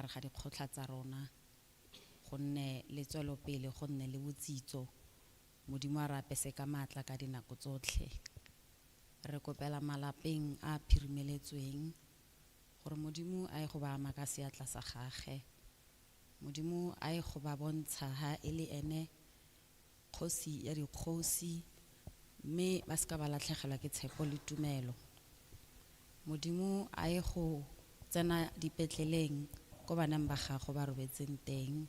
gare ga dikgotla tsa rona go nne le tswelopele go nne le botsitso Modimo a re apese ka maatla ka dinako tsotlhe re kopela malapeng a phirimeletsweng gore Modimo a go ba ama ka seatla sa gagwe Modimo a go ba bontsha ha ele ene kgosi ya dikgosi mme ba ska ba latlhegelwa ke tshepo le tumelo Modimo a go tsena dipetleleng go banang ba gago ba robetseng teng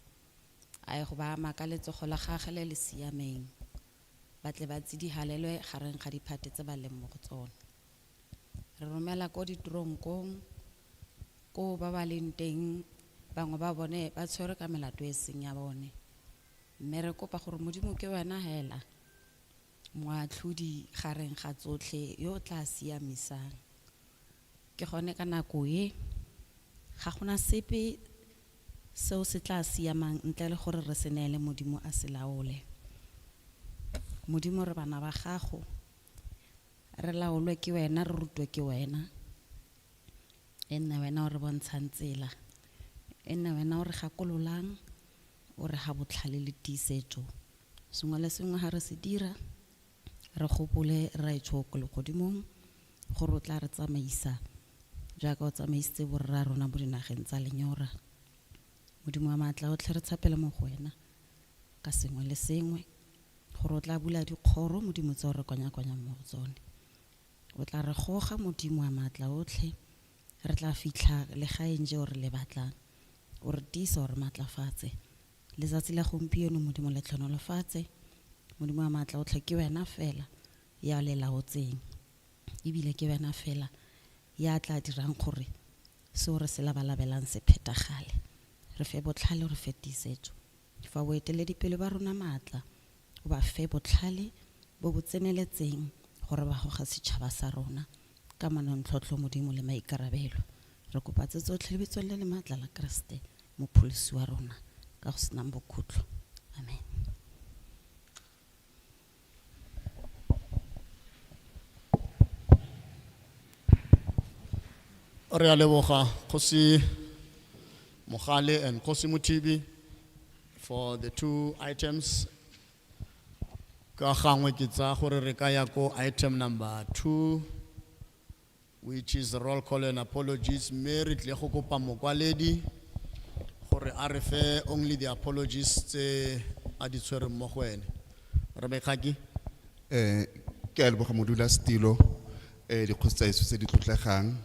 a go ba ama ka letsogo la gagwe le siameng batle ba tsi di halelwe gareng ga diphate tse ba leng mo go tsone re romela ko ditoronkong ko ba ba leng teng bangwe ba bone ba tshwere ka melato e seng ya bone mme re kopa gore Modimo ke wena hela moatlhodi gareng ga tsotlhe yo tla siamisang ke gone ka nako e ga gona sepe seo se tla siamang ntle le gore re se neele Modimo a se laole Modimo re bana ba gago re laolwe ke wena re rutwe ke wena nne wena o re bontshang tsela nne wena o re gakololang o re ga botlhale le tiisetso sengwe le sengwe ha re se dira re gopole ra itshoko le godimong gore o tla re tsamaisa jaaka o tsamaisitse borra rona mo dinageng tsa lenyora Modimo wa maatla o tle re tshapele mo go wena ka sengwe le sengwe gore o tla bula dikgoro Modimo tse o re konya mo go tsone o tla re goga Modimo wa maatla otlhe re tla fitlha le gaenje o re le batlang o re tisa o re matlafatse letsatsi la gompieno Modimo le tlhonolofatse Modimo wa maatla otlhe ke wena fela ya le laotseng ebile ke wena fela ya tla dirang gore se o re se labalabelang se phetagale re fe botlhale re fetisetso fa o eteledipele ba rona maatla o ba fe botlhale bo bo tseneletseng gore ba goga setšhaba sa rona ka manontlhotlho Modimo le maikarabelo re kopa tse tsotlhe le bitsong le maatla la Kriste mopholisi wa rona ka go senang bokhutlo amen re a leboga Kgosi Mogale and Kgosi Mothibi for the two items ka gangwe ke tsa gore re ka ya ko item number 2 which is roll call and apologies mme re tle go kopa mokwaledi gore a re fe only the apologies tse a di tshwere mo go ene re be khaki ke a leboga modula stilo dikgotsaitso tse di tlotlegang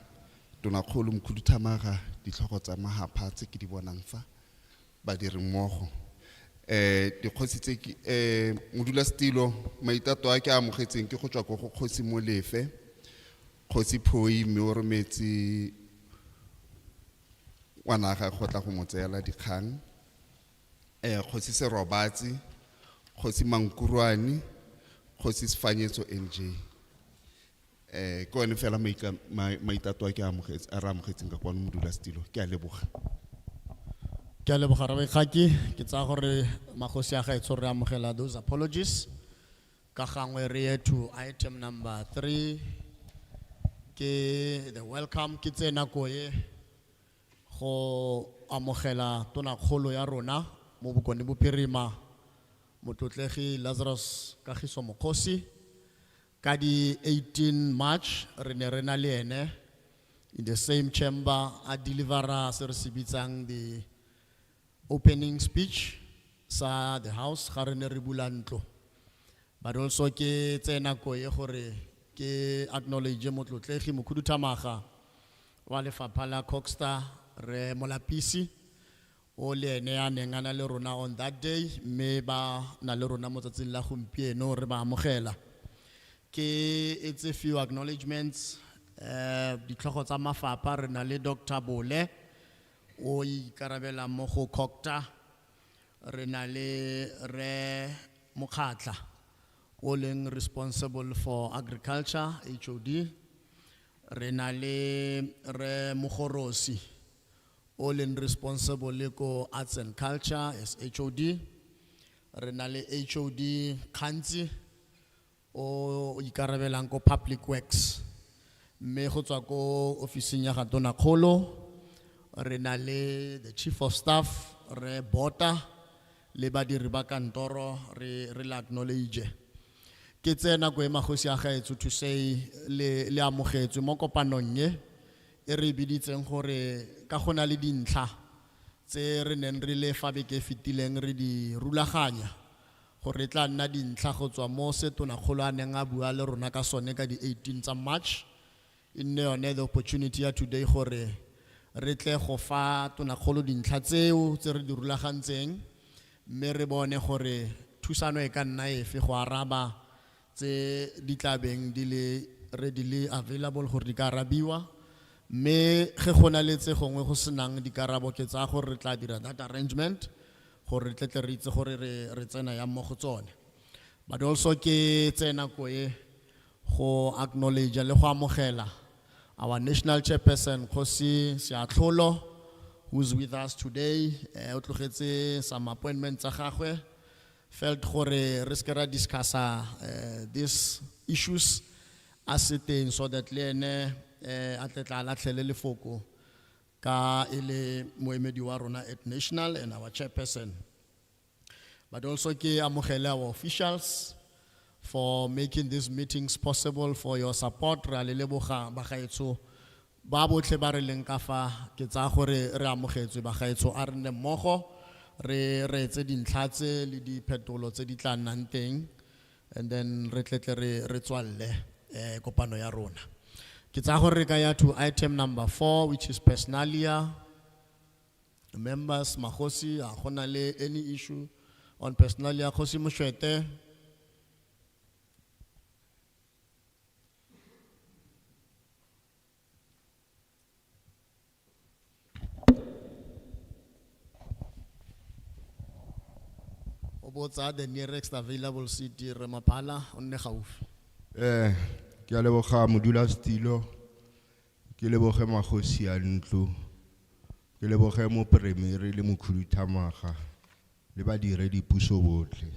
tona kgolo mokhuduthamaga ditlhogo tsa mahapha tse ke di bonang fa ba di re mmogo dikgotsi tse modula stilo maitato a ke a mogetseng ke go tswa go kgotsi molefe kgotsi phoi mme o rometsi wanaga go tla go motseela dikgang kgotsi serobatsi kgotsi mankurwane kgotsi sefanyetso NJ ko ene fela maitato a ke a amogetseng ka kwano modula stilo ke a leboga re be khaki ke tsa gore magosi a gaetso re amogela those apologies ka gangwe re ye to item number 3 ke the welcome ke tsena ko ye go amogela tona kgolo ya rona mo bokone bophirima motlotlegi Lazarus Kagiso Mokgosi ka di 18 March re ne re na le ene in the same chamber a delivera se re se bitsang the opening speech sa the house ga re ne re bula ntlo but also ke tsena ko ye gore ke acknowledge motlotlegi mokhuduthamaga wa lefapha la Coxstar re molapisi o le ene a neng a na le rona on that day mme ba na le rona mo tsatsing la gompieno re ba amogela ke it's a few acknowledgements ditlhogo tsa mafapha re na le Dr. Bole o ikarabela mo go Khokta re na le re Mokhatla o leng responsible for agriculture HOD re na le re Mogorosi o leng responsible le ko arts and culture as HOD re na le HOD Khanzi o ikarabelang ko public works mme go tswa ko ofising ya ga tona kgolo re na le the chief of staff, re bota, le badiri ba kantoro, re la acknowledge. Ke tsena ko Mokgosi a gaetso to say le amogetswe mo kopanong ye e re biditseng gore ka gona le dintlha tse re neng re le fa beke fitileng re di rulaganya gore tla nna dintlha go tswa mo se tonakgolo a neng a bua le rona ka sone ka di 18 tsa March. In yone the opportunity ya today gore re tle go fa tonakgolo dintlha tseo tse re di rulagantseng mme re bone gore thusano e ka nna efe go araba tse di tlabeng di le readily available gore di ka arabiwa mme ge gona le tse gongwe go senang dikarabo ke tsa gore re tla dira that arrangement gore tle tle re itse gore re tsena ya mo go tsone. But also ke tsena ko e go acknowledge le go amogela our national chairperson Khosi Siatlholo, who's with us today. O tlogetse some appointments tsa gagwe, felt gore re ska ra discussa these issues as it is so that le ene a tletla latlhele lefoko ka ele moemedi wa rona at national and our chairperson. But also ke amogela our officials for making these meetings possible, for your support. Re a le leboga bagaetso ba botlhe ba re leng ka fa ke tsa gore re amogetswe bagaetso a re nne mmogo re etse dintlha tse le diphetolo tse di tla nnang teng and then re tletle re tswalle kopano ya rona. Ke tsa gore re ka ya to item number 4, which is personalia. Members Mokgosi a gona le any issue on personalia? Khosi Moshwete. The nearest available city Remapala on the house. Ke a leboga modula stilo, ke leboge Mokgosi a ntlo, ke leboge mo premier le mokhuduthamaga le badire dipuso botlhe.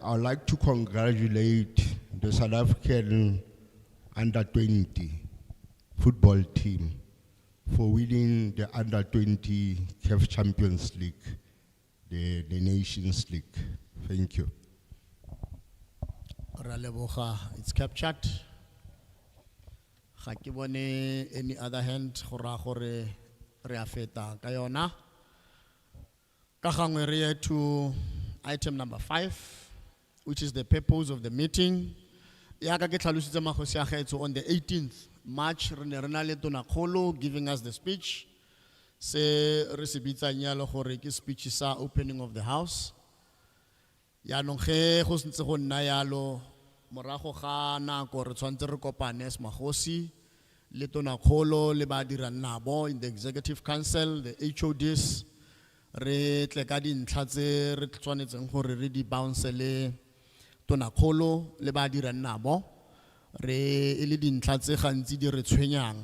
I would like to congratulate the South African under-20 football team for winning the under-20 CAF Champions League, the Nations League. Thank you. It's captured. Ga ke bone any other hand gora gore re a feta ka yona. Ka gangwe re to item number 5, which is the purpose of the meeting. Ya ka ke tlhalositse Mokgosi a gaetso on the 18th March re ne re na le tonakgolo giving us the speech. Se re se bitsang yalo gore ke speech sa opening of the house. Ya nong ge go sentse go nna yalo morago ga nako re tshwantse re kopane as Mokgosi le tonakgolo le ba dira nabo in the executive council, the HODs, re tle ka dintlha tse re tshwanetseng gore re di bounce le tonakgolo le ba dira nabo re ile dintlha tse gantsi di re tshwenyang.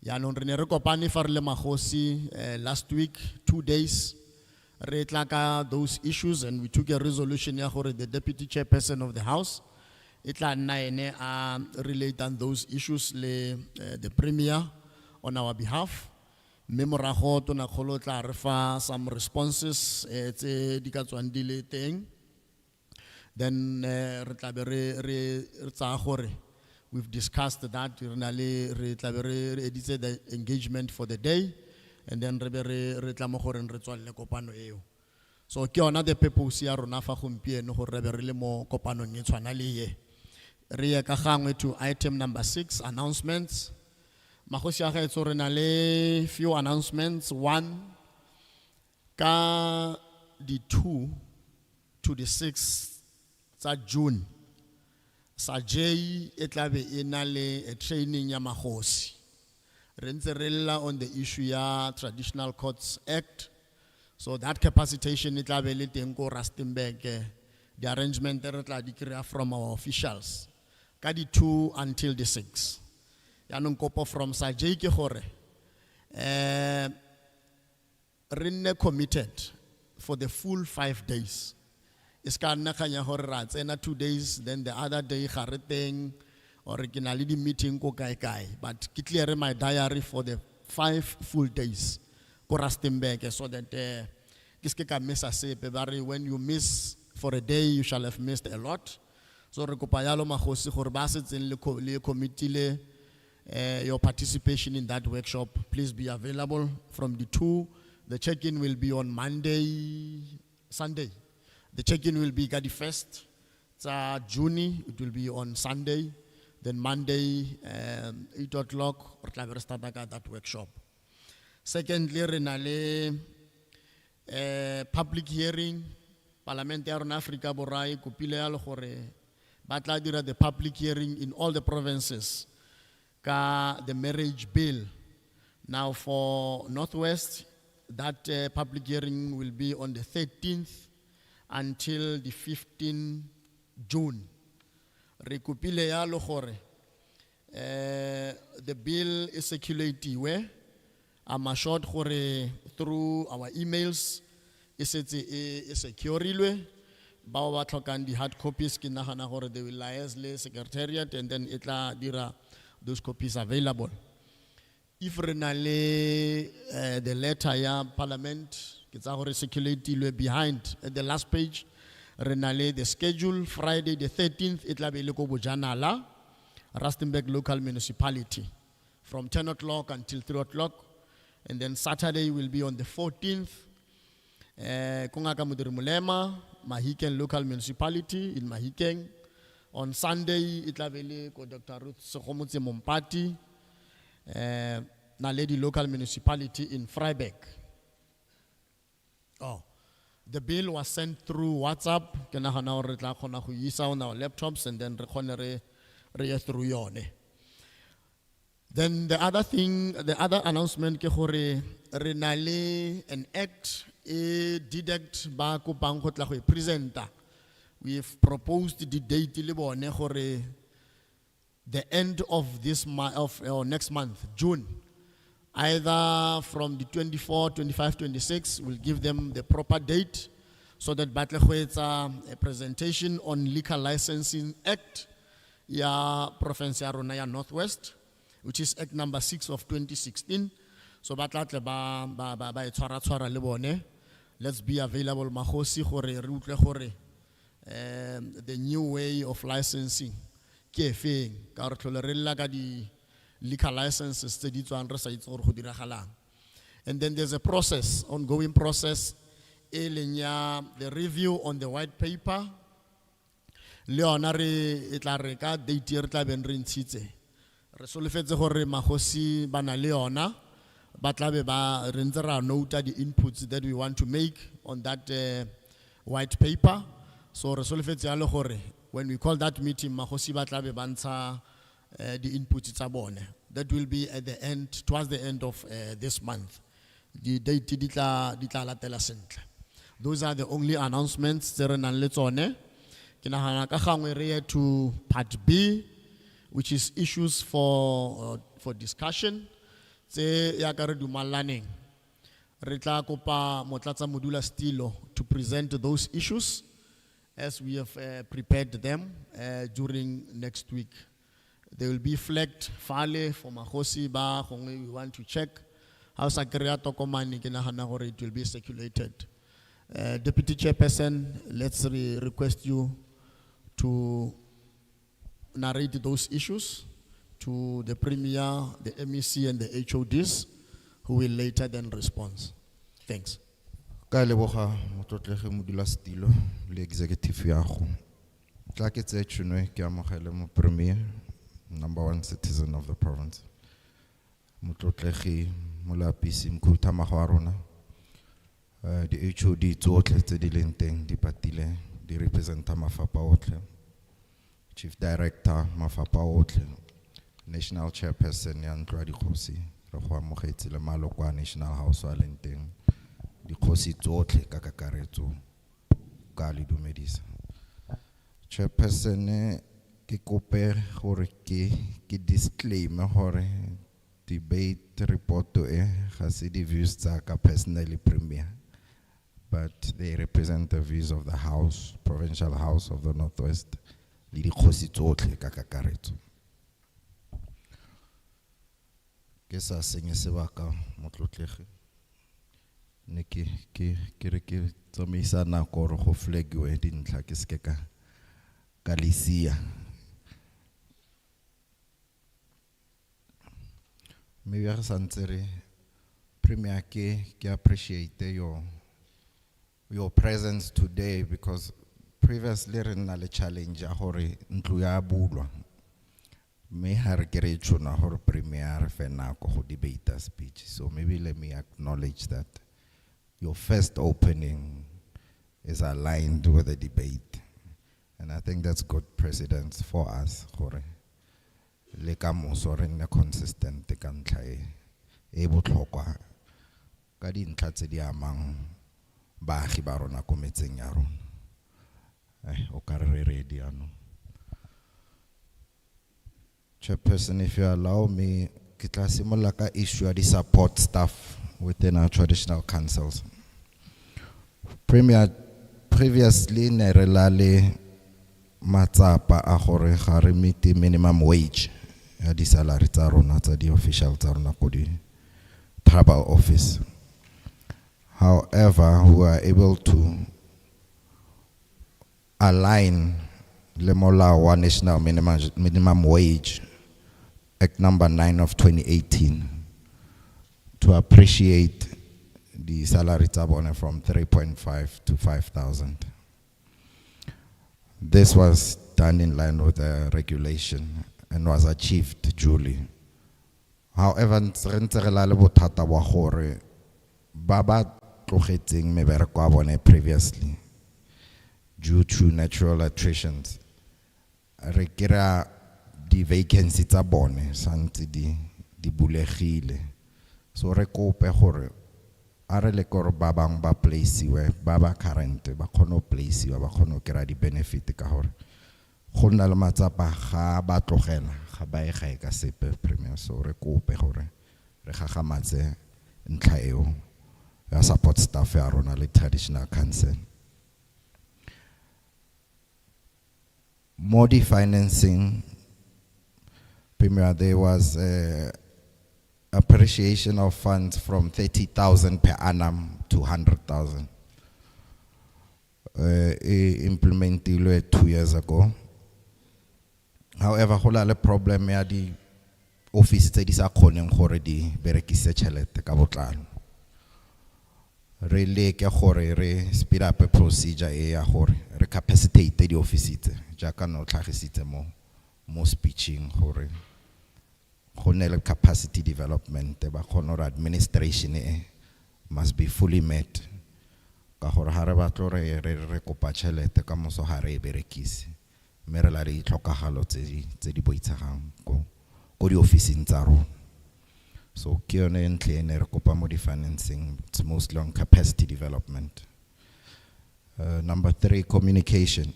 Ya nong re ne re kopane fa re le Mokgosi last week 2 days re tla ka those issues and we took a resolution ya gore the deputy chairperson of the house itla nna ene a relate on those issues le the premier on our behalf. Mme morago tonakgolo tla re fa some responses tse di ka tswang di le teng, then re tla be re tsa gore we've discussed that re tla be re editse the engagement for the day and then re tla mo gore re tswalle kopano eo. So ke yona the purpose ya rona fa gompieno gore re be re le mo kopanong e tshwana le ye. Re ye ka gangwe to item number 6, announcements. Mokgosi a gaetso re na le few announcements. One, ka di 2 to the 6th tsa June, Sajay e tla be e na le a training ya Mokgosi. Re ntse re lla on the issue ya Traditional Courts Act. So that capacitation it tla be le teng ko Rustenburg. The arrangement re tla di kry-a from our officials. Ka di 2 until the 6. Yanong kopo from Sajay ke gore re nne committed for the full 5 days. Iska nna kanya gore ra tsena 2 days, then the other day ga re teng or ke na le di meeting ko kae kae, but ke clear my diary for the 5 full days ko Rustenburg, so that kiske ka miss sepe ba re when you miss for a day you shall have missed a lot. So re kopa yalo Mokgosi gore ba setseng le committee le your participation in that workshop, please be available from the 2. The check-in will be on Sunday. The check-in will be the 1st. It's June, it will be on Sunday. Then Monday, 8 o'clock, or start that workshop. Secondly, renale public hearing, Parliament ya rona Africa Borai, kopile ya le gore batla dira the public hearing in all the provinces. The marriage bill. Now for Northwest, that public hearing will be on the 13th until the 15th June. Rekupile ya lo gore the bill is circulated where I'm assured gore through our emails is secured ba ba tlhokang di hard copies ke nagana gore they will liaise le secretariat and then itla dira those copies available. If renale the letter ya parliament it's already circulated behind at the last page, renale the schedule Friday the 13th itla be le ko bojanala Rustenburg local municipality from 10 o'clock until 3 o'clock, and then Saturday will be on the 14th Kungaka Mudirimulema Mahikeng local municipality in Mahikeng. On Sunday, it will be Dr. Ruth Sokomutse Mompati, Naledi local municipality in Freiberg. Oh, the bill was sent through WhatsApp. On our laptops and then through yone. Then the other thing, the other announcement, renale an act a deduct ba kopang go tla go presenter. We've proposed the date the end of this month or next month, June. Either from the 24, 25, 26, we'll give them the proper date so that it's a presentation on Liquor Licensing Act, ya Province ya rona ya Northwest, which is Act number 6 of 2016. So batlatle ba tshwara le bone. Let's be available Mokgosi gore re utlwe gore the new way of licensing ke efeng ka re tlholerella ka di liquor licenses tse di tswang re sa itse gore go diragalang. And then there's a process, ongoing process e leng ya the review on the white paper le ona re etla re ka date re tla ben re ntshitse re solofetse gore Mokgosi bana le ona ba tla be ba re ntse ra nota the inputs that we want to make on that white paper. So resolve ya le gore when we call that meeting Mokgosi ba tla be bantsha the inputs tsa bone. That will be at the end, towards the end of this month. The date di tla latela sentle. Those are the only announcements tse re nang le tsone. Ke nagana ka gangwe re to part B, which is issues for discussion. Tse ya ka re dumalaneng. Re tla kopa motlatsa modula Stilo to present those issues as we have prepared them during next week. They will be flagged fale for Mokgosi ba gongwe we want to check how sa kreya tokomane ke nagana gore it will be circulated. Deputy Chairperson, let's request you to narrate those issues to the Premier, the MEC and the HODs who will later then respond. Thanks. Ka leboga motlotlege modula Stilo le executive ya go. Tla ke tse tshunwe ke amogele mo Premier, number 1 citizen of the province. Motlotlege molapisi mkhutama go rona. The HOD tsotlhe tse di leng teng di patile di representa mafapha otlhe. Chief Director mafapha otlhe. National Chairperson ya ntlo ya dikgosi re go amogetse le maloko a National House wa leng teng. Dikgosi tsotlhe ka kakaretso ka le dumedisa. Chairperson ke kope gore ke disclaimer gore debate report e ga se di views tsa ka personally Premier, but they represent the views of the House, Provincial House of the Northwest, le dikgosi tsotlhe ka kakaretso. ke sa senye sebaka motlotlegi ne ke re ke tsamaisa nako gore go flagiwe dintlha ke se ka lisia maybe re santse re Premier ke appreciate your presence today because previously re na le challenge ya gore ntlo ya bulwa me ha re kere tshona gore Premier fe nako go debate speech so maybe let me acknowledge that your first opening is aligned with the debate and I think that's good precedence for us gore le ka moso re nne consistent ka ntla e botlhokwa ka dintlha tse di amang baagi ba rona ko metseng ya rona o ka re ready ano Chairperson, if you allow me, ke tla simolla ka issue ya di support staff within our traditional councils. Premier, previously ne re la le matsapa a gore ga re meet minimum wage ya di salary tsa rona tsa di official tsa rona ko di tribal office. However, we are able to align le molao wa national minimum wage Act number 9 of 2018 to appreciate the salary tabone from 3.5 to 5,000. This was done in line with the regulation and was achieved duly. However, ntse re la le bothata wa gore ba ba tlogetseng mebereko a bone previously due to natural attritions re kira di vacancy tsa bone santse di bulegile so re kope gore a re le gore ba bang ba placeiwe ba ba current ba kgone placeiwa ba kgone kira di benefit ka gore go nna le matsapa ga ba tlogela ga ba e ga ka sepe Premier so re kope gore re gagamatse ntlha eo ya support staff ya rona le traditional council more financing Premier, there was appreciation of funds from 30,000 per annum to 100,000. Implemented 2 years ago. However, hola le problem ya di office tse di sa kgoneng gore di berekise tšhelete ka botlalo. Re leke gore re speed up a procedure e ya gore re capacitate di office tse jaaka no tlhagisitse mo speeching gore capacity development ba administration must be fully met ka gore ha re batlo re kopa tšhelete ka moso ha re berekise mme re la di tlhokagalo tse di boitshegang ko di officing tsa rona so ke yone ntle ene re kopa mo di financing it's mostly on capacity development number 3 communication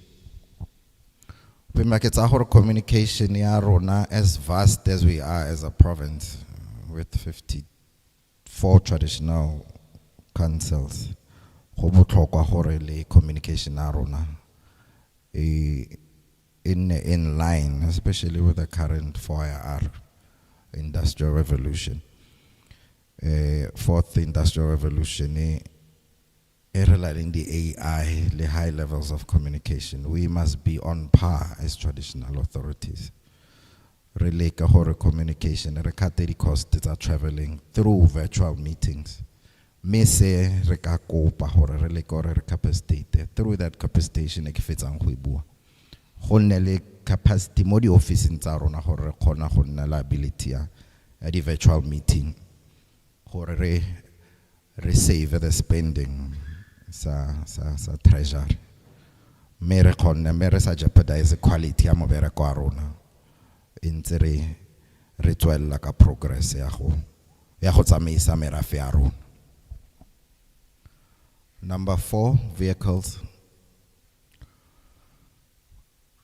communication ya rona as vast as we are as a province with 54 traditional councils go botlhokwa gore le communication ya rona in line especially with the current 4IR industrial revolution fourth industrial revolution in the AI, the high levels of communication. We must be on par as traditional authorities. Relay kahore communication, rekate the costs are traveling through virtual meetings. Mese rekako pahore relay kore capacity through that capacitation ekifetsang go bua. Gonne le capacity mo di office in tsarona gore khona go nna la ability ya di virtual meeting. Gore re save the spending. Sa treasury mere khona mere sa jeopardize quality ya mobereko wa rona intse re tswella ka progress ya go tsamaisa merafe ya rona number 4 vehicles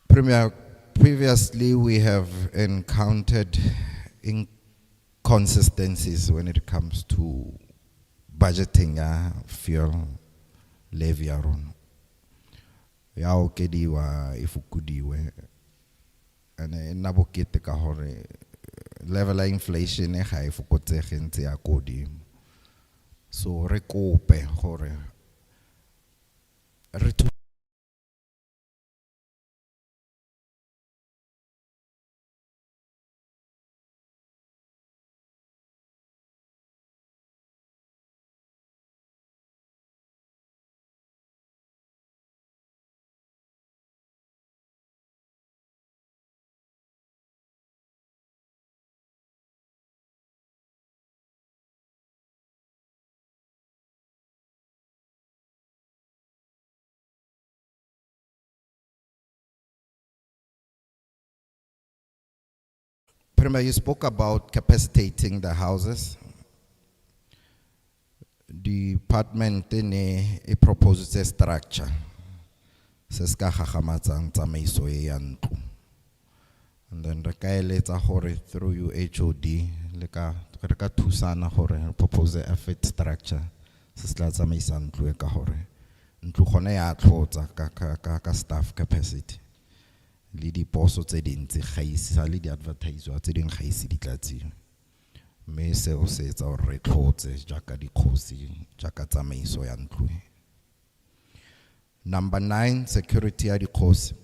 Premier previously we have encountered inconsistencies when it comes to budgeting fuel levy ya rona ya okediwa ifukudiwe ene nna bokete ka hore level of inflation e ga e fokotsege ntse ya kodimo. So re kope gore re Premier, you spoke about capacitating the houses. The department ne proposes a structure. Se ska gagamatsang tsamaiso e ya ntlo. And then re ka eletsa gore through UHOD le ka re ka thusana gore propose a fit structure se se tla tsamaisang ntlo e ka gore ntlo gone ya tlhotsa ka staff capacity. Le diposo tse dintsi ga isa le di advertiswa tse ding ga ise di tlatsiwe. Me se o se etsa gore re tlhotse jaaka dikgosi jaaka tsamaiso ya ntlo. Number 9, security ya dikgosi.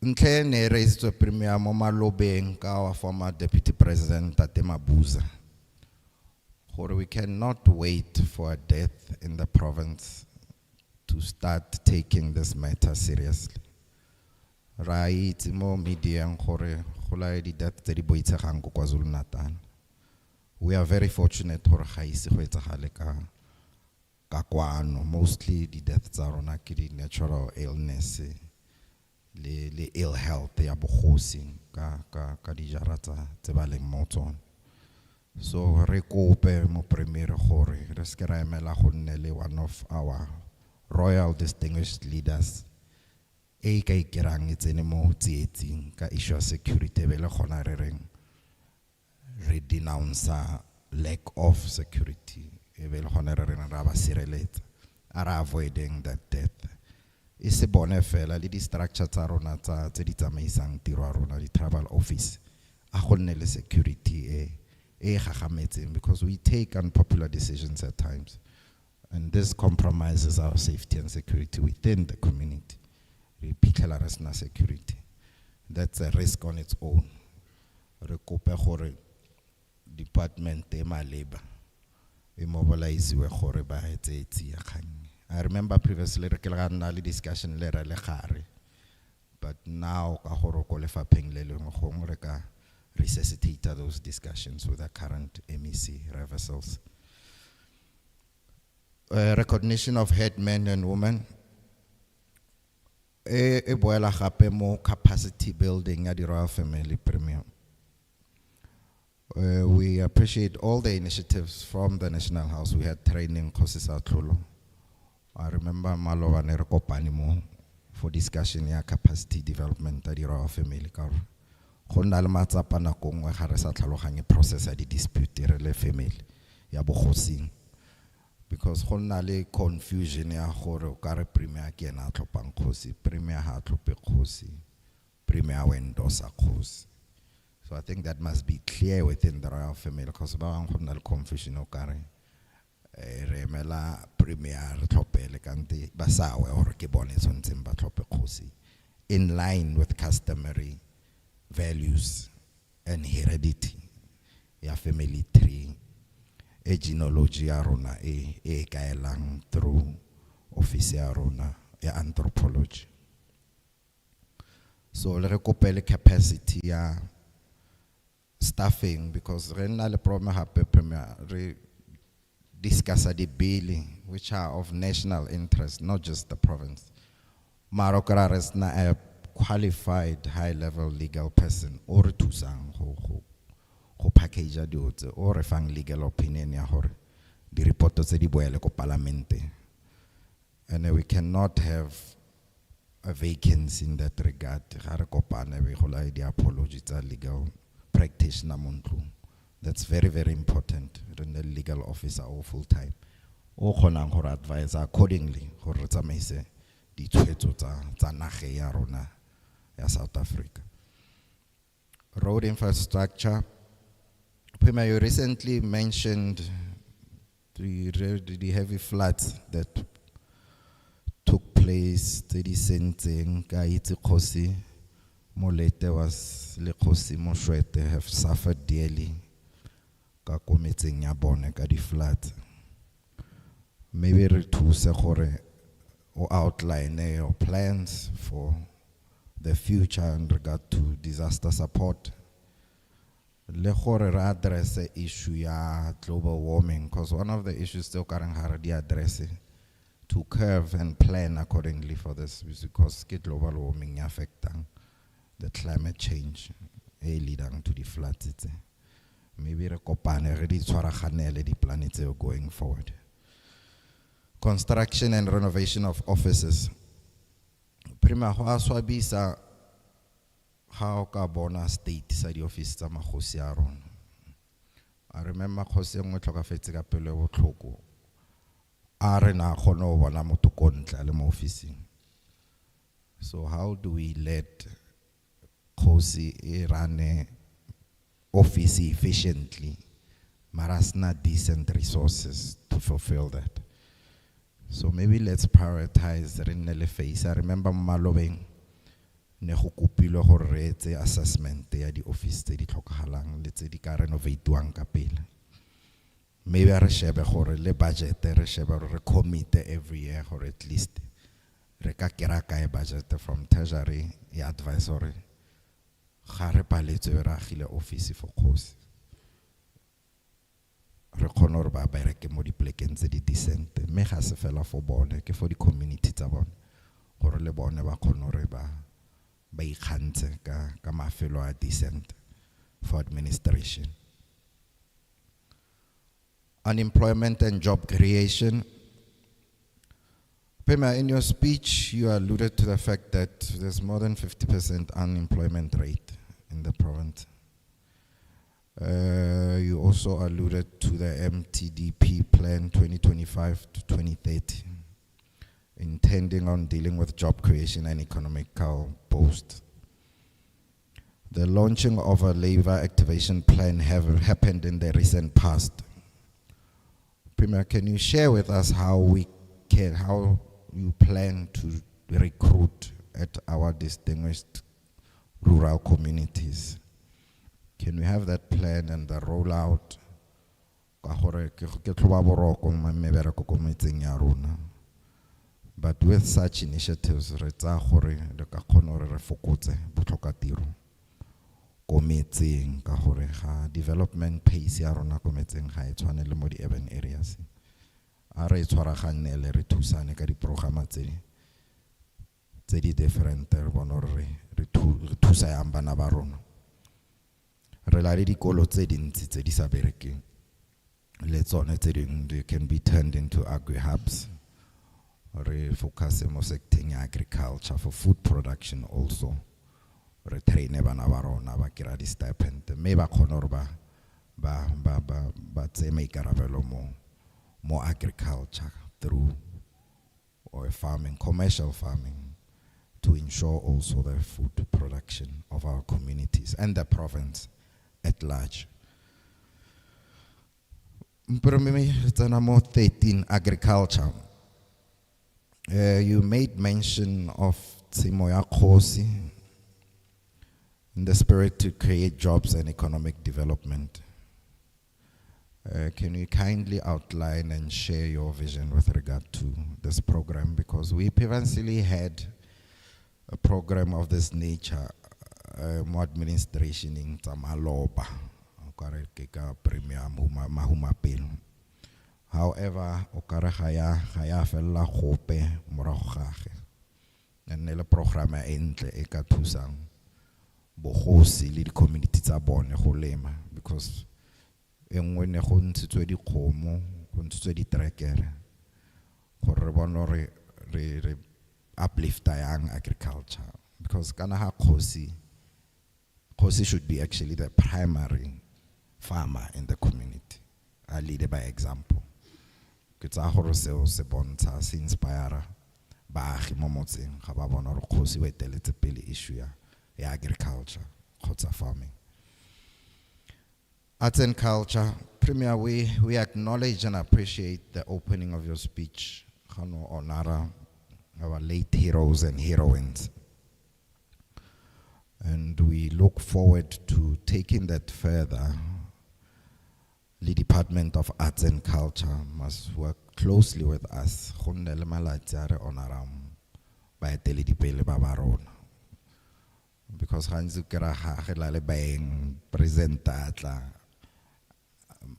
Ntle ne reisitswe Premier mo malobeng ka wa former Deputy President Tate Mabuza gore we cannot wait for a death in the province to start taking this matter seriously. Right, mo media gore gola di death tse di boitsegang go KwaZulu-Natal. We are very fortunate gore ga ise go etsagale ka kwano. Mostly the deaths are on the natural illness, le ill health ya bogosi ka di jarata tse ba leng mo tsone. So re kope mo Premier gore re se ra emela go nne le one of our royal distinguished leaders e ka ikerang e tsene mo tsietsing ka issue of security be le gona re reng re denounce lack of security e be le gona re reng ra ba sireletsa ara avoiding that death. E se bone fela le di structure tsa rona tse di tsamaisang tiro a rona di travel office a go nne le security e gagametseng because we take unpopular decisions at times. And this compromises our safety and security within the community. Repitela resna security. That's a risk on its own. Re kope gore department e maleba e mobilize we gore ba etsetsi ya kgang. I remember previously re ke la na le discussion le re le gare. But now ka gore ko lefapheng le leng gong re ka resuscitate those discussions with the current MEC reversals. Recognition of headmen and women. E boela gape mo capacity building ya di royal family Premier. We appreciate all the initiatives from the National House. We had training Khoi-San. I remember Malowa ne re kopane mo for discussion ya capacity development ya di royal family ka go nna le matsapa nako nngwe ga re sa tlhaloganye process ya di dispute re le family ya bogosing. Because gonna le confusion ya gore o ka re Premier ke ena a tlhopang kgosi, Premier ha tlhope kgosi, Premier wa endosa kgosi. So I think that must be clear within the royal family because ba bang gonna le confusion o ka re re emela Premier re tlhopele kante ba sawe gore ke bone tshwantseng ba tlhope kgosi in line with customary values and heredity ya family tree. A genealogy ya rona e kaelang through office ya rona ya anthropology. So le re kopele capacity ya staffing because re na le problem hape Premier re discuss the billing which are of national interest, not just the province. Marokara is na a qualified high level legal person or tusang go package ya diotse or re fang legal opinion ya hore di report tse di boele ko parlamente. And we cannot have a vacancy in that regard. Ga re kopane we go la di apology tsa legal practitioner montlo. That's very, very important. The legal officer or full time. O kgonang go advise accordingly go re tsamaise di tshwetso tsa nage ya rona ya South Africa. road infrastructure. Premier, you recently mentioned the heavy floods that took place 30 Senteng, Kaiti Khosi, Molete was le Khosi Moshwete have suffered dearly ka kometseng ya bone ka di floods. Maybe re thuse gore o outline your plans for the future in regard to disaster support. Le gore re address the issue ya global warming, because one of the issues still karang haradi address to curve and plan accordingly for this, because global warming affecting the climate change leading to the floods. Maybe re kopane re di tshwaraganele di planets going forward. Construction and renovation of offices. Prima ho aswabisa how ka bona state sa di office tsa Mokgosi a rona. I remember Khosi engwe tlhokafetse ka pelo e botlhoko. A re na kgone ho bona motho ko ntle le mo officing. So how do we let Khosi e rane office efficiently, marasna decent resources to fulfill that? So maybe let's prioritize Rinele face. I remember Malobeng ne go kopilwe gore re etse assessment ya di office tse di tlhokahalang le tse di ka renovate-wang ka pele. Maybe re shebe gore le budget re shebe re commit every year or at least re ka kera kae budget from treasury ya advisory ga re paletswe re agile office for Khosi. Re khona gore ba bereke mo di plekeng tse di decent, me ga se fela for bone ke for di community tsa bone gore le bone ba khona gore ba ikgantse ka mafelo a decent for administration. Unemployment and job creation. Pema, in your speech you alluded to the fact that there's more than 50% unemployment rate in the province. You also alluded to the MTDP plan 2025 to 2030, intending on dealing with job creation and economical boost. The launching of a labor activation plan have happened in the recent past. Premier, can you share with us how you plan to recruit at our distinguished rural communities? Can we have that plan and the rollout? But with such initiatives, development pace ya rona kometseng ga e tshwane le mo di urban areas. A re tshwaraganele re thusane ka di programa tse di different re bona re thusa yang bana ba rona. Re la le dikolo tse dintsi tse di sa berekeng le tsone tse ding they can be turned into agri hubs. Re focus mo secting agriculture for food production also. Re train bana ba rona ba kira di stipend me ba khona re ba tse maikarabelo mo agriculture through or farming, commercial farming, to ensure also the food production of our communities and the province at large. More 13 agriculture. You made mention of Tsimoya Khosi in the spirit to create jobs and economic development. Can you kindly outline and share your vision with regard to this program? Because we previously had a program of this nature, more administration in Tamaloba, Premier Mokgosi. However, okare gaya fella gope morago gage. Nne le program e ntle e ka thusang bogosi le di community tsa bone go lema, because engwe ne go ntshitswe di khomo go ntshitswe di trekere gore re bona re uplifta young agriculture, because kana ha Khosi should be actually the primary farmer in the community. I lead by example. Kitsa gore seo se bontsha se inspire baagi mo motseng ga ba bona re Khosi o eteletse pele issue ya agriculture khotsa farming. Arts and culture. Premier, we acknowledge and appreciate the opening of your speech. Khano honor our late heroes and heroines. And we look forward to taking that further. The Department of Arts and Culture must work closely with us. Khonele malatsi a re honoram baeteledipele ba ba rona. Because Hanzu kera ge la le baeng presenter tla,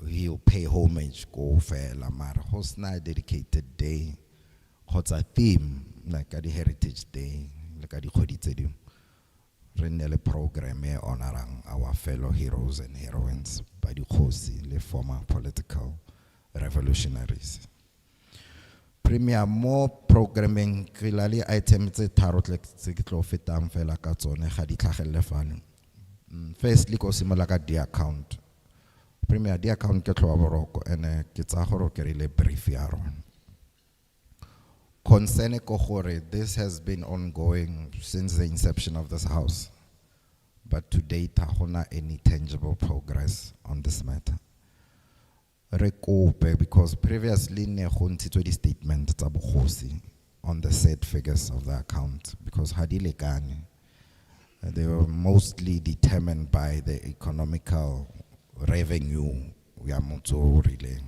he'll pay homage go fela mara ho sna dedicated day kgotsa theme like the Heritage Day like di khodi tse dingwe re nne le program e honorang our fellow heroes and heroines by the Khosi le former political revolutionaries. Premier, more programming clearly items tse tharo tse ke tlo fetang fela ka tsone ga di tlhagelle fane. Firstly go simola ka di account. Premier, di account ke tloa boroko ene ke tsa gore ke rile brief ya rona. Concern ko gore this has been ongoing since the inception of this house, but to date ha hona any tangible progress on this matter. Because previously ne go ntshitswe di statement tsa Mokgosi on the said figures of the account because ha di lekane. They were mostly determined by the economical revenue we are really.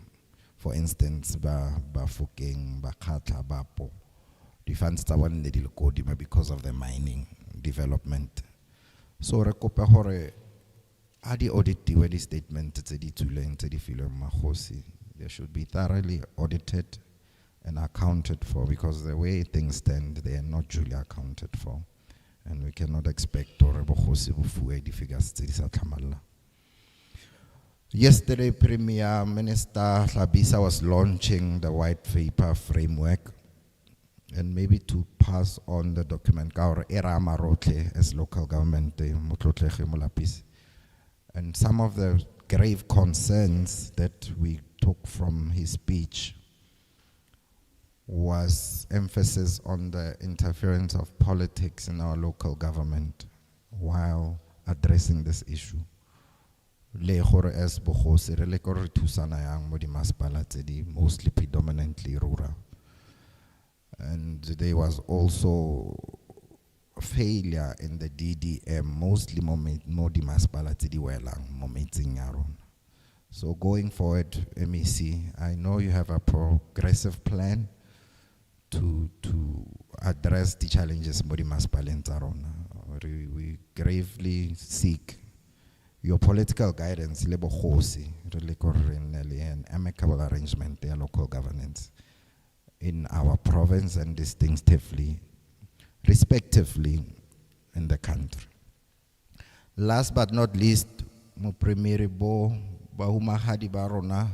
For instance, ba Fokeng, ba Khatla, Bapo, the funds tsa one ne di le kodima because of the mining development. So re kopa hore a di audit di statement tse di tuleng tse di filweng Mokgosi. They should be thoroughly audited and accounted for because the way things stand, they are not duly accounted for. And we cannot expect hore Mokgosi bo fuwe di figures tse di sa tlhamalla. Yesterday, Premier Minister Labisa was launching the white paper framework, and maybe to pass on the document as local government, and some of the grave concerns that we took from his speech was emphasis on the interference of politics in our local government while addressing this issue. Le gore as Mokgosi re le ko re thusana yang mo di masepala tse di mostly predominantly rural. And there was also failure in the DDM, mostly mo di masepala tse di welang mo metseng ya rona. So going forward, MEC, I know you have a progressive plan to address the challenges mo di masepaleng tsa rona. We gravely seek your political guidance, Lebo Khosi, an amicable arrangement, their local governance in our province and distinctively, respectively, in the country. Last but not least, mo Premier Bo bahumahadi barona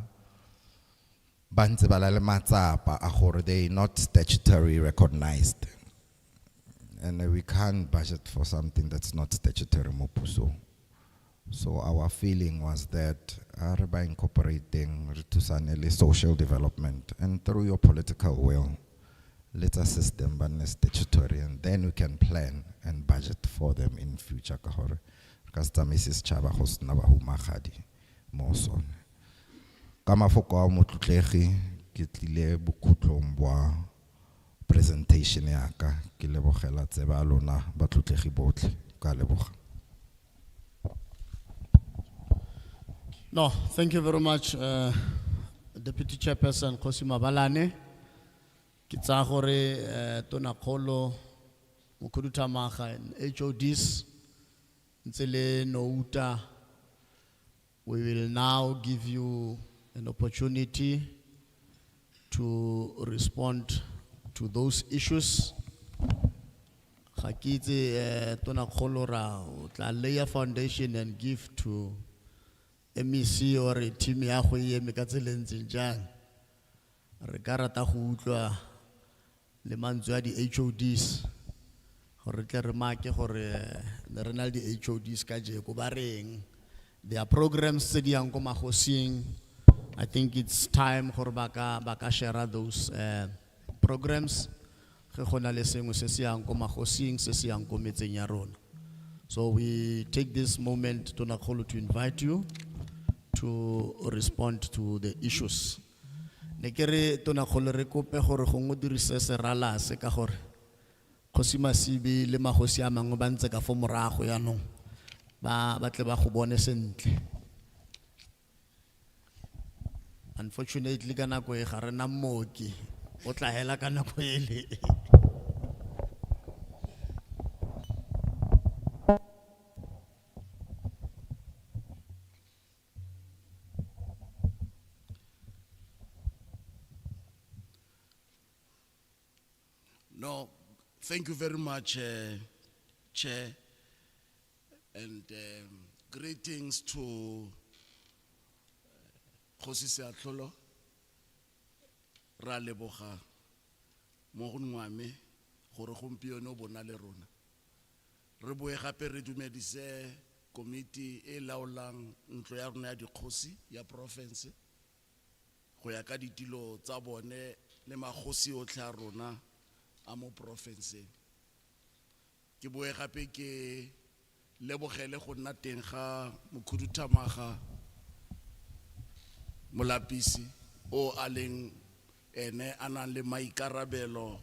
bantse balale matsapa a gore they not statutory recognized, and we can't budget for something that's not statutory mo puso. So our feeling was that by incorporating social development and through your political will, let's assist them by statutory, and then we can plan and budget for them in future. Because Mrs. Chaba hosna bahumahadi moson. Kama foko wa motlutlegi ke tlile bokutlong bwa presentation yaka ke lebogela tseba lona batlutlegi botlhe ka leboga. No, thank you very much, Deputy Chairperson Khosi Mabalane. Kitsa gore Tona Kholo Mokhuduthamaga and HODs ntsele nouta. We will now give you an opportunity to respond to those issues. Khakitse Tona Kholo ra tla lay a foundation and give to MEC or a team ya go ye me ka tseleng jang re ka rata go utlwa le mantswe a di HODs gore tle re make gore re na le di HODs ka je go ba reng their programs tse di yang go Makhosing. I think it's time gore ba ka share those programs ge gona le sengwe se se yang go Makhosing se se yang go metseng ya rona. So we take this moment Tona Kholo to invite you to respond to the issues. Ne kere tona kholo re kope gore go ngodirise serala se ka gore Kgosi Masibi le magosi a mangwe ba ntse ka fo morago ya no ba tle ba go bone sentle. Unfortunately ka nako e ga re na mmoki o tla hela ka nako ele. No, thank you very much, Chair, and greetings to Khoi-San ra leboga mo go ngwame gore gompieno bona le rona re boe gape re dumedise committee e laolang ntlo ya rona ya dikgosi ya province go ya ka ditilo tsa bone le magosi otlhe a rona a mo province ke boe gape ke lebogele go nna teng ga mokhuduthamaga molapisi o a leng ene a nang le maikarabelo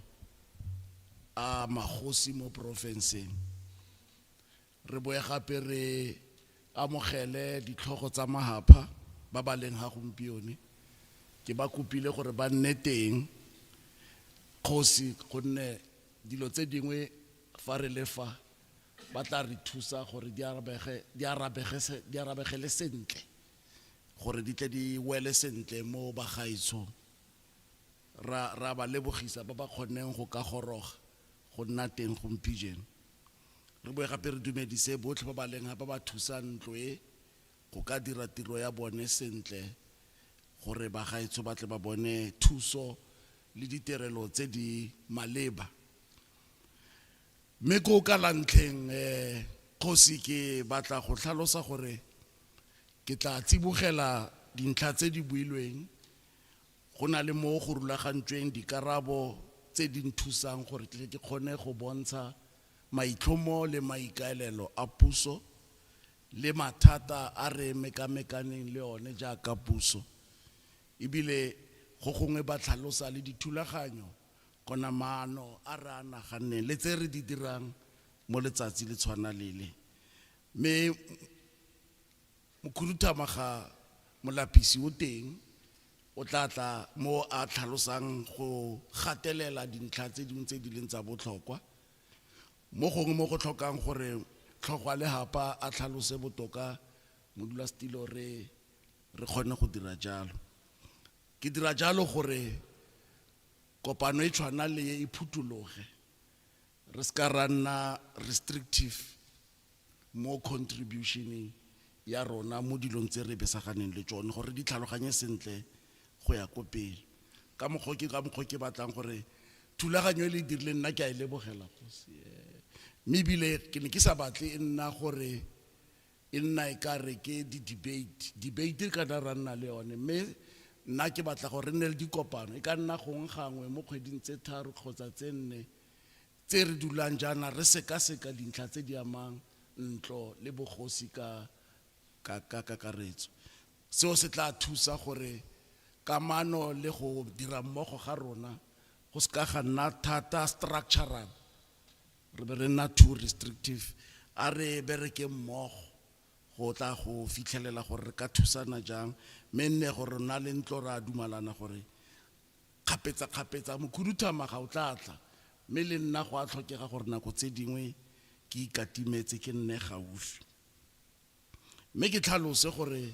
a magosi mo provinceng re boe gape re amogele ditlhogo tsa mahapha ba ba leng ga gompione ke ba kopile gore ba nne teng kgosi gonne dilo tse dingwe fa re le fa ba tla re thusa gore di arabegele sentle gore di tle di wele sentle mo bagaetso ra ba lebogisa ba ba kgonneng go ka goroga go nna teng gompieno re boe gape re dumedise botlhe ba ba leng ba ba thusa ntlo e go ka dira tiro ya bone sentle gore bagaetso ba tle ba bone thuso le ditirelo tse di maleba mme ko ka lantlheng kgosi ke batla go tlhalosa gore ke tla tsibogela dintlha tse di builweng go na le mo go rulagantsweng dikarabo tse di nthusang gore ke kgone go bontsha maitlhomo le maikaelelo a puso le mathata a re mekamekaneng le one jaaka puso ebile go gongwe ba tlhalosa le dithulaganyo kona maano a re a naganeng le tse re di dirang mo letsatsi le tshwana lele mme mokhuduthamaga molapisi o teng o tla mo a tlhalosang go gatelela dintlha tse dingwe tse di leng tsa botlhokwa mo gongwe mo go tlhokang gore tlhogwa le hapa a tlhalose botoka modulasetilo re kgone go dira jalo ke dira jalo gore kopano e tshwana le e phuthuloge re ska ra nna restrictive mo contribution ya rona mo dilong tse re besaganeng le tsone gore di tlhaloganye sentle go ya ko pele ka mokgwa ke batlang gore thulaganyo e le dirile nna ke a e lebogela mme ebile ke ne ke sa batle e nna gore e nna e ka re ke debate ka da ra nna le yone mme nna ke batla gore re nne le dikopano e ka nna gangwe mo kgweding tse 3 kgotsa tse 4 tse re dulang jaana re sekaseka dintlha tse di amang ntlo le bogosi ka kakaretso seo se tla thusa gore kamano le go dira mmogo ga rona go ska ga nna thata structural re be re nna too restrictive a re bereke mmogo go tla go fitlhelela gore re ka thusana jang mme nne gore na le ntlo ra dumalana gore kgapetsa mokhuduthamaga o tla mme le nna go a tlhokega gore nako tse dingwe ke ikatimetse ke nne gaufi mme ke tlhalose gore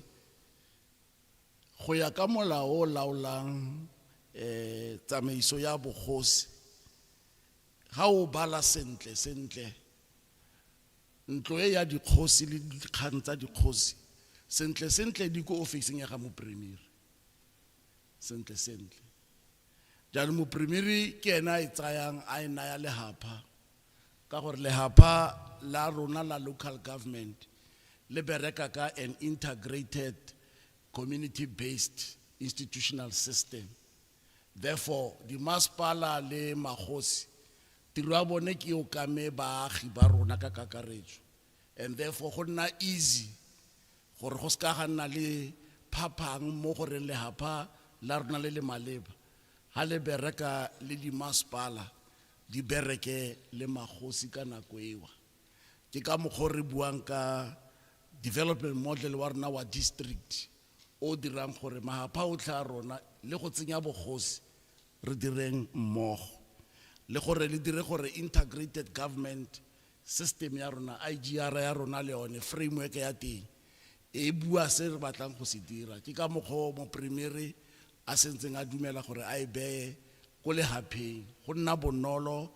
go ya ka molao o laolang tsamaiso ya bogosi ga o bala sentle ntlo e ya dikgosi le dikgang tsa dikgosi sentle di ko ofising ya ga mo premier sentle jalo mo premier ke ena e tsayang a e naya lehapa ka gore lehapa la rona la local government le bereka ka an integrated community-based institutional system. Therefore, di masepala le magosi tiro ya bone ke o kame baagi ba rona ka kakaretso, and therefore go nna easy gore go ska ga nna le phapang mo gore le hapa la rona le maleba ha le bereka le di masepala di bereke le Mokgosi ka nako ewa ke ka mokgwa re buang ka development model wa rona wa district o dirang gore mahapa o tla rona le go tsenya bogosi re direng mmogo le gore le dire gore integrated government system ya rona IGR ya rona le yone framework ya teng e bua se re batlang go se dira ke ka mokgwa mo premier a sentseng a dumela gore a e beye go le hapeng go nna bonolo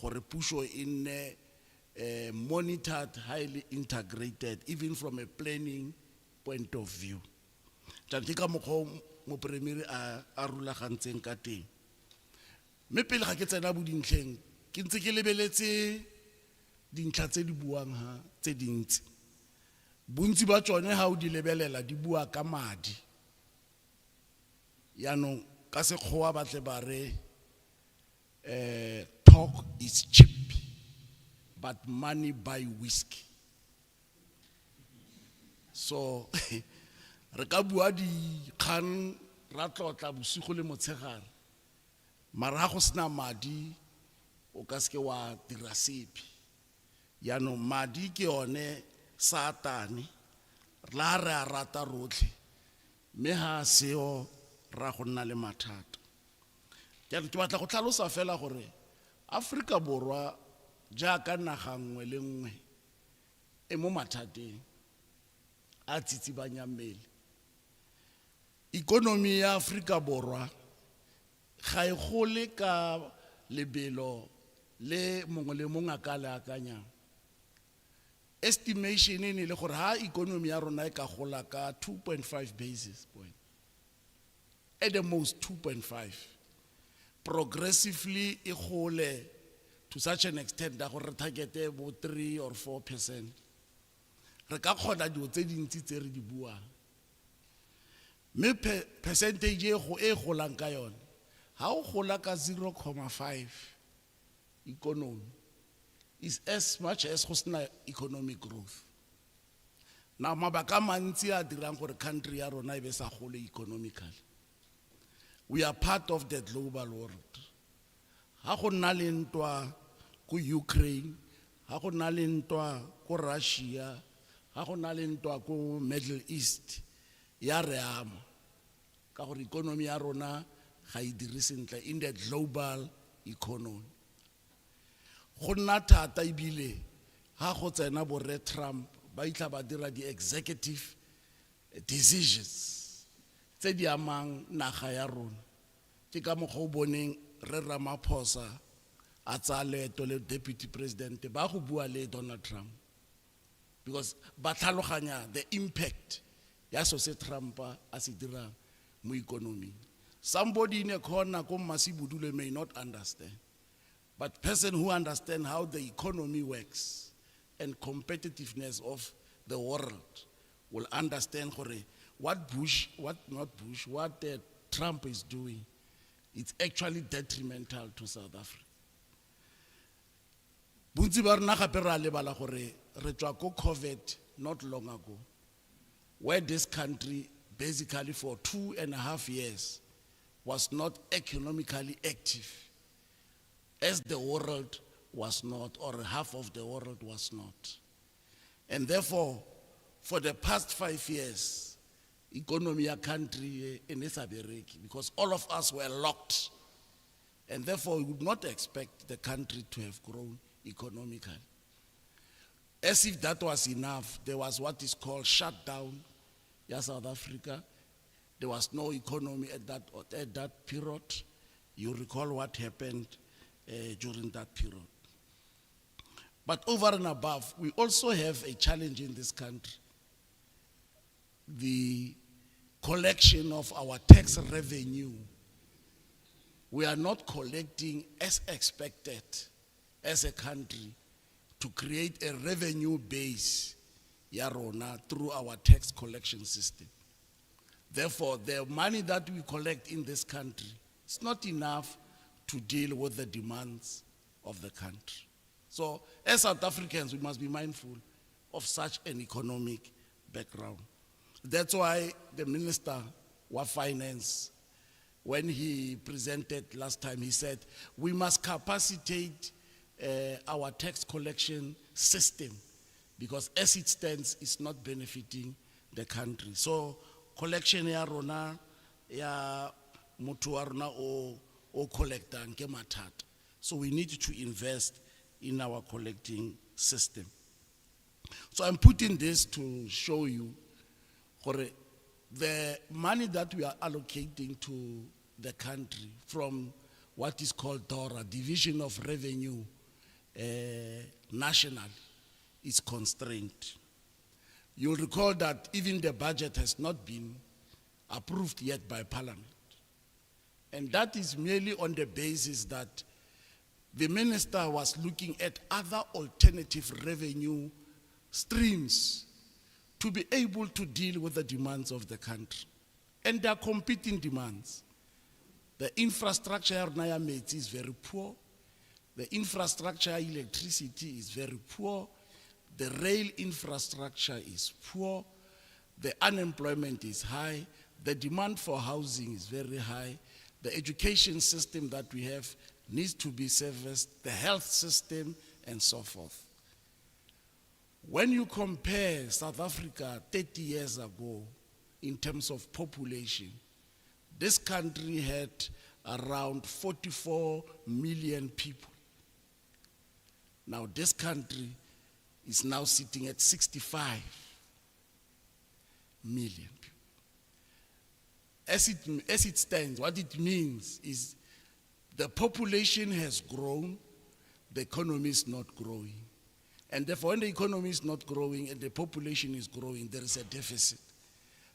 gore puso e nne monitored, highly integrated, even from a planning point of view. Tantika mokgwa mo premier a rulagantseng ka teng. Me pele ga ke tsena bo dintlheng ke ntse ke lebeletse dintlha tse di buang ha tse dintsi. Bontsi ba tsone ha o di lebelela di bua ka madi. Yaanong ka sekgowa ba tle ba re talk is cheap but money buy whiskey. So re ka bua di kgang ra tlotla bosigo le motshegare mara ha go sena madi o ka se ke wa dira sepe. Yaanong madi ke yone satane la re a rata rotlhe mme ha seo ra go nna le mathata. Ke batla go tlhalosa fela gore Afrika Borwa jaaka naga nngwe le nngwe e mo mathateng a tsitsibanya mmele. Economy ya Afrika Borwa ga e gole ka lebelo le mongwe le mongwe a ka le akanyang. Estimation e ne le gore ha economy ya rona e ka gola ka 2.5 basis point, at the most 2.5, progressively e gole to such an extent that gore target about 3 or 4%. Re ka kgona dilo tse dintsi tse re di buang. Me percentage e golang ka yone ha o gola ka 0.5 economy is as much as go sena economic growth. Now mabaka mantsi a dirang gore country ya rona e be sa gole economically. We are part of the global world. Ha go nna le ntwa ko Ukraine, ha go nna le ntwa ko Russia, ha go nna le ntwa ko Middle East, ya re ama ka gore economy ya rona ga e dire sentle in the global economy. Go nna thata ebile ha go tsena bo re Trump ba itla ba dira di executive decisions tse di amang naga ya rona. Ke ka mokgwa o boneng re Ramaphosa a tsaya leeto le deputy president ba go bua le Donald Trump because ba tlhaloganya the impact ya so se Trump a se dirang mo economy. Somebody in a corner ko Masibudule may not understand, but person who understand how the economy works and competitiveness of the world will understand what Trump is doing. It's actually detrimental to South Africa. Bontsi ba rena gape ra lebala gore re tswa ko COVID not long ago, where this country basically for 2.5 years was not economically active, as the world was not, or half of the world was not. And therefore, for the past 5 years, economy a country in Esabereki, because all of us were locked. And therefore, we would not expect the country to have grown economically. As if that was enough, there was what is called shutdown in South Africa. There was no economy at that period. You recall what happened during that period. But over and above, we also have a challenge in this country. The collection of our tax revenue. We are not collecting as expected as a country to create a revenue base yarona through our tax collection system. Therefore, the money that we collect in this country is not enough to deal with the demands of the country. So, as South Africans, we must be mindful of such an economic background. That's why the Minister of Finance, when he presented last time, he said, we must capacitate our tax collection system, because as it stands, it's not benefiting the country. So collection ya rona ya motho wa rona o collectang ke mathata. So we need to invest in our collecting system. So I'm putting this to show you the money that we are allocating to the country from what is called DORA, Division of Revenue National, is constrained. You'll recall that even the budget has not been approved yet by Parliament. And that is merely on the basis that the minister was looking at other alternative revenue streams to be able to deal with the demands of the country. And there are competing demands. The infrastructure is very poor. The infrastructure electricity is very poor. The rail infrastructure is poor. The unemployment is high. The demand for housing is very high. The education system that we have needs to be serviced, the health system, and so forth. When you compare South Africa 30 years ago in terms of population, this country had around 44 million people. Now this country is now sitting at 65 million people. As it stands, what it means is the population has grown, the economy is not growing. And therefore, when the economy is not growing and the population is growing, there is a deficit.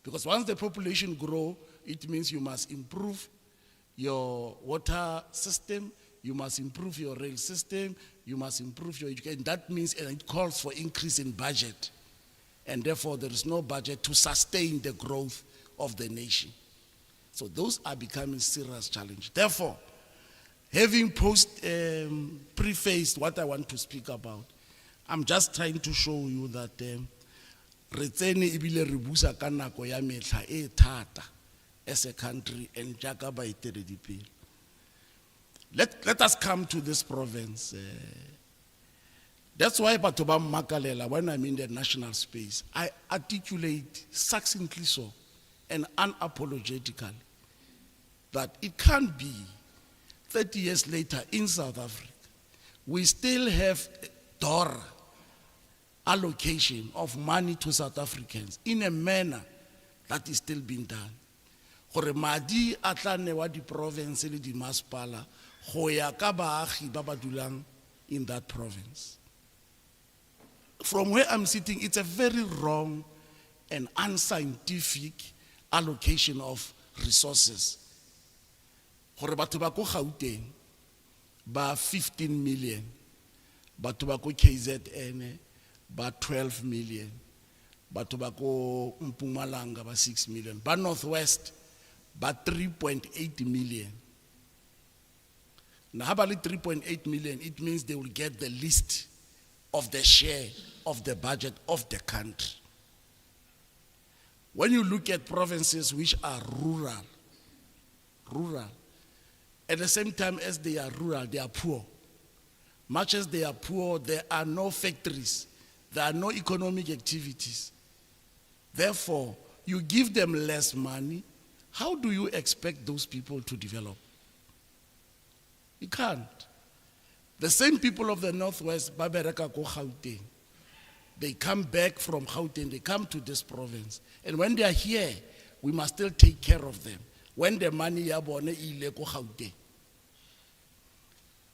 Because once the population grows, it means you must improve your water system, you must improve your rail system, you must improve your education. That means it calls for increase in budget. And therefore, there is no budget to sustain the growth of the nation. So those are becoming serious challenges. Therefore, having prefaced what I want to speak about, I'm just trying to show you that as a country and jaaka baeteledipele. Let us come to this province. That's why batho ba mmakalela, when I'm in the national space, I articulate succinctly so and unapologetically that it can't be 30 years later in South Africa, we still have DORA allocation of money to South Africans in a manner that is still being done. Gore madi a tla newa di province le di masepala go ya ka baagi ba ba dulang in that province. From where I'm sitting, it's a very wrong and unscientific allocation of resources. Gore batho ba ko Gauteng ba 15 million, batho ba ko KZN ba 12 million, batho ba ko Mpumalanga ba 6 million, ba Northwest ba 3.8 million. Now, about 3.8 million, it means they will get the least of the share of the budget of the country. When you look at provinces which are rural, at the same time as they are rural, they are poor. Much as they are poor, there are no factories, there are no economic activities. Therefore, you give them less money, how do you expect those people to develop? You can't. The same people of the Northwest, Babereka ko Gauteng, they come back from Gauteng, they come to this province. And when they are here, we must still take care of them. When the money ya bone ile ko Gauteng.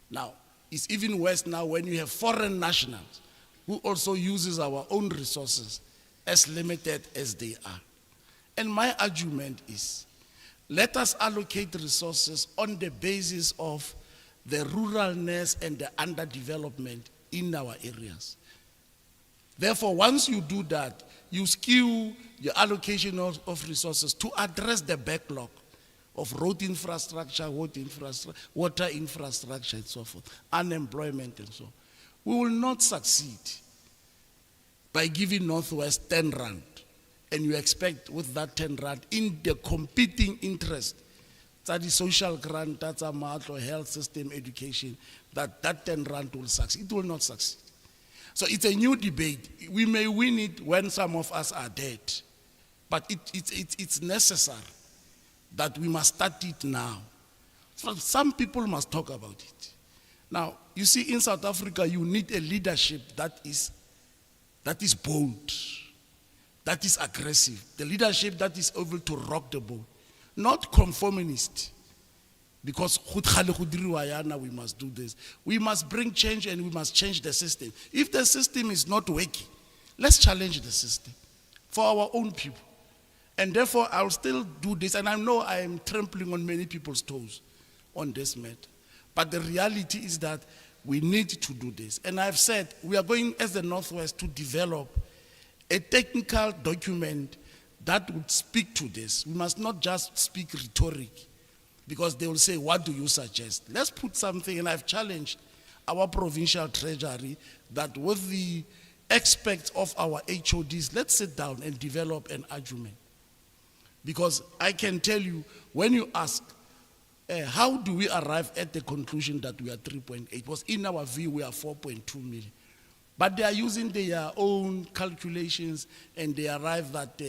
Now, it's even worse now when you have foreign nationals who also uses our own resources as limited as they are. And my argument is, let us allocate resources on the basis of the ruralness and the underdevelopment in our areas. Therefore, once you do that, you skew your allocation of resources to address the backlog of road infrastructure, water infrastructure, and so forth, unemployment and so on. We will not succeed by giving Northwest 10 rand and you expect with that 10 rand in the competing interest, that the social grant, that's a matlo, health system, education, that 10 rand will succeed. It will not succeed. So it's a new debate. We may win it when some of us are dead, but it's necessary that we must start it now. So some people must talk about it. Now, you see, in South Africa, you need a leadership that is bold, that is aggressive, the leadership that is able to rock the boat, not conformist. Because we must do this. We must bring change and we must change the system. If the system is not working, let's challenge the system for our own people. And therefore, I'll still do this. And I know I am trampling on many people's toes on this matter. But the reality is that we need to do this. And I've said we are going as the Northwest to develop a technical document that would speak to this. We must not just speak rhetoric, because they will say, what do you suggest? Let's put something, and I've challenged our provincial treasury that with the experts of our HODs, let's sit down and develop an argument. Because I can tell you, when you ask, how do we arrive at the conclusion that we are 3.8? Because in our view, we are 4.2 million. But they are using their own calculations, and they arrive at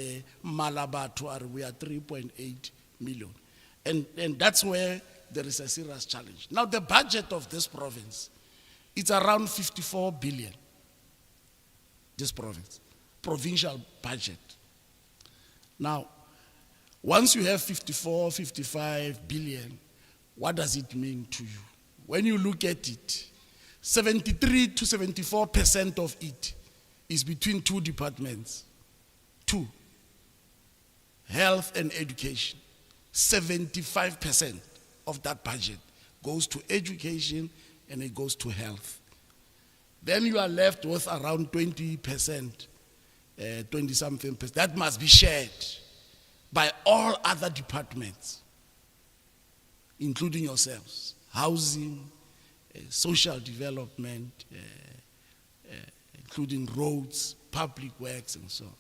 Malabar, we are 3.8 million. And that's where there is a serious challenge. Now, the budget of this province, it's around 54 billion. This province, provincial budget. Now, once you have 54, 55 billion, what does it mean to you? When you look at it, 73 to 74% of it is between two departments. Two, health and education. 75% of that budget goes to education and it goes to health. Then you are left with around 20%, 20-something percent. That must be shared by all other departments, including yourselves. Housing, social development, including roads, public works, and so on.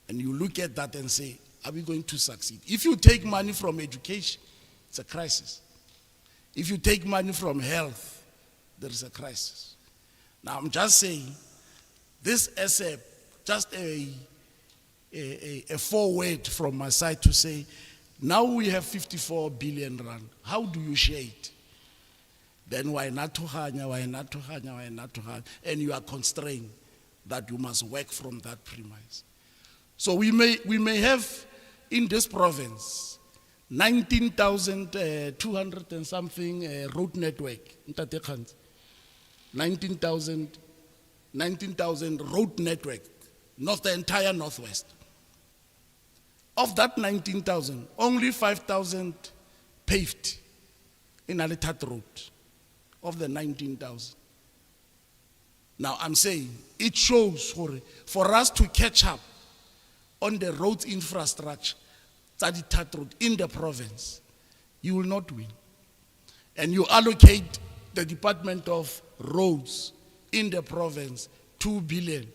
And you look at that and say, are we going to succeed? If you take money from education, it's a crisis. If you take money from health, there is a crisis. Now, I'm just saying, this as just a forward from my side to say, now we have 54 billion rand. How do you share it? Then why not to hanya, why not to hanya, why not to hanya? And you are constrained that you must work from that premise. So we may have in this province 19,200 and something road network. 19,000 road network, not the entire Northwest. Of that 19,000, only 5,000 paved in Alitat Road of the 19,000. Now I'm saying it shows for us to catch up on the road infrastructure, Alitat Road in the province, you will not win. And you allocate the Department of Roads in the province 2 billion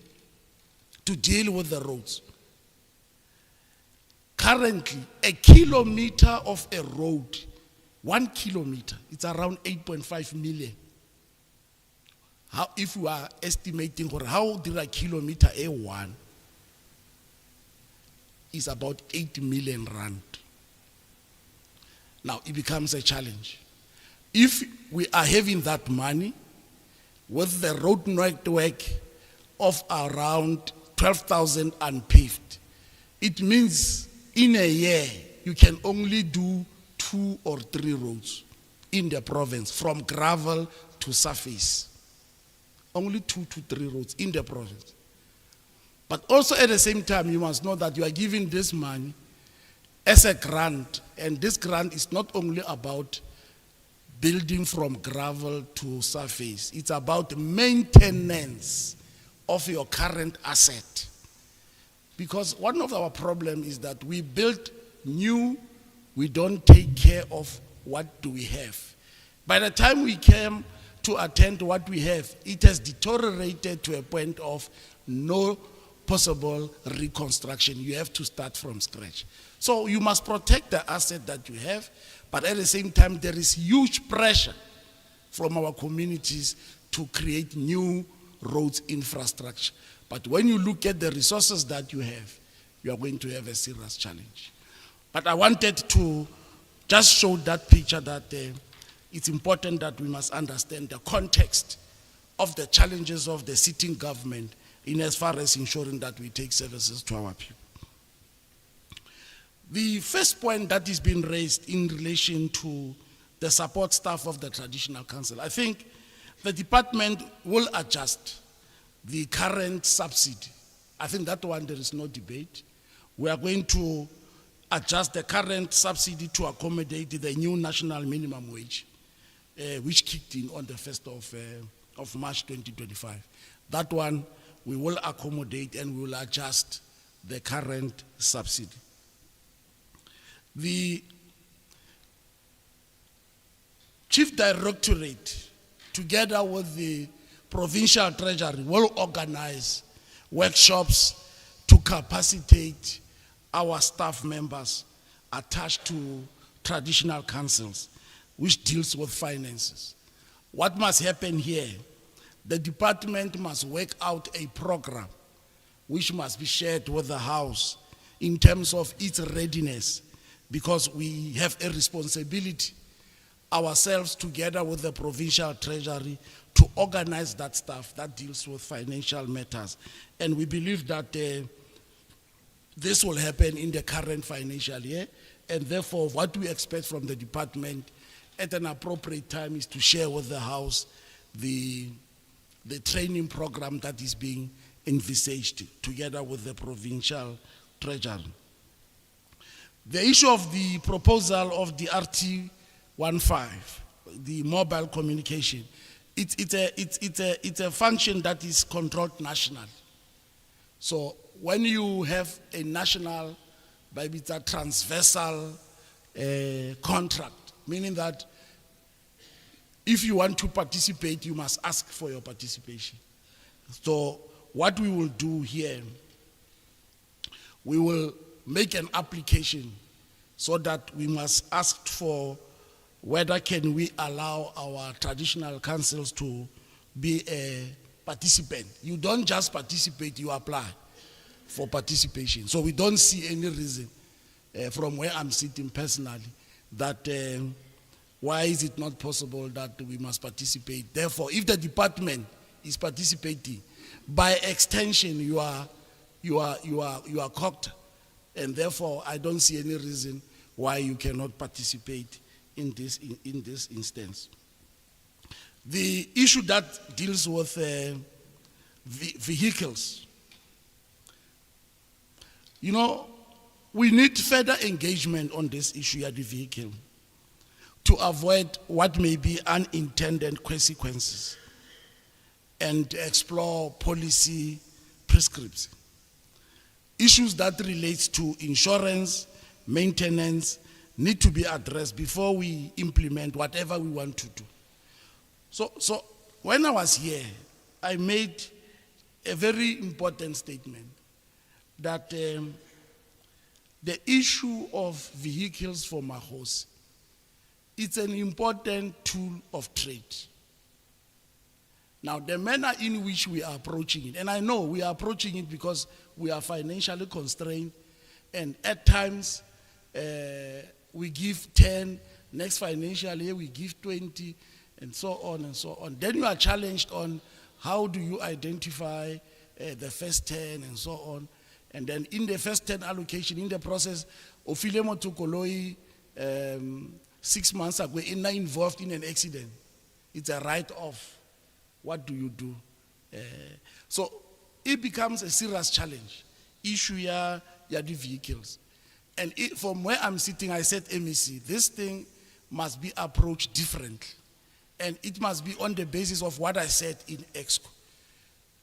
to deal with the roads. Currently, a kilometer of a road, 1 kilometer, it's around 8.5 million. How, if we are estimating how did a kilometer A1 is about 8 million rand. Now it becomes a challenge. If we are having that money with the road network of around 12,000 unpaved, it means in a year you can only do 2 or 3 roads in the province from gravel to surface. Only 2 to 3 roads in the province. But also at the same time, you must know that you are giving this money as a grant, and this grant is not only about building from gravel to surface, it's about maintenance of your current asset. Because one of our problems is that we build new, we don't take care of what do we have. By the time we came to attend to what we have, it has deteriorated to a point of no possible reconstruction. You have to start from scratch. So you must protect the asset that you have, but at the same time, there is huge pressure from our communities to create new roads infrastructure. But when you look at the resources that you have, you are going to have a serious challenge. But I wanted to just show that picture that it's important that we must understand the context of the challenges of the sitting government in as far as ensuring that we take services to our people. The first point that is being raised in relation to the support staff of the Traditional Council, I think the department will adjust the current subsidy. I think that one there is no debate. We are going to adjust the current subsidy to accommodate the new national minimum wage, which kicked in on the 1st of March 2025. That one we will accommodate and we will adjust the current subsidy. The Chief Directorate, together with the Provincial Treasury, will organize workshops to capacitate our staff members attached to traditional councils, which deals with finances. What must happen here? The department must work out a program which must be shared with the House in terms of its readiness, because we have a responsibility ourselves together with the Provincial Treasury to organize that stuff that deals with financial matters. And we believe that this will happen in the current financial year, and therefore what we expect from the department at an appropriate time is to share with the House the training program that is being envisaged together with the Provincial Treasury. The issue of the proposal of the RT15, the mobile communication, it's a function that is controlled nationally. So when you have a national, maybe it's a transversal contract, meaning that if you want to participate, you must ask for your participation. So what we will do here, we will make an application so that we must ask for whether can we allow our traditional councils to be a participant. You don't just participate, you apply for participation. So we don't see any reason from where I'm sitting personally that why is it not possible that we must participate. Therefore, if the department is participating, by extension you are cocked, and therefore I don't see any reason why you cannot participate in this instance. The issue that deals with vehicles, you know, we need further engagement on this issue of the vehicle to avoid what may be unintended consequences and explore policy prescripts. Issues that relate to insurance, maintenance, need to be addressed before we implement whatever we want to do. So when I was here, I made a very important statement that the issue of vehicles for Mokgosi, it's an important tool of trade. Now, the manner in which we are approaching it, and I know we are approaching it because we are financially constrained, and at times we give 10, next financial year we give 20, and so on and so on. Then you are challenged on how do you identify the first 10 and so on. And then in the first 10 allocation, in the process, Ofilemo Tukoloi 6 months ago, involved in an accident. It's a write-off. What do you do? So it becomes a serious challenge. Issue ya the vehicles. And from where I'm sitting, I said, MEC, this thing must be approached differently. And it must be on the basis of what I said in EXCO.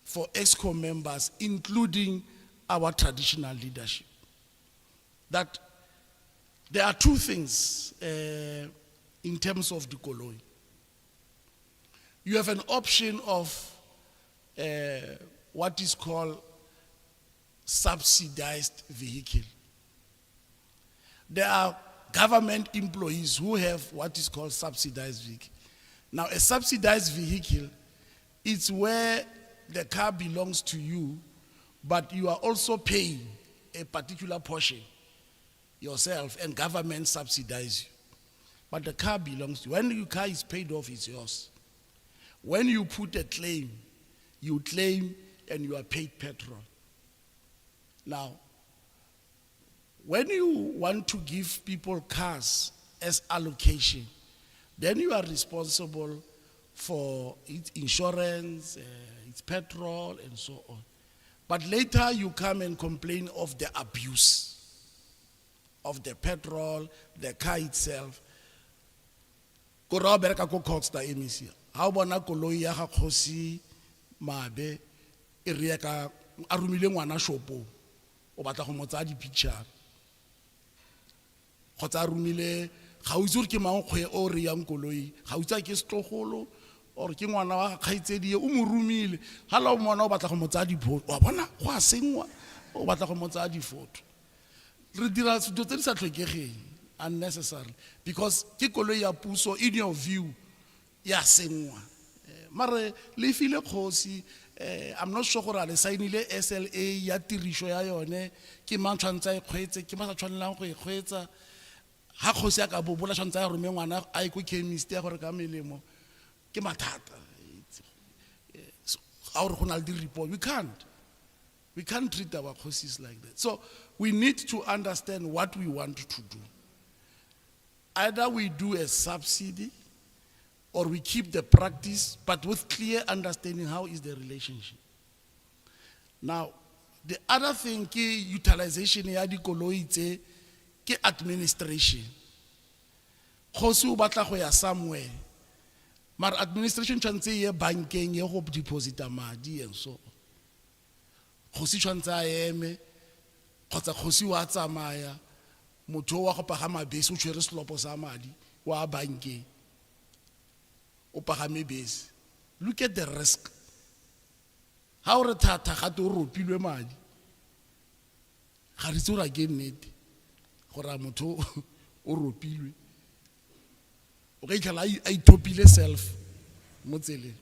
For EXCO members, including our traditional leadership. That there are two things in terms of the Koloi. You have an option of what is called subsidized vehicle. There are government employees who have what is called subsidized vehicle. Now, a subsidized vehicle is where the car belongs to you, but you are also paying a particular portion yourself, and government subsidizes you. But the car belongs to you. When your car is paid off, it's yours. When you put a claim, you claim and you are paid petrol. Now, when you want to give people cars as allocation, then you are responsible for its insurance, its petrol, and so on. But later you come and complain of the abuse of the petrol, the car itself. Ko ra bereka ko Coxta MEC. Ha o bona koloi ya ga Kgosi Mabe e re ka a rumile ngwana shopo o batla go mo tsaya di picture. Khotsa a rumile ga o itse ke mang kgwe o re yang koloi, ga o itse ke setlogolo or ke ngwana wa kgaitsedi o mo rumile. Ha la o mona o batla go mo tsaya di photo. Wa bona go a sengwa o batla go mo tsaya di photo. Re dira dilo tse di sa tlhokegeng unnecessary because ke koloi ya puso in your view ya sengwa. Mare le file Kgosi I'm not sure gore le signile SLA ya tirisho ya yone ke mang tshwantsa e kgwetse ke ba sa tshwanelang go e kgwetsa ha Kgosi ya ka bobola tshwantsa ya rome ngwana a go chemist ya gore ka melemo ke mathata. Our report we can't treat our Khosis like that. So we need to understand what we want to do. Either we do a subsidy or we keep the practice, but with clear understanding how is the relationship. Now, the other thing, ki utilization ya di koloi tse, ki administration. Kgosi o batla go ya somewhere. Mar administration chance ye bankeng ye go deposita madi and so on. Kgosi tshwantse a eme kgotsa Kgosi wa tsamaya motho wa go pagama bese o tshwere selopo sa madi wa bankeng o pagame bese. Look at the risk. Ha o re thata ga to ropilwe madi ga re tsora ke nnete gore motho o ropilwe o ka ikhala a itopile self mo tseleng.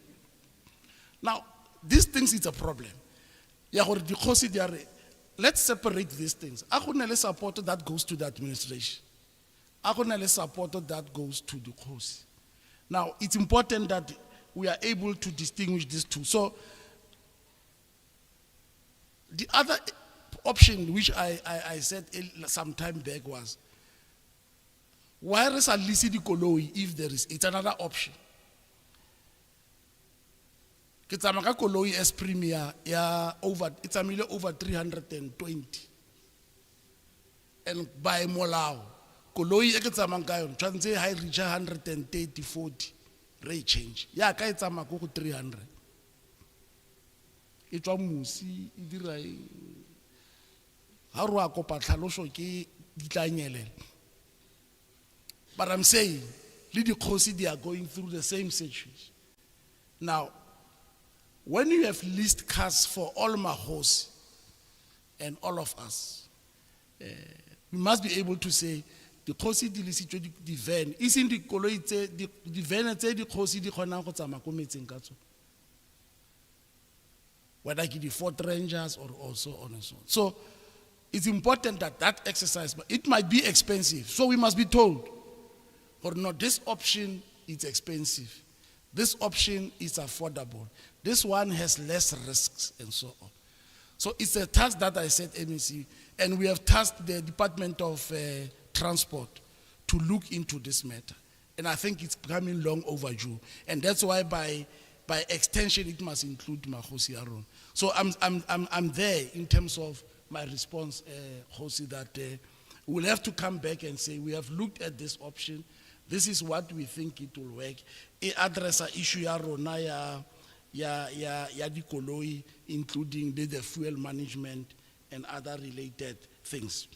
Now these things is a problem. Ya gore di Kgosi di are, let's separate these things. A go nne le support that goes to the administration. A go nne le support that goes to the Kgosi. Now it's important that we are able to distinguish these two. So the other option which I said some time back was why is at least the koloi if there is, it's another option. It's a koloi as Premier, it's a million over 320. And by Molao, koloi it's a mankayon, transit high reach 130, 40, rate change. Ya ka it's a mako 300. It's a musi, idirai. Harua kopa tlhaloso ke ditlanyelele. But I'm saying, Lady Kgosi, they are going through the same situation. Now, when you have leased cars for all Makgosi and all of us, we must be able to say the Kgosi di leasitswe di van isn't the koloi tse di van tse di Kgosi di kgonang go tsamaya ko metseng ka tsone, whether ke di Ford Rangers or also on and so on. So it's important that that exercise, but it might be expensive, so we must be told or not, this option is expensive, this option is affordable, this one has less risks and so on. So it's a task that I said MEC, and we have tasked the Department of Transport to look into this matter. And I think it's becoming long overdue. And that's why by extension it must include Mokgosi Aaron. So I'm there in terms of my response, Kgosi, that we'll have to come back and say we have looked at this option. This is what we think it will work. It address a issue ya rona ya di koloi, including the fuel management and other related things.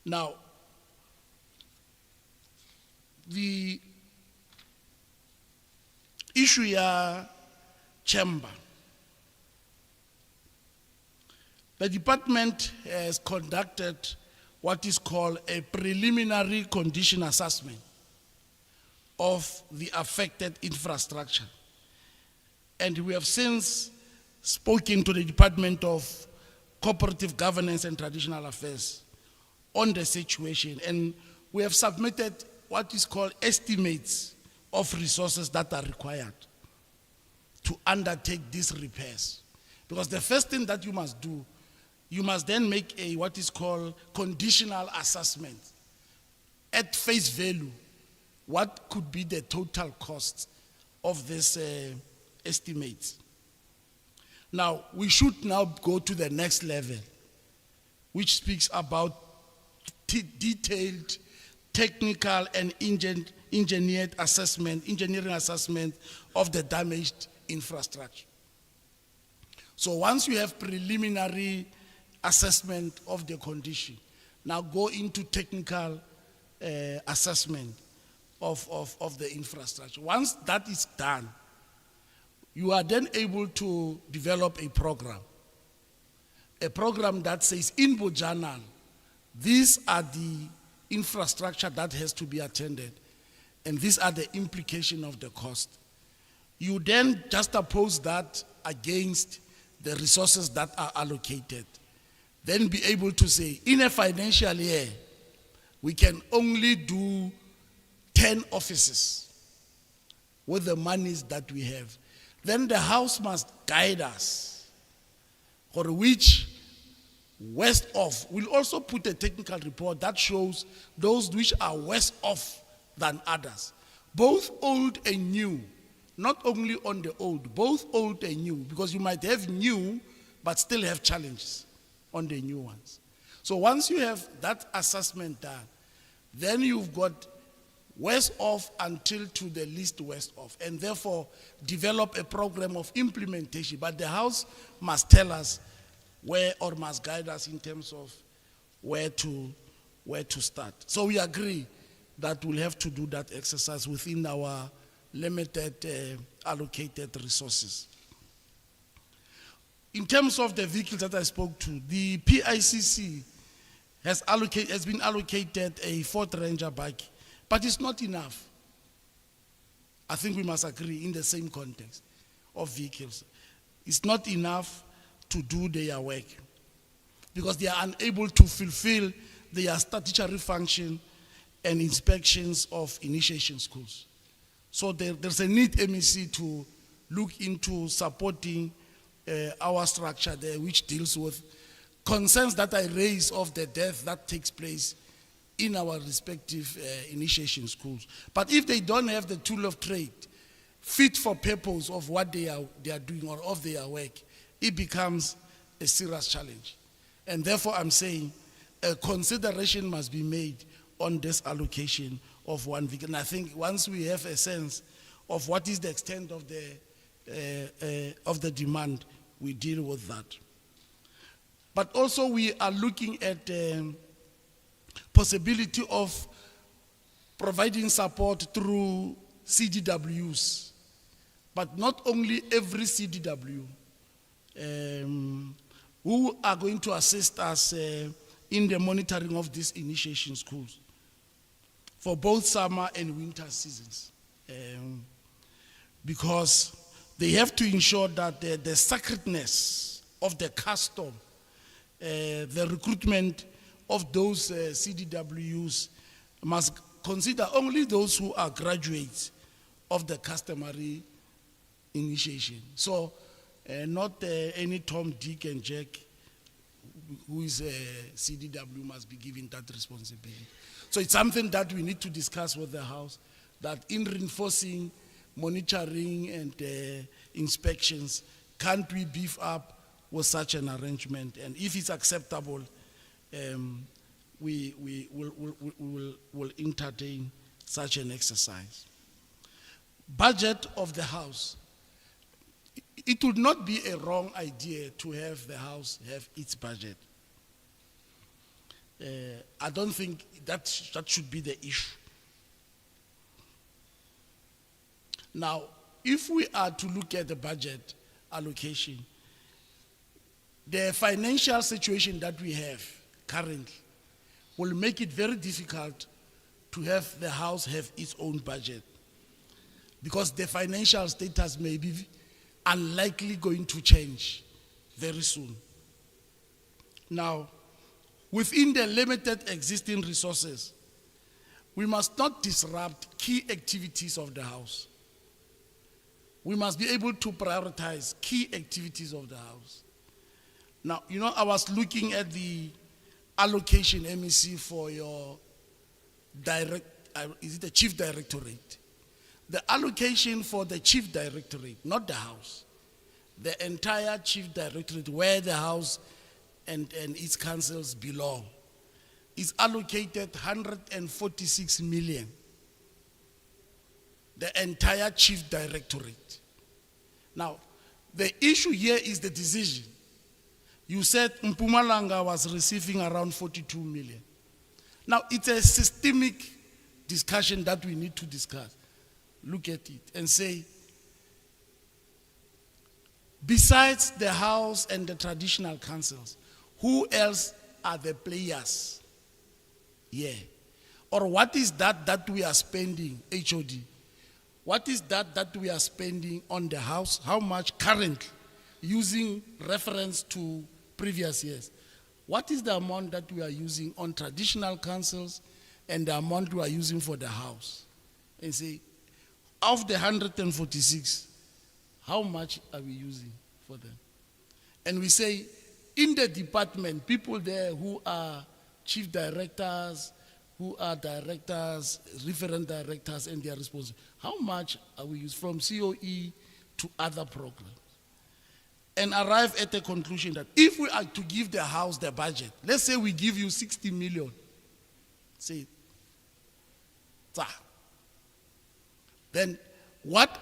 Now, the issue ya chamber. The department has conducted what is called a preliminary condition assessment of the affected infrastructure. And we have since spoken to the Department of Cooperative Governance and Traditional Affairs on the situation, and we have submitted what is called estimates of resources that are required to undertake these repairs. Because the first thing that you must do, you must then make a what is called conditional assessment at face value. What could be the total cost of this estimate? Now, we should now go to the next level, which speaks about detailed technical and engineering assessment of the damaged infrastructure. So once you have preliminary assessment of the condition, now go into technical assessment of the infrastructure. Once that is done, you are then able to develop a program that says in Bojanal, these are the infrastructure that has to be attended, and these are the implications of the cost. You then just oppose that against the resources that are allocated. Then be able to say, in a financial year, we can only do 10 offices with the monies that we have. Then the house must guide us for which west off. We'll also put a technical report that shows those which are worse off than others. Both old and new, not only on the old, both old and new, because you might have new but still have challenges on the new ones. So once you have that assessment done, then you've got worst off until to the least worst off, and therefore develop a program of implementation. But the house must tell us where, or must guide us in terms of where to start. So we agree that we'll have to do that exercise within our limited allocated resources. In terms of the vehicles that I spoke to, the PICC has been allocated a Ford Ranger bike, but it's not enough. I think we must agree in the same context of vehicles. It's not enough to do their work because they are unable to fulfill their statutory function and inspections of initiation schools. So there's a need, MEC, to look into supporting our structure there, which deals with concerns that I raise of the death that takes place in our respective initiation schools. But if they don't have the tool of trade fit for purpose of what they are doing or of their work, it becomes a serious challenge. And therefore I'm saying a consideration must be made on this allocation of one vehicle. And I think once we have a sense of what is the extent of the demand, we deal with that. But also we are looking at possibility of providing support through CDWs, but not only every CDW, who are going to assist us in the monitoring of these initiation schools for both summer and winter seasons. Because they have to ensure that the sacredness of the custom, the recruitment of those CDWs must consider only those who are graduates of the customary initiation. So not any Tom, Dick, and Jack who is a CDW must be given that responsibility. So it's something that we need to discuss with the House, that in reinforcing monitoring and inspections, can't we beef up with such an arrangement? And if it's acceptable, we will entertain such an exercise. Budget of the House. It would not be a wrong idea to have the House have its budget. I don't think that should be the issue. Now, if we are to look at the budget allocation, the financial situation that we have currently will make it very difficult to have the house have its own budget, because the financial status may be unlikely going to change very soon. Now, within the limited existing resources, we must not disrupt key activities of the house. We must be able to prioritize key activities of the house. Now, you know, I was looking at the allocation, MEC, for your is it the chief directorate? The allocation for the chief directorate, not the house, the entire chief directorate, where the house and its councils belong, is allocated 146 million. The entire chief directorate. Now, the issue here is the decision. You said Mpumalanga was receiving around 42 million. Now, it's a systemic discussion that we need to discuss. Look at it and say, besides the house and the traditional councils, who else are the players here? Or what is that we are spending, HOD? What is that we are spending on the house? How much currently, using reference to previous years? What is the amount that we are using on traditional councils and the amount we are using for the house? And say, of the 146, how much are we using for them? And we say, in the department, people there who are chief directors, who are directors, referent directors, and they are responsible, how much are we using from COE to other programs? And arrive at the conclusion that if we are to give the house the budget, let's say we give you 60 million, say, then what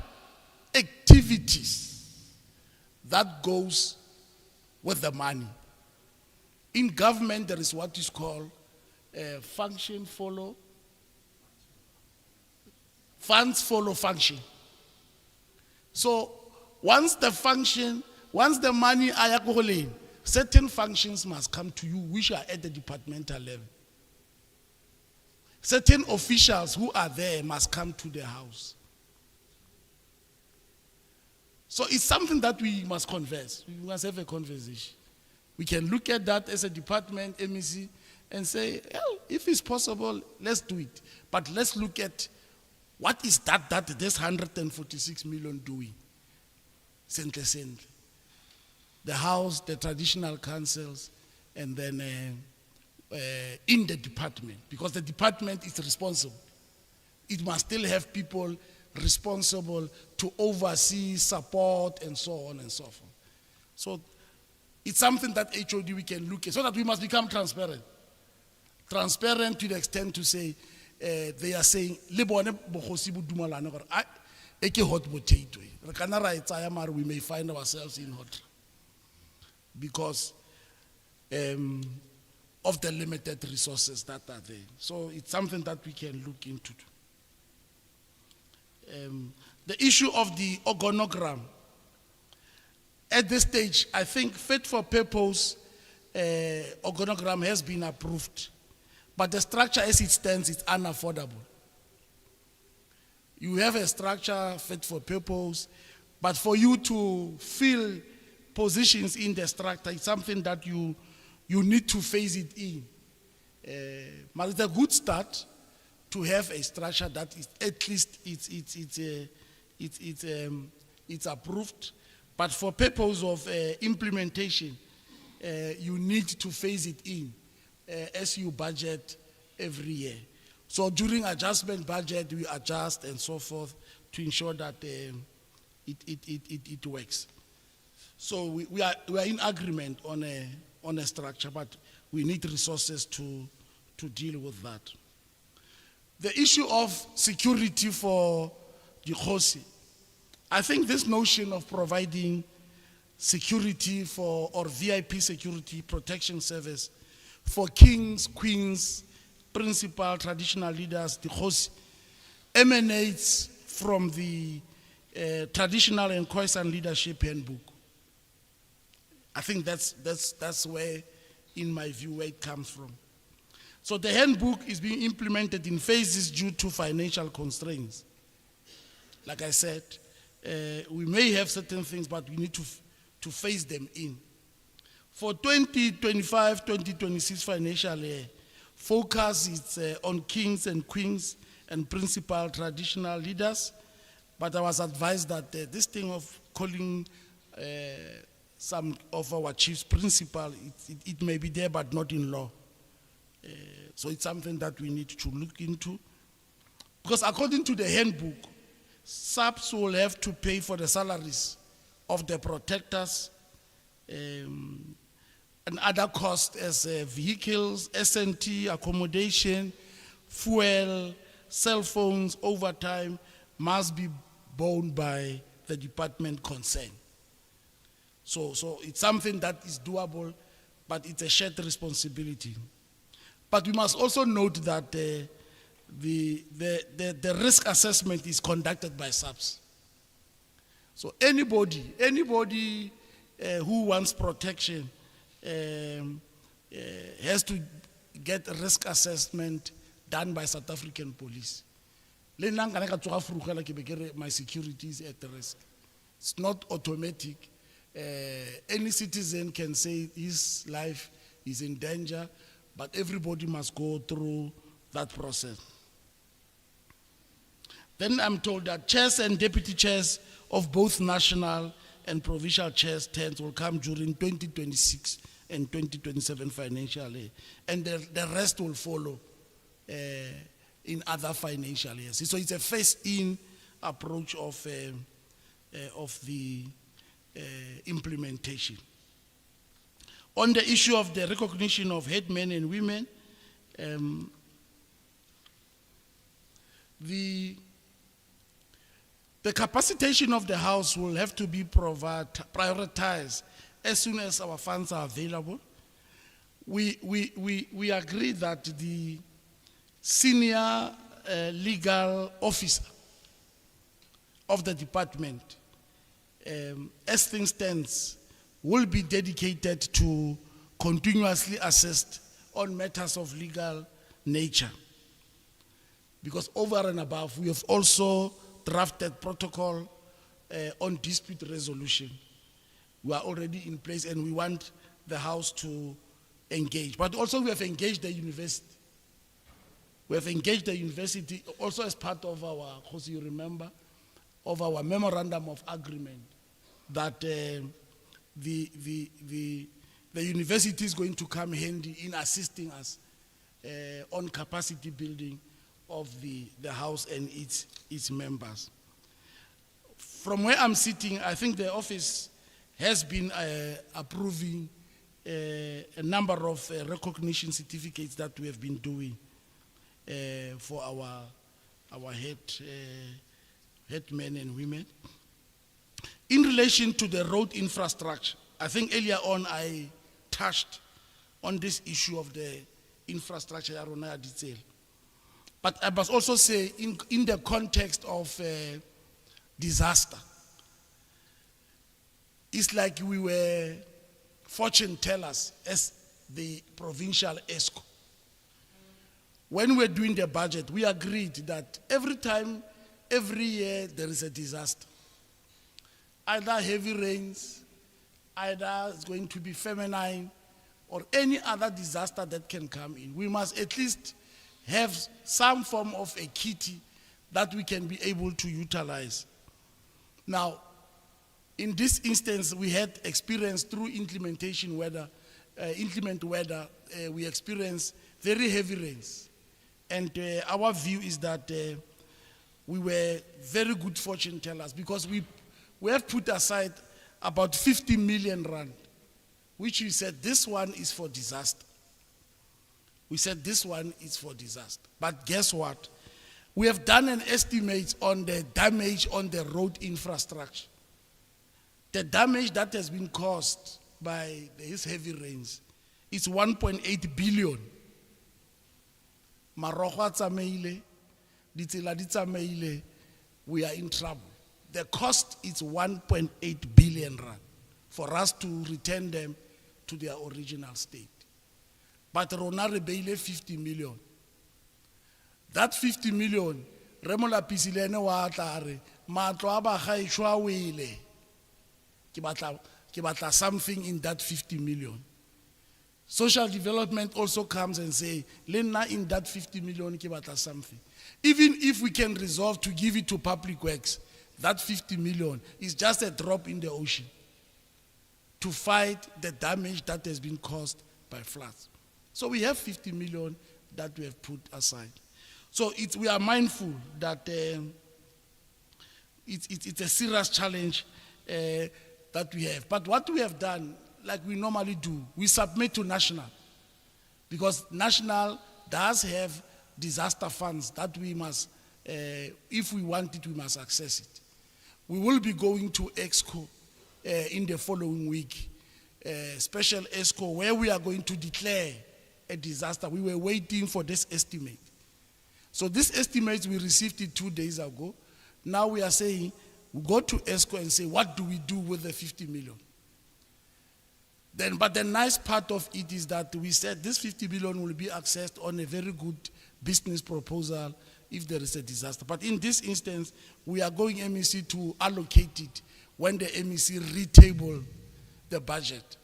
activities that goes with the money? In government, there is what is called function follow, funds follow function. So once the money are going, certain functions must come to you which are at the departmental level. Certain officials who are there must come to the house. So it's something that we must converse. We must have a conversation. We can look at that as a department, MEC, and say, well, if it's possible, let's do it. But let's look at what is that this 146 million doing. Centre. The house, the traditional councils, and then in the department, because the department is responsible. It must still have people responsible to oversee, support, and so on and so forth. So it's something that HOD we can look at, so that we must become transparent. Transparent to the extent to say, they are saying, le bone Mokgosi bo dumalane gore eke hot potato. We may find ourselves in hot because of the limited resources that are there. So it's something that we can look into. The issue of the organogram. At this stage, I think fit for purpose organogram has been approved, but the structure as it stands is unaffordable. You have a structure fit for purpose, but for you to fill positions in the structure, it's something that you need to phase it in. But it's a good start to have a structure that is at least it's approved. But for purpose of implementation, you need to phase it in as you budget every year. So during adjustment budget, we adjust and so forth to ensure that it works. So we are in agreement on a structure, but we need resources to deal with that. The issue of security for the Khoi-San, I think this notion of providing security or VIP security protection service for kings, queens, principal, traditional leaders, the Khoi-San, emanates from the traditional and Khoi-San leadership handbook. I think that's where, in my view, where it comes from. So the handbook is being implemented in phases due to financial constraints. Like I said, we may have certain things, but we need to phase them in. For 2025-2026 financial year, focus is on kings and queens and principal traditional leaders, but I was advised that this thing of calling some of our chiefs principal, it may be there but not in law. So it's something that we need to look into. Because according to the handbook, SAPS will have to pay for the salaries of the protectors and other costs as vehicles, S&T, accommodation, fuel, cell phones, overtime, must be borne by the department concerned. So it's something that is doable, but it's a shared responsibility. But we must also note that the risk assessment is conducted by SAPS. So anybody who wants protection has to get a risk assessment done by South African police. My security is at risk. It's not automatic. Any citizen can say his life is in danger, but everybody must go through that process. Then I'm told that chairs and deputy chairs of both national and provincial chairs terms will come during 2026 and 2027 financial year, and the rest will follow in other financial years. So it's a phase-in approach of the implementation. On the issue of the recognition of headmen and women, the capacitation of the House will have to be prioritized as soon as our funds are available. We agree that the senior legal officer of the department, as things stands, will be dedicated to continuously assist on matters of legal nature. Because over and above, we have also drafted protocol on dispute resolution. We are already in place and we want the House to engage. But also we have engaged the university. We have engaged the university also as part of our, because you remember, of our memorandum of agreement that the university is going to come handy in assisting us on capacity building of the House and its members. From where I'm sitting, I think the office has been approving a number of recognition certificates that we have been doing for our headmen and women. In relation to the road infrastructure, I think earlier on I touched on this issue of the infrastructure detail. But I must also say, in the context of disaster, it's like we were fortune tellers as the provincial ESCO. When we're doing the budget, we agreed that every year there is a disaster. Either heavy rains, either it's going to be feminine, or any other disaster that can come in. We must at least have some form of a kitty that we can be able to utilize. Now, in this instance, we had experience through inclement weather, we experienced very heavy rains. And our view is that we were very good fortune tellers because we have put aside about 50 million rand, which we said this one is for disaster. We said this one is for disaster. But guess what? We have done an estimate on the damage on the road infrastructure. The damage that has been caused by these heavy rains is 1.8 billion. Marokwa tsamaile, ditsela di tsamaile, we are in trouble. The cost is 1.8 billion rand. for us to return them to their original state. But rona re beile 50 million. That 50 million, remola pisilene wa tare, matlo a bagaetsho a wele. Ke batla something in that 50 million. Social development also comes and say, Lena in that 50 million ke batla something. Even if we can resolve to give it to public works, that 50 million is just a drop in the ocean to fight the damage that has been caused by floods. So we have 50 million that we have put aside. So we are mindful that it's a serious challenge that we have. But what we have done, like we normally do, we submit to national, because national does have disaster funds that we must, if we want it, we must access it. We will be going to EXCO in the following week, special EXCO, where we are going to declare a disaster. We were waiting for this estimate. So this estimate, we received it 2 days ago. Now we are saying, we go to EXCO and say, what do we do with the 50 million? Then, but the nice part of it is that we said this 50 million will be accessed on a very good business proposal if there is a disaster. But in this instance, we are going MEC to allocate it when the MEC retable the budget.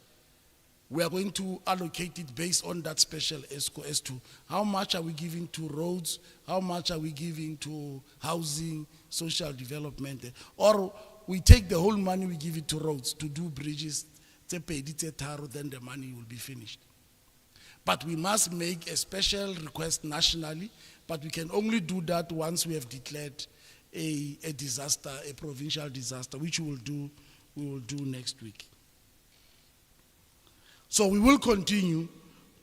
We are going to allocate it based on that special ESCO as to how much are we giving to roads, how much are we giving to housing, social development, or we take the whole money, we give it to roads, to do bridges, then the money will be finished. But we must make a special request nationally, but we can only do that once we have declared a disaster, a provincial disaster, which we will do next week. So we will continue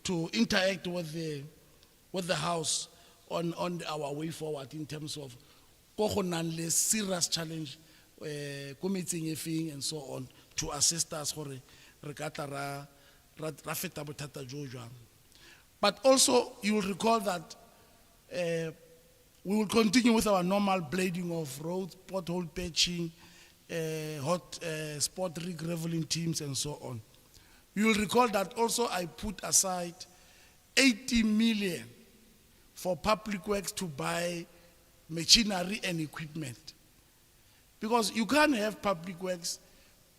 to interact with the House on our way forward in terms of serious challenge, and so on, to assist us. But also, you will recall that we will continue with our normal blading of roads, pothole patching, hot spot re-graveling teams, and so on. You will recall that also I put aside 80 million for public works to buy machinery and equipment. Because you can't have public works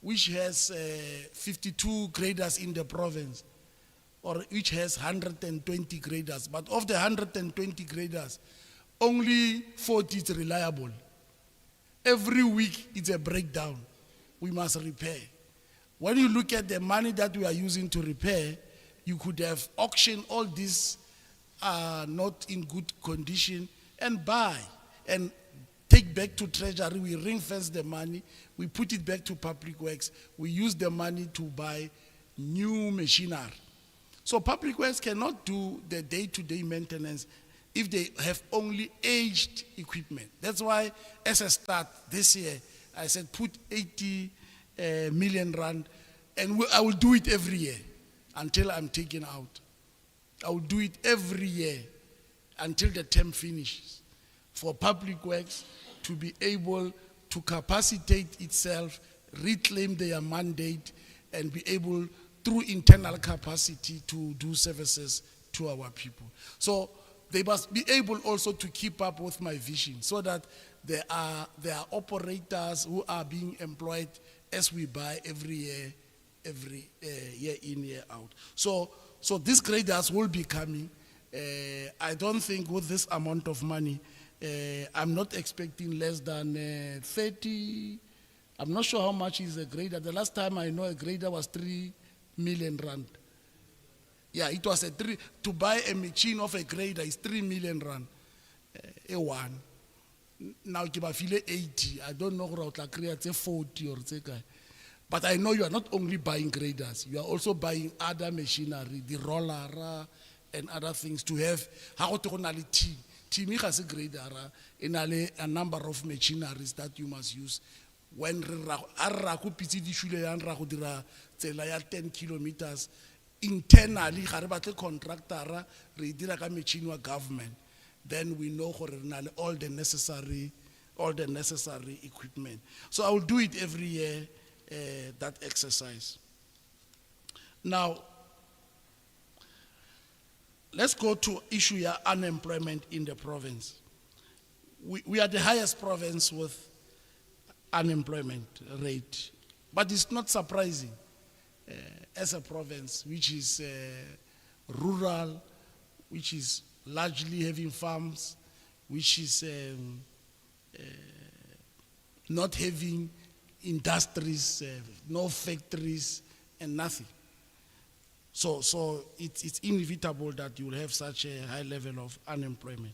which has 52 graders in the province, or which has 120 graders. But of the 120 graders, only 40 is reliable. Every week it's a breakdown. We must repair. When you look at the money that we are using to repair, you could have auctioned all these not in good condition and buy and take back to treasury. We ring fence the money, we put it back to public works, we use the money to buy new machinery. So public works cannot do the day-to-day maintenance if they have only aged equipment. That's why as a start this year, I said put 80 million rand, and I will do it every year until I'm taken out. I will do it every year until the term finishes, for public works to be able to capacitate itself, reclaim their mandate, and be able, through internal capacity, to do services to our people. So they must be able also to keep up with my vision, so that there are operators who are being employed as we buy every year in, year out. So these graders will be coming. I don't think with this amount of money, I'm not expecting less than 30. I'm not sure how much is a grader. The last time I know a grader was 3 million rand. Yeah, it was to buy a machine of a grader is 3 million rand. A one. Now I feel 80. I don't know how to create 40 or something. But I know you are not only buying graders, you are also buying other machinery, the roller and other things to have. How to team? Team has a grader in a number of machineries that you must use. When Araku PCD Shule 10 kilometers internally, Haribate contractor, Rediraka machine government, then we know all the necessary equipment. So I will do it every year that exercise. Now, let's go to issue of unemployment in the province. We are the highest province with unemployment rate, but it's not surprising as a province which is rural, which is largely having farms, which is not having industries, no factories, and nothing. So it's inevitable that you will have such a high level of unemployment.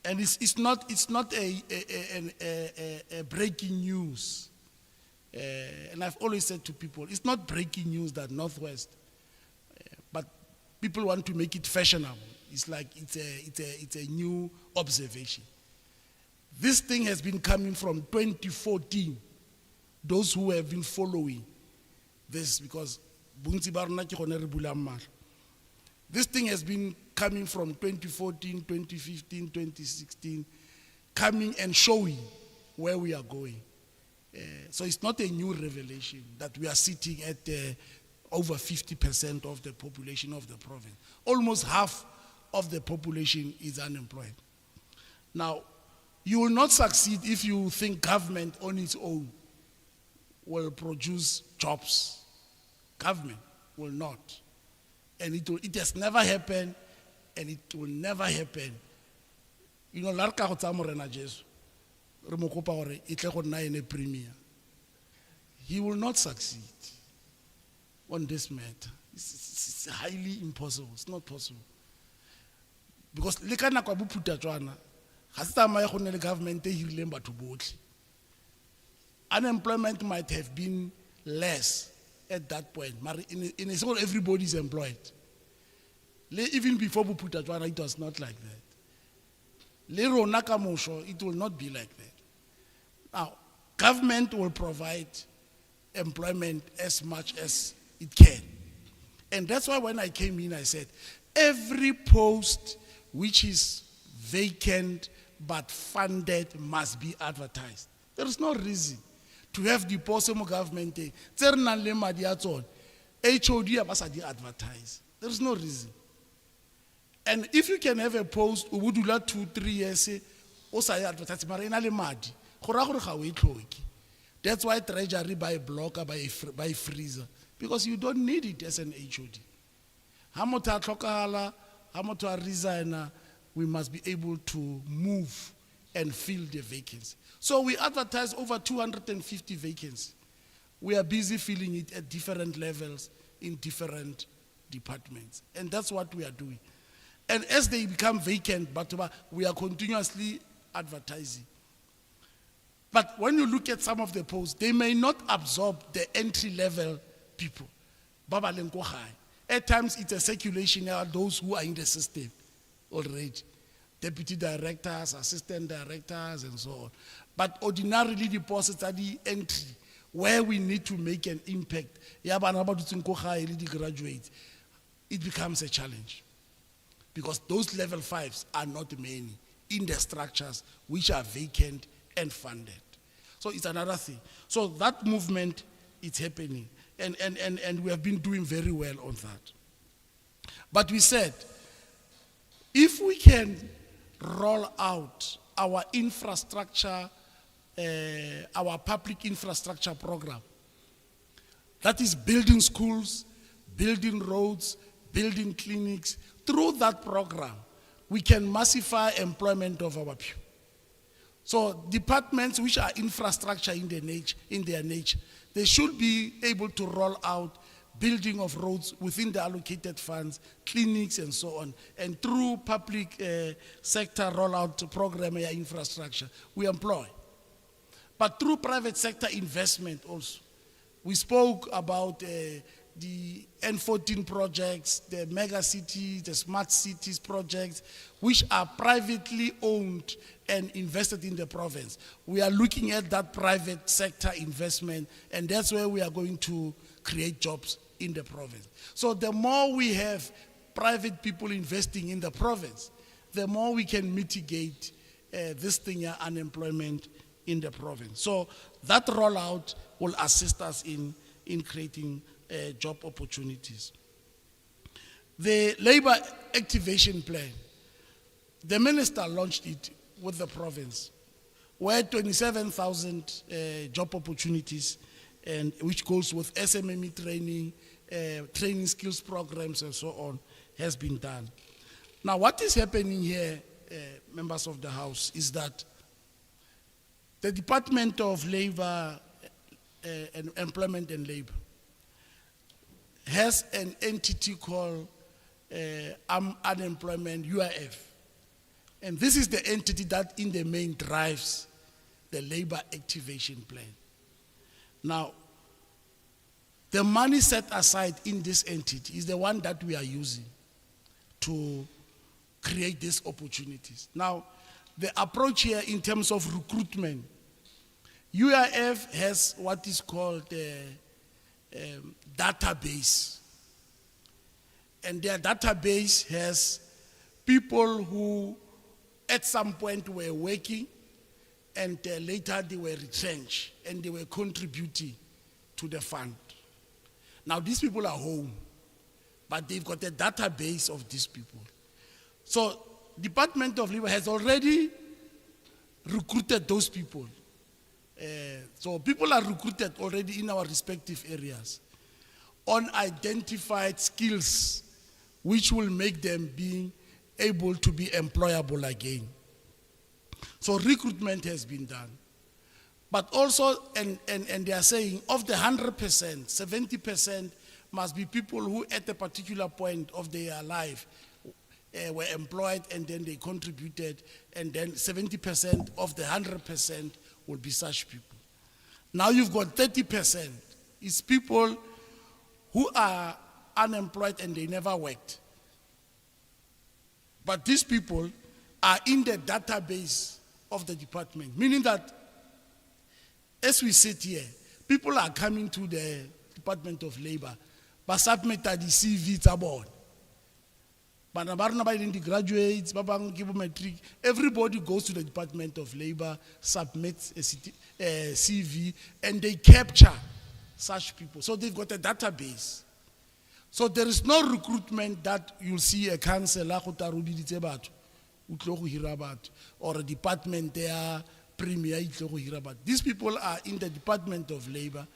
And it's not a breaking news. And I've always said to people, it's not breaking news that Northwest, but people want to make it fashionable. It's like it's a new observation. This thing has been coming from 2014. Those who have been following this, because this thing has been coming from 2014, 2015, 2016, coming and showing where we are going. So it's not a new revelation that we are sitting at over 50% of the population of the province. Almost half of the population is unemployed. Now, you will not succeed if you think government on its own will produce jobs. Government will not. And it has never happened, and it will never happen. You know, larka go tsa morena Jesu. Re mo kopa gore e tle go nna ene premier. He will not succeed on this matter. It's highly impossible. It's not possible. Because le ka nako bo phuta tswana, ga se tsamaya go nne le government e hirileng batho botlhe. Unemployment might have been less at that point. In a school, everybody is employed. Even before Buputa Jwana, it was not like that. It will not be like that. Now, government will provide employment as much as it can. And that's why when I came in, I said, every post which is vacant but funded must be advertised. There is no reason to have the possible government HOD advertise. There is no reason. And if you can have a post, 2-3 years, advertise, that's why Treasury buy a blocker, buy a freezer, because you don't need it as an HOD. We must be able to move and fill the vacancy. So we advertise over 250 vacancies. We are busy filling it at different levels in different departments. And that's what we are doing. And as they become vacant, but we are continuously advertising. But when you look at some of the posts, they may not absorb the entry-level people. At times, it's a circulation of those who are in the system already. Deputy directors, assistant directors, and so on. But ordinarily, the posts are the entry, where we need to make an impact. Graduates, it becomes a challenge. Because those level 5s are not many in the structures which are vacant and funded. So it's another thing. So that movement is happening. And we have been doing very well on that. But we said, if we can roll out our infrastructure, our public infrastructure program, that is building schools, building roads, building clinics, through that program, we can massify employment of our people. So departments which are infrastructure in their nature, they should be able to roll out building of roads within the allocated funds, clinics and so on. And through public sector rollout program infrastructure, we employ. But through private sector investment also. We spoke about the N14 projects, the mega cities, the smart cities projects, which are privately owned and invested in the province. We are looking at that private sector investment, and that's where we are going to create jobs in the province. So the more we have private people investing in the province, the more we can mitigate this thing, unemployment in the province. So that rollout will assist us in creating job opportunities. The labor activation plan, the minister launched it with the province, where 27,000 job opportunities, and which goes with SMME training, training skills programs and so on, has been done. Now what is happening here, members of the House, is that the Department of Labor, and Employment and Labor has an entity called Unemployment UIF. And this is the entity that in the main drives the labor activation plan. Now, the money set aside in this entity is the one that we are using to create these opportunities. Now, the approach here in terms of recruitment, UIF has what is called a database. And their database has people who at some point were working and later they were retrenched and they were contributing to the fund. Now these people are home, but they've got a database of these people. So Department of Labor has already recruited those people. So people are recruited already in our respective areas on identified skills which will make them being able to be employable again. So recruitment has been done. But also, and they are saying, of the 100%, 70% must be people who at a particular point of their life were employed and then they contributed, and then 70% of the 100% will be such people. Now you've got 30%. It's people who are unemployed and they never worked. But these people are in the database of the department, meaning that as we sit here, people are coming to the Department of Labor, but submit the CV tsa bona. Bana ba rona ba ileng di-graduates, ba bang ke bo matric, everybody goes to the Department of Labor, submits a CV, and they capture such people. So they've got a database. So there is no recruitment that you'll see a councillor or a department there, Premier. These people are in the Department of Labor.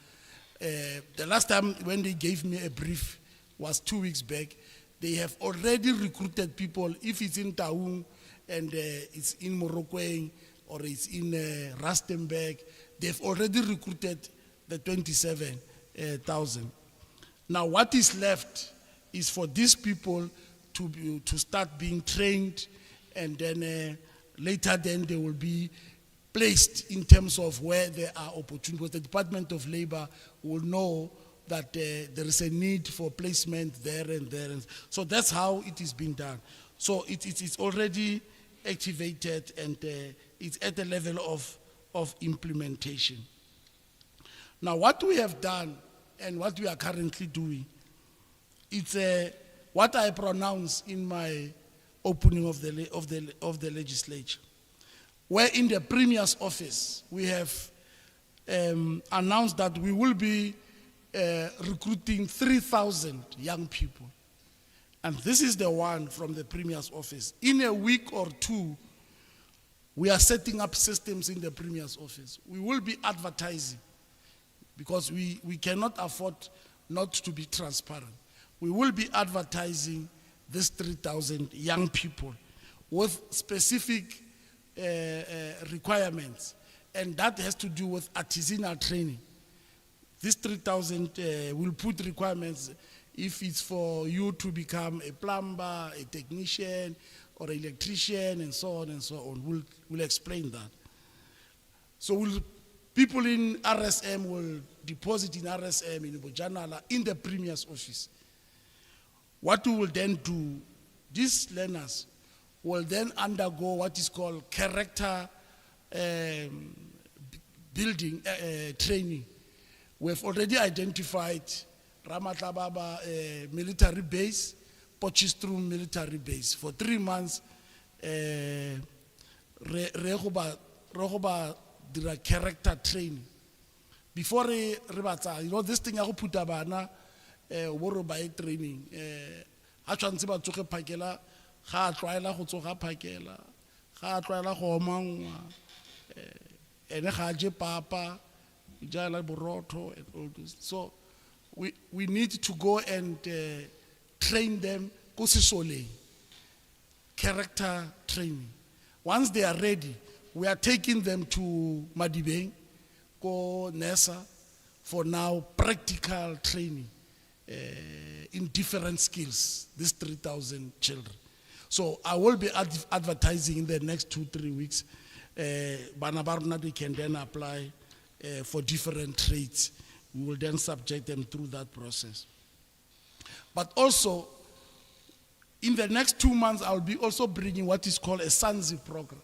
The last time when they gave me a brief was 2 weeks back. They have already recruited people. If it's in Taung and it's in Morocco or it's in Rustenburg, they've already recruited the 27,000. Now what is left is for these people to start being trained, and then later then they will be placed in terms of where there are opportunities. The Department of Labor will know that there is a need for placement there and there. So that's how it is being done. So it's already activated, and it's at the level of implementation. Now what we have done and what we are currently doing, it's what I pronounced in my opening of the legislature, where in the Premier's office we have announced that we will be recruiting 3,000 young people. And this is the one from the Premier's office. In a week or two, we are setting up systems in the Premier's office. We will be advertising, because we cannot afford not to be transparent. We will be advertising these 3,000 young people with specific requirements, and that has to do with artisanal training. These 3,000 will put requirements if it's for you to become a plumber, a technician, or an electrician, and so on and so on. We'll explain that. So people in RSM will deposit in RSM in Bojanala in the Premier's office. What we will then do, these learners will then undergo what is called character building training. We've already identified Ramatlababa military base, Potchefstroom military base. For 3 months, Rehoba dira character training. Before re batsa, you know, this thing ya go phuta bana o ba e training, a tshwantse ba tsoge phakela ga a tlwaela go tsoga phakela, ga a tlwaela go omangwa, ene ga a je papa, jala borotho and all this. So we need to go and train them ko sesoleng, character training. Once they are ready, we are taking them to Madibeng, go NESA, for now practical training in different skills, these 3,000 children. So I will be advertising in the next 2-3 weeks. Bana ba rona they can then apply for different trades. We will then subject them through that process. But also, in the next 2 months, I'll be also bringing what is called a Sanzi program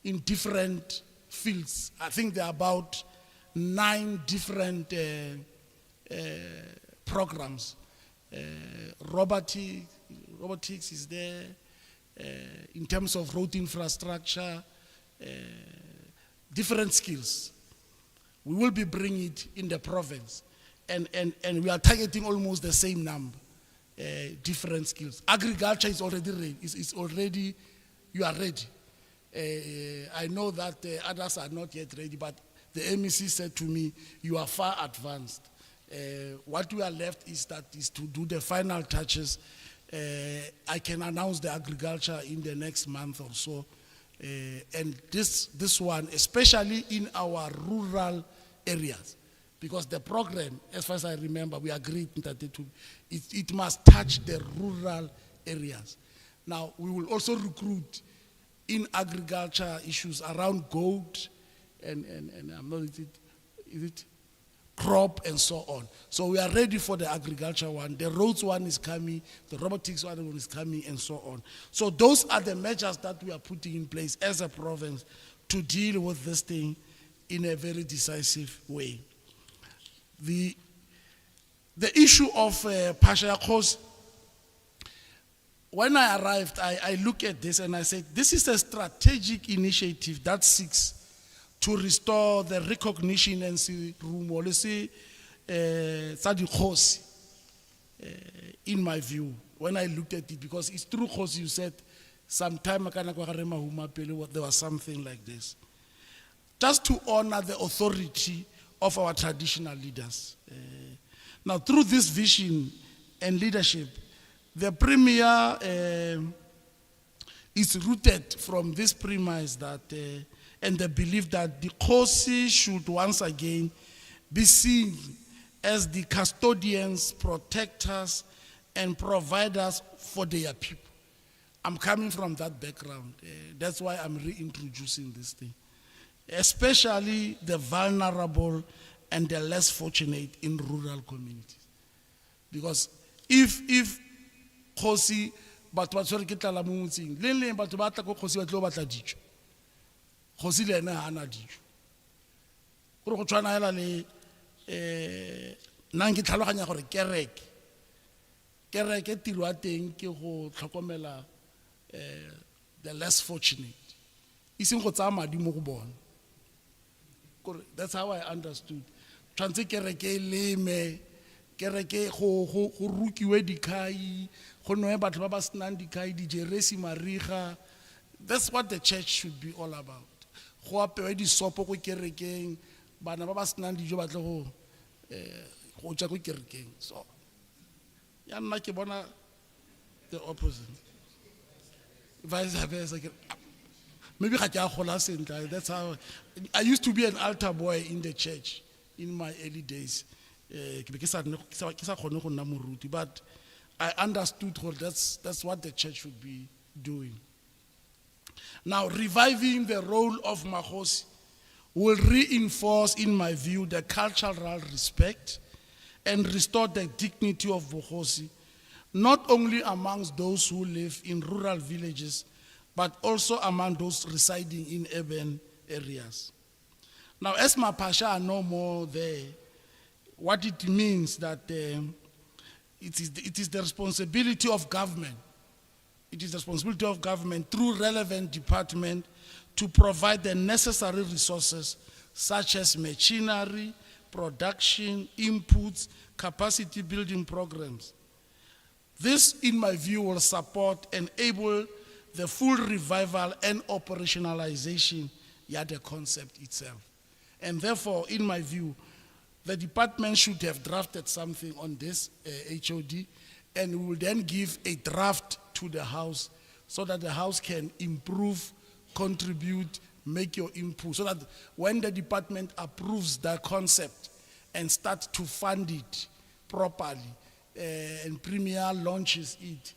in different fields. I think there are about 9 different programs. Robotics is there, in terms of road infrastructure, different skills. We will be bringing it in the province, and we are targeting almost the same number, different skills. Agriculture is already ready. It's already, you are ready. I know that others are not yet ready, but the MEC said to me, you are far advanced. What we are left is to do the final touches. I can announce the agriculture in the next month or so. And this one, especially in our rural areas, because the program, as far as I remember, we agreed that it must touch the rural areas. Now, we will also recruit in agriculture issues around goat and I'm not, is it crop and so on. So we are ready for the agriculture one. The roads one is coming, the robotics one is coming, and so on. So those are the measures that we are putting in place as a province to deal with this thing in a very decisive way. The issue of partial cost, when I arrived, I looked at this and I said, this is a strategic initiative that seeks to restore the recognition and in my view, when I looked at it, because it's true, Khosi, you said, sometime there was something like this. Just to honor the authority of our traditional leaders. Now, through this vision and leadership, the Premier is rooted from this premise that and the belief that the Khosi should once again be seen as the custodians, protectors, and providers for their people. I'm coming from that background. That's why I'm reintroducing this thing. Especially the vulnerable and the less fortunate in rural communities. Because if Khosi, but what's what get la mutsing, lele but ba tla go Khosi ba tlo batla dijo. Khosi le na ana dijo. Go tshwana hela le nna ke tlhaloganya gore kereke tiro a teng ke go tlhokomela the less fortunate. Iseng go tsaya madi mo go bona. That's how I understood. Tshwantse kereke leme, kereke go rukiwe dikhai, go noe batho ba ba senang dikhai di jeresi mariga. That's what the church should be all about. Go apewe di sopo go kerekeng, bana ba ba senang dijo ba tle go tja go kerekeng. So ya nna ke bona the opposite. Vice versa. Maybe that's how I used to be an altar boy in the church in my early days. But I understood that's what the church should be doing. Now, reviving the role of Mokgosi will reinforce, in my view, the cultural respect and restore the dignity of Mokgosi, not only amongst those who live in rural villages, but also among those residing in urban areas. Now, as Mapasha are no more there, what it means that it is the responsibility of government. It is the responsibility of government through relevant department to provide the necessary resources such as machinery, production, inputs, capacity building programs. This, in my view, will support and enable the full revival and operationalization of the concept itself. And therefore, in my view, the department should have drafted something on this HOD, and we will then give a draft to the House so that the House can improve, contribute, make your input, so that when the department approves the concept and starts to fund it properly, and Premier launches it,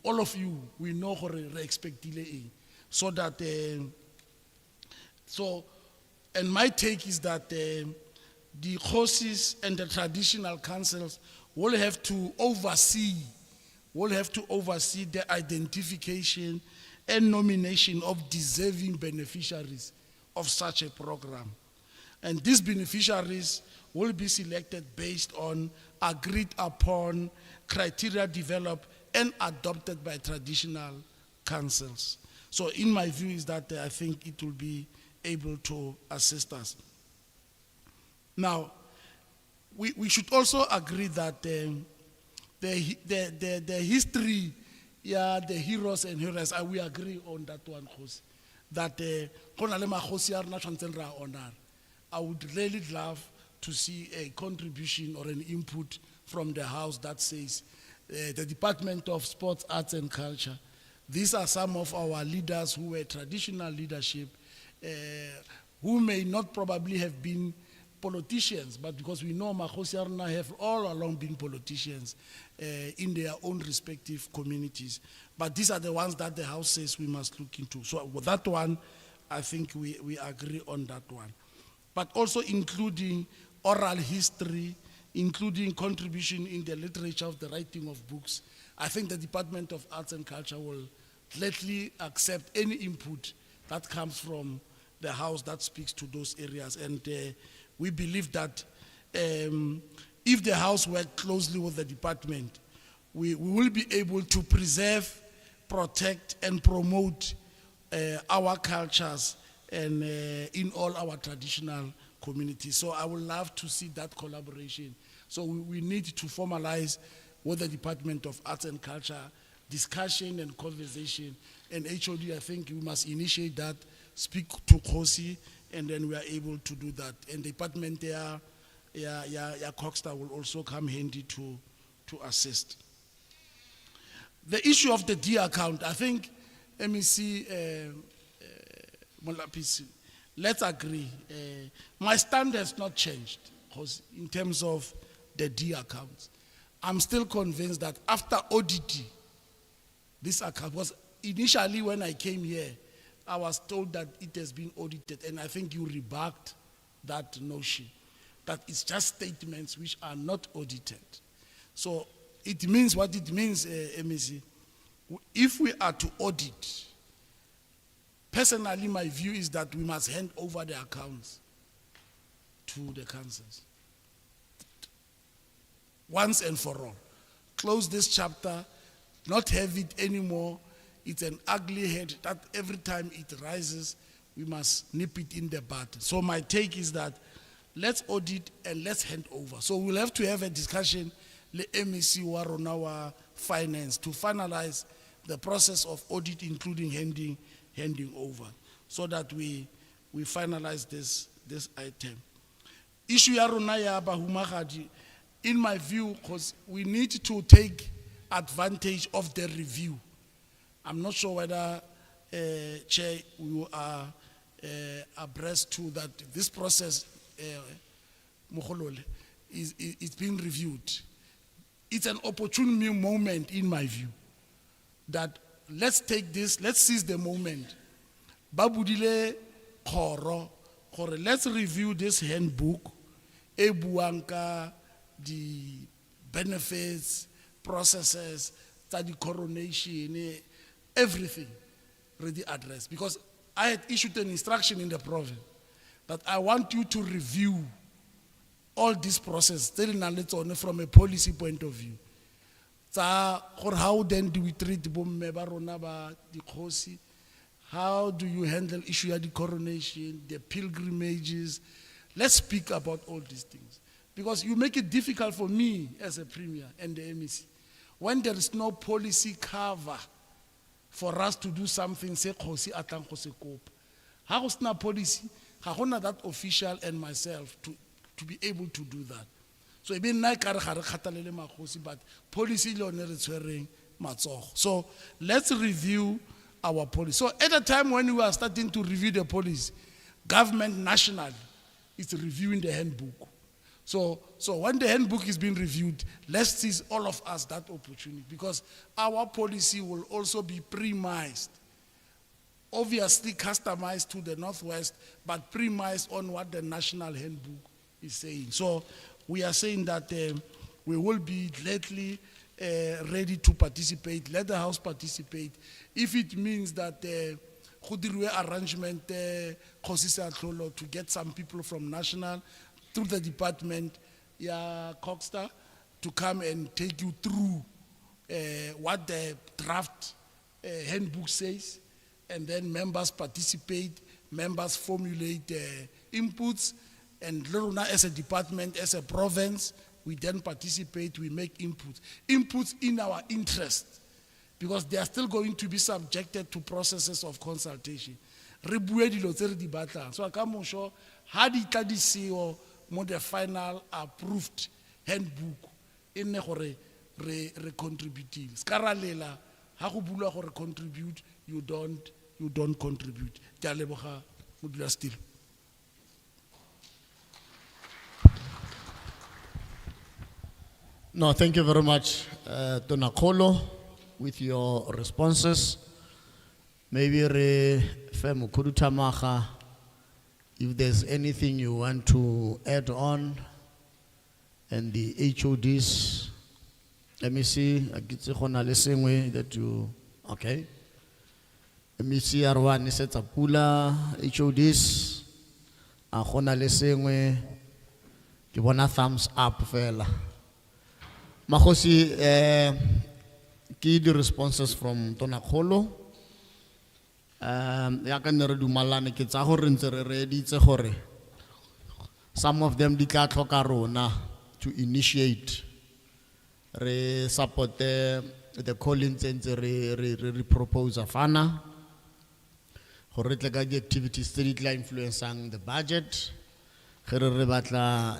all of you, we know what we expect, so that, and my take is that the Khosi's and the traditional councils will have to oversee the identification and nomination of deserving beneficiaries of such a program. And these beneficiaries will be selected based on agreed upon criteria developed and adopted by traditional councils. So in my view is that I think it will be able to assist us. Now, we should also agree that the history, the heroes and heroes, we agree on that one, Khosi. That I would really love to see a contribution or an input from the House that says the Department of Sports, Arts and Culture. These are some of our leaders who were traditional leadership, who may not probably have been politicians, but because we know Mokgosi have all along been politicians in their own respective communities. But these are the ones that the House says we must look into. So with that one, I think we agree on that one. But also including oral history, including contribution in the literature of the writing of books. I think the Department of Arts and Culture will gladly accept any input that comes from the House that speaks to those areas. And we believe that if the House works closely with the department, we will be able to preserve, protect, and promote our cultures and in all our traditional communities. So I would love to see that collaboration. So we need to formalize with the Department of Arts and Culture discussion and conversation. And HOD, I think we must initiate that, speak to Khosi, and then we are able to do that. And the department there, Coxstar will also come handy to assist. The issue of the D account, I think MEC Molapisi, let's agree. My stand has not changed because in terms of the D accounts. I'm still convinced that after auditing this account, was initially when I came here, I was told that it has been audited, and I think you rebucked that notion, that it's just statements which are not audited. So it means what it means, MEC. If we are to audit, personally my view is that we must hand over the accounts to the councils. Once and for all. Close this chapter, not have it anymore. It's an ugly head that every time it rises, we must nip it in the bud. So my take is that let's audit and let's hand over. So we'll have to have a discussion, le MEC on our finance, to finalize the process of audit, including handing over, so that we finalize this item. Issue ya rona ya bahumagadi, in my view, because we need to take advantage of the review. I'm not sure whether, Chair, we are abreast to that. This process, Mogolole, is being reviewed. It's an opportune moment, in my view, that let's take this, let's seize the moment. Babudile Koro, let's review this handbook, Ebuanka, the benefits, processes, the coronation, everything already addressed. Because I had issued an instruction in the province that I want you to review all this process from a policy point of view. How then do we treat the Khosi? How do you handle issue of the coronation, the pilgrimages? Let's speak about all these things. Because you make it difficult for me as a premier and the MEC. When there is no policy cover for us to do something, say, Khosi atang go se kopa. Ha go sena policy, ga gona that official and myself to be able to do that. So e be nna ka re ga re khatalele Mokgosi, but policy le yone re tshwereng matsogo. So let's review our policy. So at the time when we are starting to review the policy, government national is reviewing the handbook. So when the handbook is being reviewed, let's seize all of us that opportunity, because our policy will also be premised, obviously customized to the Northwest, but premised on what the national handbook is saying. So we are saying that we will be gladly ready to participate. Let the House participate. If it means that go dirwe arrangement Khoi-San to get some people from national through the department, Coxstar, to come and take you through what the draft handbook says, and then members participate, members formulate inputs, and Loruna as a department, as a province, we then participate, we make inputs in our interest, because they are still going to be subjected to processes of consultation. Re bue dilo tse re di batlang. So ka mosho ha di tla di seo mo the final approved handbook e nne gore re contribute. Ska ra lela ha go bulwa gore contribute, you don't contribute. Ke a leboga modulasetulo. No, thank you very much, Dona Kholo, with your responses. Maybe Femo Kudutamaga, if there's anything you want to add on, and the HODs, let me see, I get the same way that you, okay. Let me see, Arwan is a pula, HODs, a the same way, give one a thumbs up, fella. Mokgosi, ke the responses from Dona Kholo. Ya ka nne re dumalane ke tsa gore ntse re reditse gore some of them di tla tlhoka rona to initiate re support the calling ntse re propose fana gore re tle ka di activities tse di tla influencing the budget. Re batla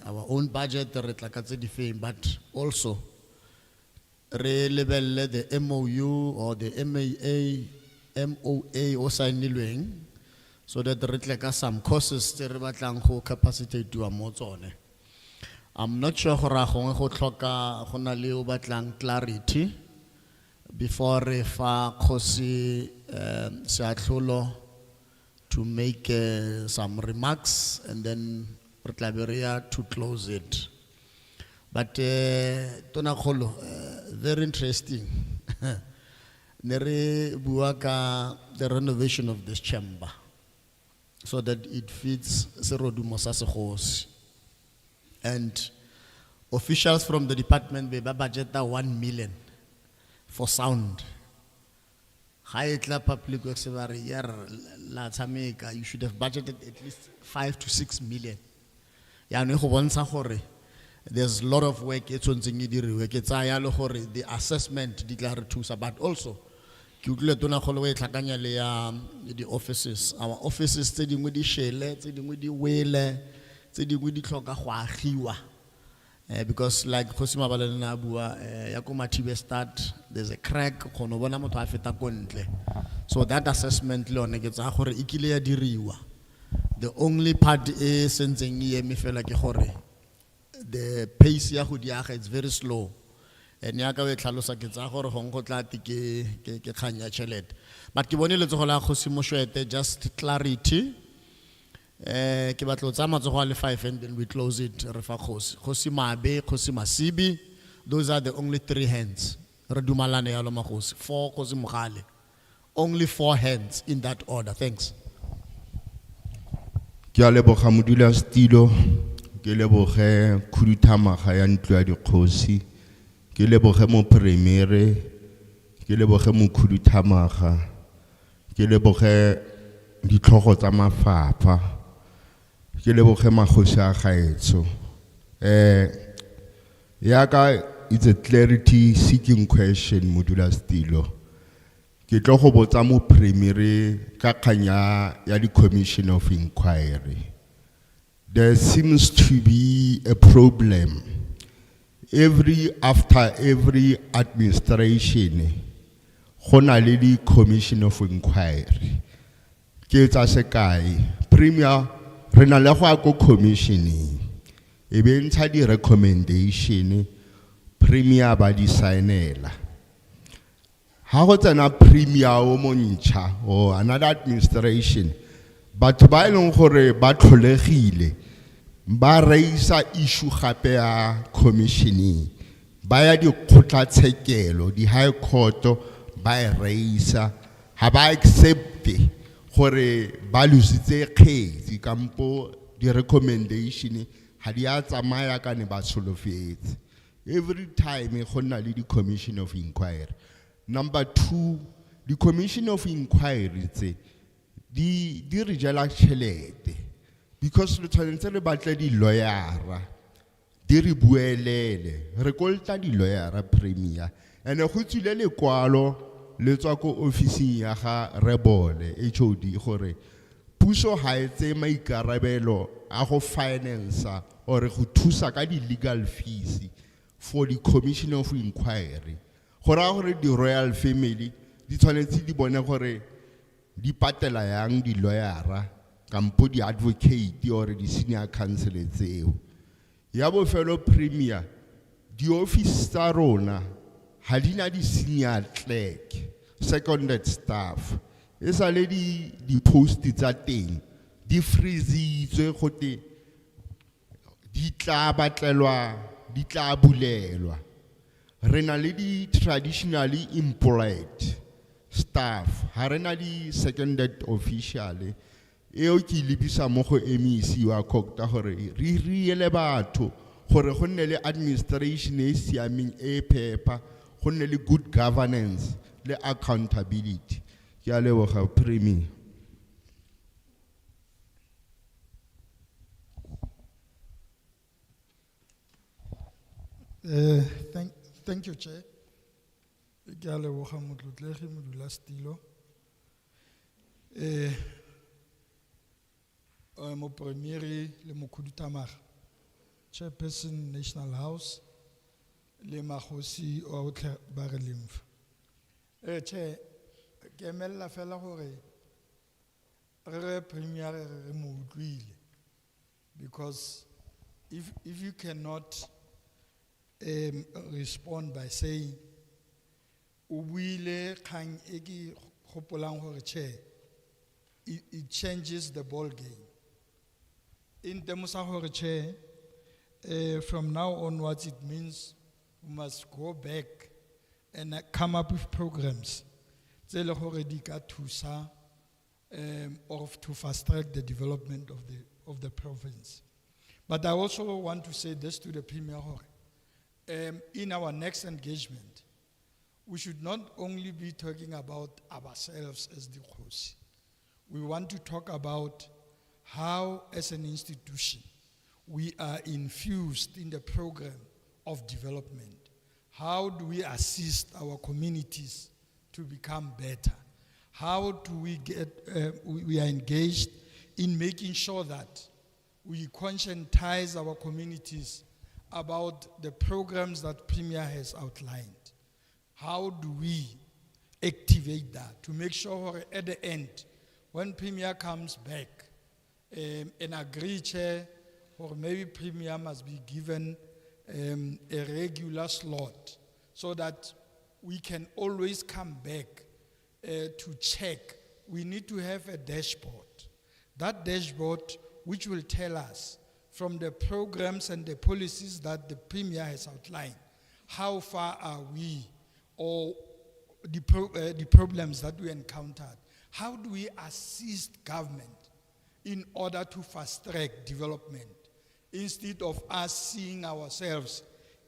our own budget re tla ka tse di feng, but also re lebelle the MOU or the MOA o sainilweng, so that re tle ka some courses tse re batlang go capacitate to mo tsone. I'm not sure gore a gongwe go tlhoka go na le o batlang clarity before re fa Khosi seatlholo to make some remarks, and then Rotlaberia to close it. But Dona Kholo, very interesting. Nere buaka the renovation of this chamber, so that it fits Serodumo Sasekhosi. And officials from the department be budgeted 1 million for sound. Public works, you should have budgeted at least 5 to 6 million. There's a lot of work. The assessment, but also the offices. Our offices, because like Khosima Balena Bua, Yakuma Tibe start, there's a crack, so that assessment gets the only part is sensing the pace is very slow. And Yaka Talosa gets a horror but just clarity. And then we close it. Those are the only 3 hands. Only 4 hands in that order. Thanks. Ke a leboga modulasetulo, ke leboge khuduthamaga ya ntlo ya dikgosi, ke leboge mo premier, ke leboge mo khuduthamaga, ke leboge ditlhogo tsa mafapha, ke leboge Mokgosi a gaetso. Yaka, it's a clarity seeking question, Modulasetilo. Ke tlo go botsa mo Premier ka kganya ya di commission of inquiry. There seems to be a problem. After every administration, go na le di commission of inquiry. Ke tsa sekai, Premier re na le go ya ko commissioning. E be ntsha di recommendation, Premier ba di signela. Ha go tsena Premier o montšha or another administration, batho ba e leng gore ba tlholegile ba raisa issue gape ya commissioning, ba ya dikgotlatshekelo, di high court ba e raisa, ha ba accepte gore ba lositse kgetsi kampo di recommendation ha di a tsamaya ka ne ba solofetse. Every time go nna le di commission of inquiry. Number 2, the commission of inquiry tse di re jela tšhelete, because le tshwanetse le batle di lawyera di re buelele, re kolta di lawyera Premier, and go tswile lekwalo le tswa ko ofising ya ga Rebole HOD gore puso ha etse maikarabelo a go finance or go thusa ka di legal fees for the commission of inquiry. Gore di royal family di tshwanetse di bone gore di patela yang di lawyera kampo di advocate or di senior counsel tseo. Ya bofelo Premier, di office tsa rona ha di na di senior clerk, seconded staff. Esa le di post tsa teng di freezitswe gote di tla batlelwa, di tla bulelwa. Re na le di traditionally employed staff, ha re na di seconded official. Eo ki lebisa mo go MEC wa kokta gore re riele batho gore go nne le administration e siameng e phepa, go nne le good governance le accountability. Ke a leboga Premier. Thank you, Chair. Ke a leboga Motlotlegi Modulasetilo. Mo Premier le Mokhuduthamaga, Chairperson National House, le Mokgosi o otlhe ba re lemfa. Chair, ke emela fela gore re Premier re mo utlwile, because if you cannot respond by saying o buile kgang e ke gopolang gore Chair, it changes the ball game. In terms of our Chair, from now onwards, it means we must go back and come up with programs or to fast track the development of the province. But I also want to say this to the Premier. In our next engagement, we should not only be talking about ourselves as the Khosi. We want to talk about how, as an institution, we are infused in the program of development. How do we assist our communities to become better? How do we we are engaged in making sure that we conscientize our communities about the programs that Premier has outlined? How do we activate that to make sure at the end, when Premier comes back, an agree Chair, or maybe Premier must be given a regular slot so that we can always come back to check. We need to have a dashboard. That dashboard which will tell us from the programs and the policies that the Premier has outlined, how far are we, or the problems that we encountered. How do we assist government in order to fast track development, instead of us seeing ourselves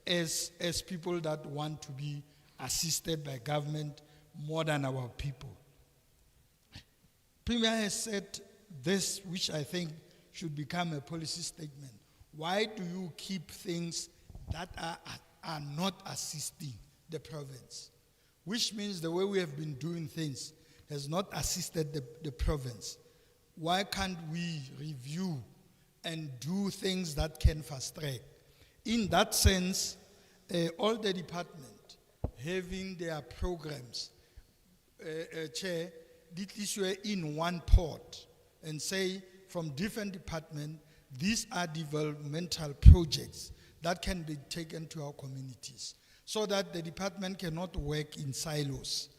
as people that want to be assisted by government more than our people? Premier has said this, which I think should become a policy statement. Why do you keep things that are not assisting the province? Which means the way we have been doing things has not assisted the province. Why can't we review and do things that can fast track? In that sense, all the department having their programs, Chair, did issue in one pot and say from different departments, these are developmental projects that can be taken to our communities, so that the department cannot work in silos,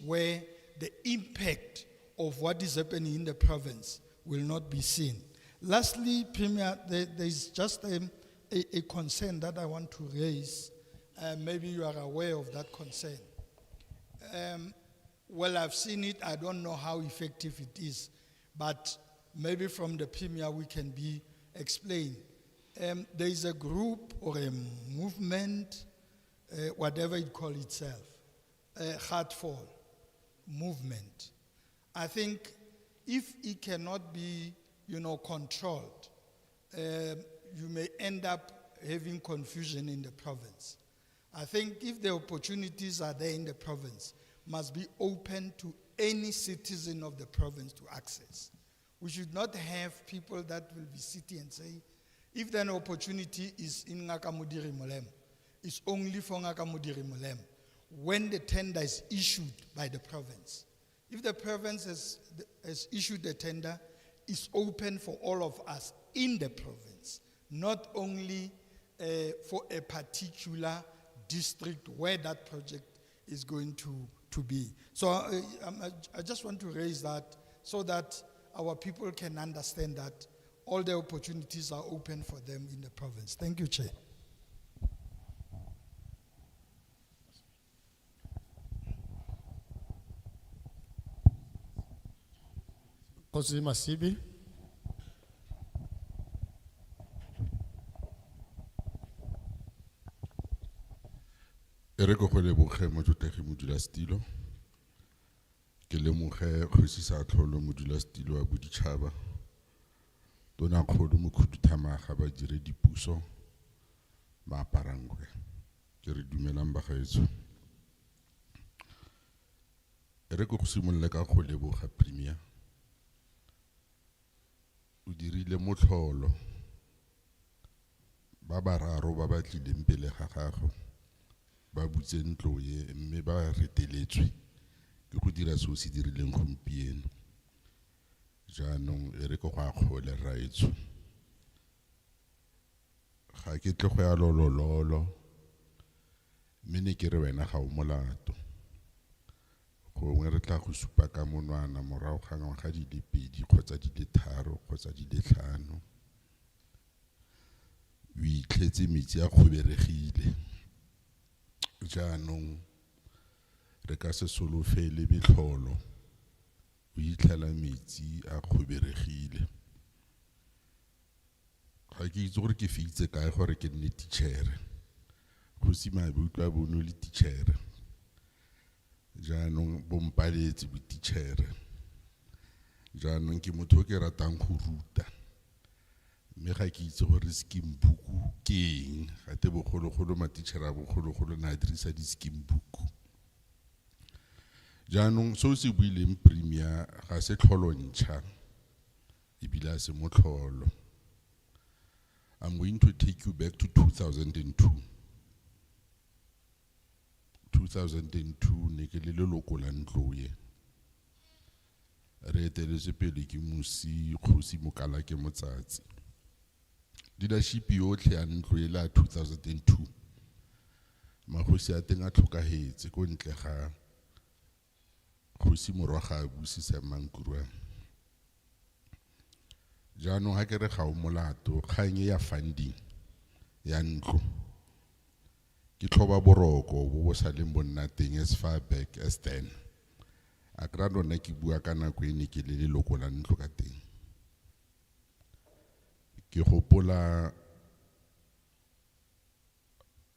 where the impact of what is happening in the province will not be seen. Lastly, Premier, there's just a concern that I want to raise. Maybe you are aware of that concern. Well, I've seen it. I don't know how effective it is, but maybe from the Premier we can be explained. There is a group or a movement, whatever it calls itself, Heartfall movement. I think if it cannot be, controlled, you may end up having confusion in the province. I think if the opportunities are there in the province, must be open to any citizen of the province to access. We should not have people that will be sitting and say, if then an opportunity is in Ngakamudiri Molem, it's only for Ngakamudiri Molem when the tender is issued by the province. If the province has issued the tender, it's open for all of us in the province, not only for a particular district where that project is going to be. So I just want to raise that so that our people can understand that all the opportunities are open for them in the province. Thank you, Chair. Kosi Masibi. Ereko go leboge motlotegi modulasetilo ke lemoge Khoi-San modulasetilo wa boditšhaba tona kgolo mokhuduthamaga badiredipuso ba aparangwe ke re dumelang bagaetsho ereko go simolola ka go leboga Premier o dirile motlholo ba bararo ba ba tlileng pele ga gago ba butse ntlo ye mme ba reteletswe ke go dira seo se dirileng gompieno jaanong e re go a kgole raetso ga ke tle go ya lolololo mme ne ke re wena ga o molato gongwe re tla go supa ka monwana morago ga ngwaga di le 2 kgotsa di le 3 kgotsa di le 5 o itlhetse metsi a kgoberegile jaanong re ka se solofele betlholo o itlhela metsi a kgoberegile ga ke itse gore ke feitse kae gore ke nne teachere go simabe utlwa bono le teachere jaanong bompaletse bo teachere jaanong ke motho o ke ratang go ruta mme ga ke itse gore scheme book ke eng ga te bogologolo matitšhere a bogologolo na dirisa di-scheme book jaanong seo se buileng Premier ga se tlholontšha ebile a se motlholo. I'm going to take you back to 2002. 2002 ne ke le leloko la ntlo ye re eteletse pele ke Mosi Kgosi Mokalake Motsatsi leadership yotlhe ya ntlo e la 2002 magosi a teng a tlhokahetse go ntle ga Kgosi Morwaga a busisa Mankurwa jaanong ha ke re ga o molato kganye ya funding ya ntlo ke tlhoba boroko bo bo sa leng bonna teng as far back as 10 a kra lona ke bua ka nako e ne ke le leloko la ntlo ka teng ke gopola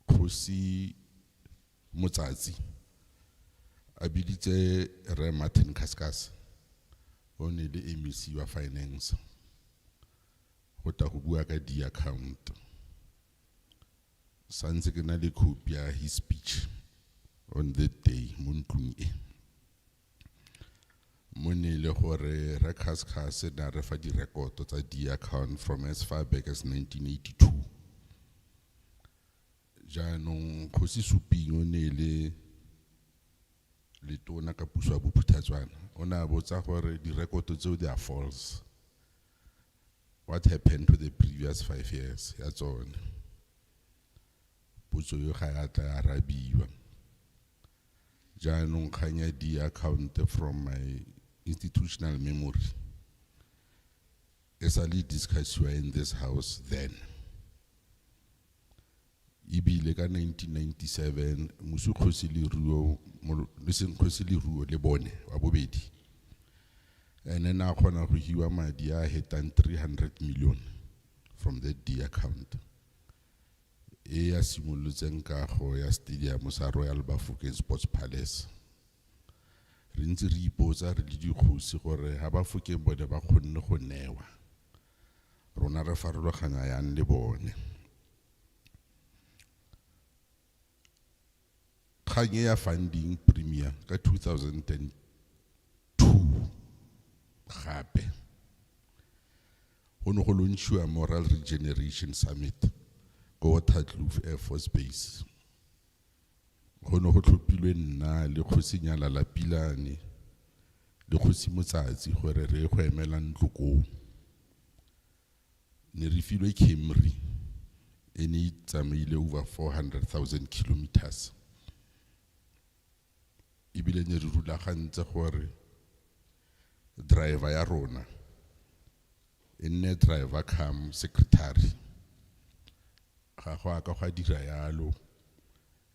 Kgosi Motsatsi a biditse Re Martin Kaskas o ne le MEC wa finance go tla go bua ka di-account santse ke na le copy ya his speech on that day mo ntlong e mo ne le gore re khaskhase na re fa di-rekoto tsa di-account from as far back as 1982 jaanong Kgosi Suping o ne le tona ka puso ya Bophuthatswana o ne a botsa gore di-rekoto tseo they are false. What happened to the previous 5 years? Ya tsone. Potso yo ga ya tla arabiwa. Jaanong kganya di-account from my institutional memory. As I discussed in this house then. Ibile ka 1997 Musu Kgosi Leruo le bone wa bobedi. And then I gona go hiwa madi a hetan 300 million from that D account. E ya simolotseng kago ya stadium sa Royal Bafokeng Sports Palace. Re ntse re ipotsa re le dikgosi gore ha Bafokeng bone ba kgonne go newa. Rona re farologanya yang le bone. Kganye ya funding Premier ka 2002 gape go ne go launchiwa Moral Regeneration Summit go Waterkloof Air Force Base go ne go tlhophilwe nna le Kgosinyana Lapilane le Kgosi Motsatsi gore re go emela ntlokong ne re filwe Camry e ne tsamaile over 400,000 kilometers ibile ne re rulagantse gore driver ya rona ene driver come secretary ga go aka go dira yalo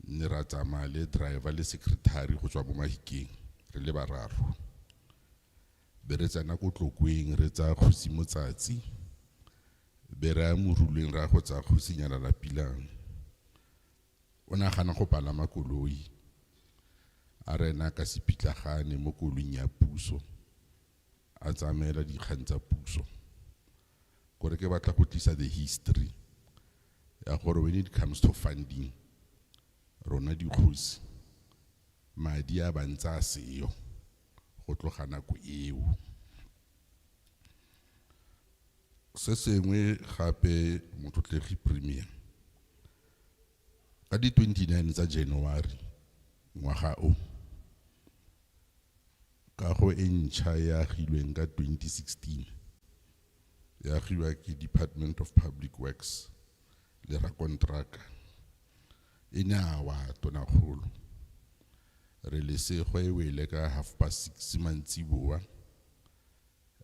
ne ra tsamaya le driver le secretary go tswa mo Mahikeng re le bararo be re tsena go tlokweng re tsa Kgosi Motsatsi be re a moruleng ra go tsa Kgosinyana Lapilane ona gana go palama koloi a rena ka sepitlagane mo koloing ya puso a tsamela dikgang tsa puso gore ke batla go tlisa the history ya gore when it comes to funding rona dikgosi madi a bantsa a seo go tloga nako eo se sengwe gape motlotlegi Premier ka di 29 tsa January ngwaga o ka go entšha ya agilweng ka 2016 ya agilwa ke Department of Public Works le ra kontraka e ne a wa Tonakgolo re le se go e wele ka 6:30 mantsiboa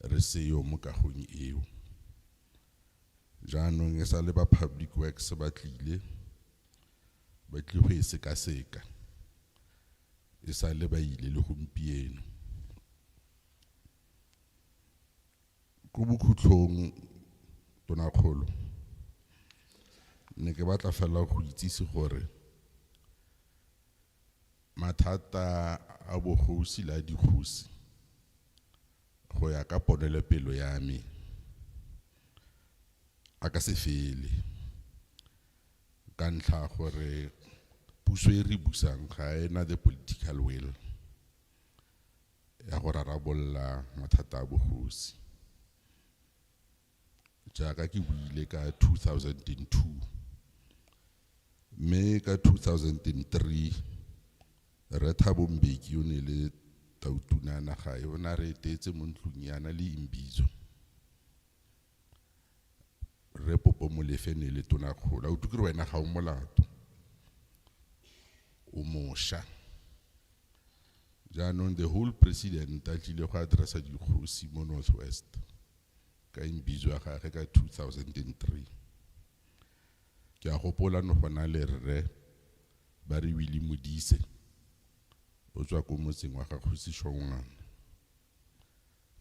re se yo mo kagong eo jaanong e sa le ba Public Works ba tlile go e sekaseka e sa le ba ile le gompieno go bokhutlong Tonakgolo ne ke batla fela go itsise gore mathata a bogosi la dikgosi go ya ka ponelepelo ya me a ka se fele ka ntlha gore puso e re busang ga ena the political will ya go rarabolla mathata a bogosi jaaka ke buile ka 2002 mme ka 2003 re Thabo Mbeki o ne le tautunana gae o na re etetse mo ntlong yana le Imbizo re popo molefene le Tonakgolo o tukire wena ga o molato o mosha jaanong the whole president a tlile go addressa dikgosi mo Northwest ka Imbizo ya gage ka 2003 ke a gopola no gona le rre ba re Willie Modise o tswa ko motseng wa ga Kgosi Shongwana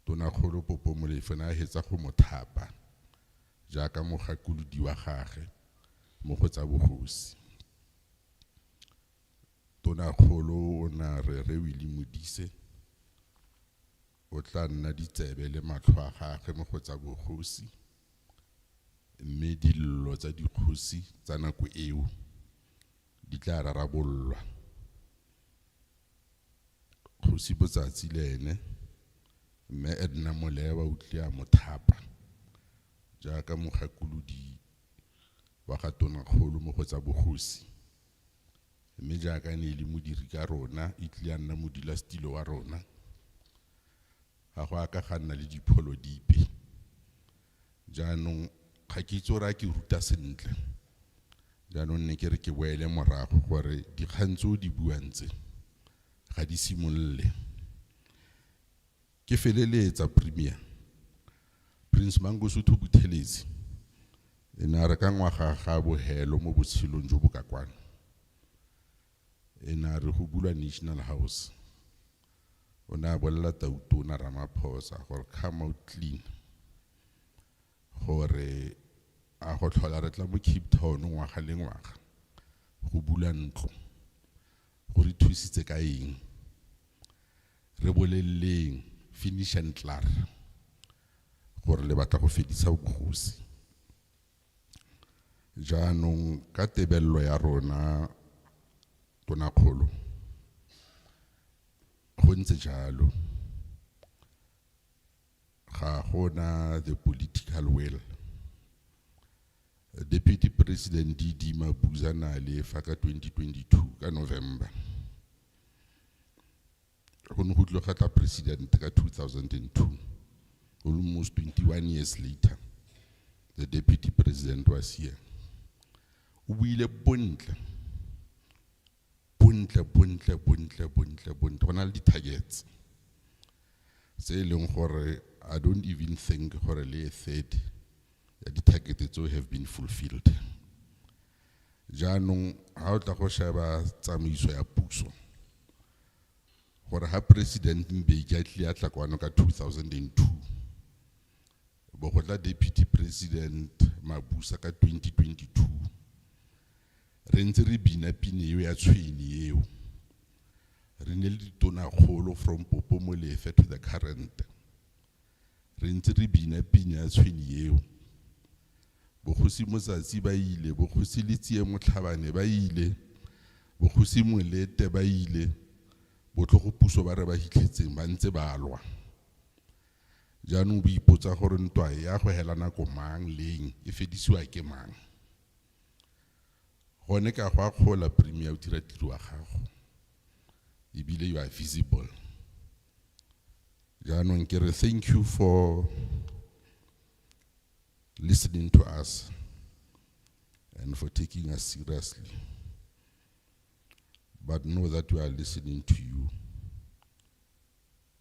Tonakgolo popo molefene a hetsa go mothapa jaaka mogakolodi wa gage mo go tsa bogosi Tonakgolo o na re Willie Modise o tla nna ditsebe le matlho a gagwe mo go tsa bogosi, mme dillo tsa dikgosi tsa nako eo di tla rarabololwa. Kgosi Botsatsi le ene mme Edna Molewa o tle a mo thapa jaaka mogakolodi wa ga Tonakgolo mo go tsa bogosi, mme jaaka ne le modiri ka rona e tle a nna modulasetilo wa rona. Ga go aka ga nna le dipholo dipe. Jaanong ga ke itse gore a ke ruta sentle, jaanong ne ke re ke boele morago gore dikgang tse o di buang tse ga di simolole. Ke feleletsa Premier Prince Mangosuthu Buthelezi ene a re ka ngwaga ga bohelo mo botshelong jo bo ka kwano, ene a re go bulwa National House, o ne a bolela Tautona Ramaphosa gore come out clean, gore a go tlhola re tla mo Cape Town ngwaga le ngwaga go bula ntlo, go re thusitse ka eng, re boleleng finish and clear gore le batla go fedisa bogosi. Jaanong ka tebello ya rona Tonakgolo go ntse jalo, ga gona the political will. Deputy President D.D. Mabuza na le fa ka 2022 ka November. Go ne go tloga president ka 2002, almost 21 years later the deputy president was here. O buile bontle go na le di-targets tse e leng gore I don't even think gore le a third ya di-targets tseo have been fulfilled. Jaanong ha o tla go sheba tsamaiso ya puso gore ha president Mbeki a tlile a tla kwano ka 2002, bo go tla deputy president Mabuza ka 2022, re ntse re bina pine eo ya tshweni eo, re ne le Tonakgolo from Popo Molefe to the current, re ntse re bina pine ya tshweni eo. Bogosi Motsatsi ba ile, bogosi Letsie Motlhabane ba ile, bogosi Molete ba ile, botlogopuso ba re ba hitlhetseng ba ntse ba lwa. Jaanong bo ipotsa gore ntwa ya go hela nako mang leng e fedisiwa ke mang. Gone ka go a kgola Premier o dira tiro wa gago, ebile you are visible. Jaanong ke re thank you for listening to us and for taking us seriously. But know that we are listening to you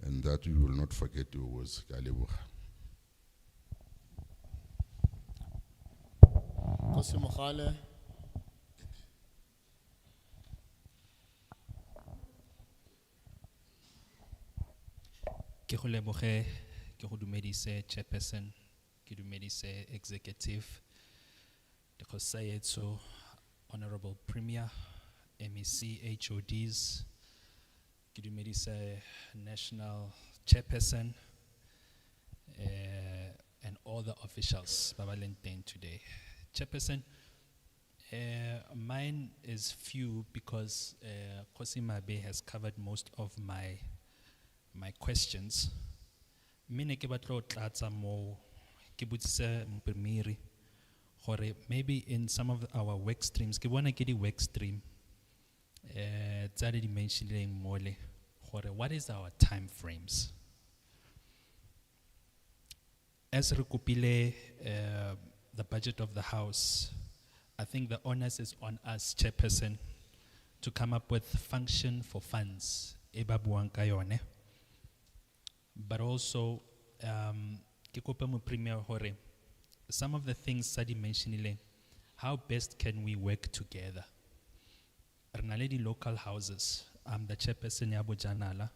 and that we will not forget your words. Ka leboga. Kosi Mogale. Ke go leboge, ke go dumedise chairperson, ke dumedise executive, ke go sayetso honorable premier, MEC, HODs, ke dumedise national chairperson, and all the officials ba ba leng teng today. Chairperson, mine is few because Khosi Mabe has covered most of my questions. Mine ke batlo tlatsa mo ke botsisa Mpimiri gore maybe in some of our work streams ke bona ke di work stream tsa di mentioning mole gore what is our time frames as re kopile the budget of the house. I think the onus is on us, chairperson, to come up with function for funds e ba buang ka yone. But also, ke kopa mo premier hore some of the things Sadi mentioned, how best can we work together? Rnale di local houses. I'm the chairperson ya Bojanala.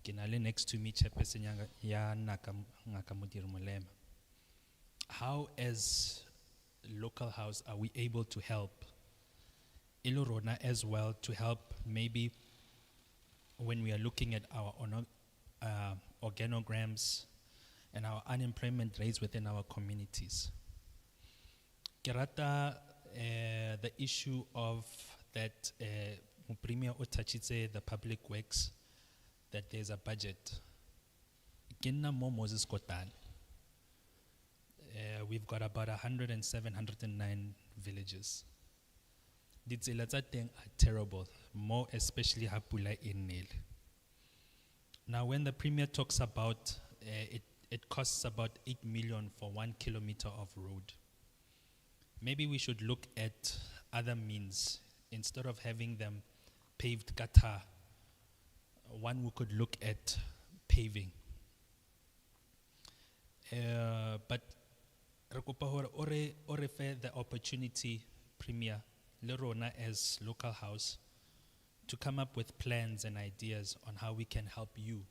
Kinale next to me chairperson ya Ngaka Modiri Molema. How as local house are we able to help Ilorona as well to help maybe when we are looking at our organograms, and our unemployment rates within our communities. Ke rata the issue of that Premier o touchitse the public works, that there's a budget. Ke nna mo Moses Kotane. We've got about 107, 109 villages. Ditsela tsa teng are terrible, more especially ha pula e nele. Now when the Premier talks about it costs about 8 million for 1 kilometer of road. Maybe we should look at other means. Instead of having them paved gutter, one we could look at paving. But re kopa hore o re fe the opportunity, Premier, le rona as local house, to come up with plans and ideas on how we can help you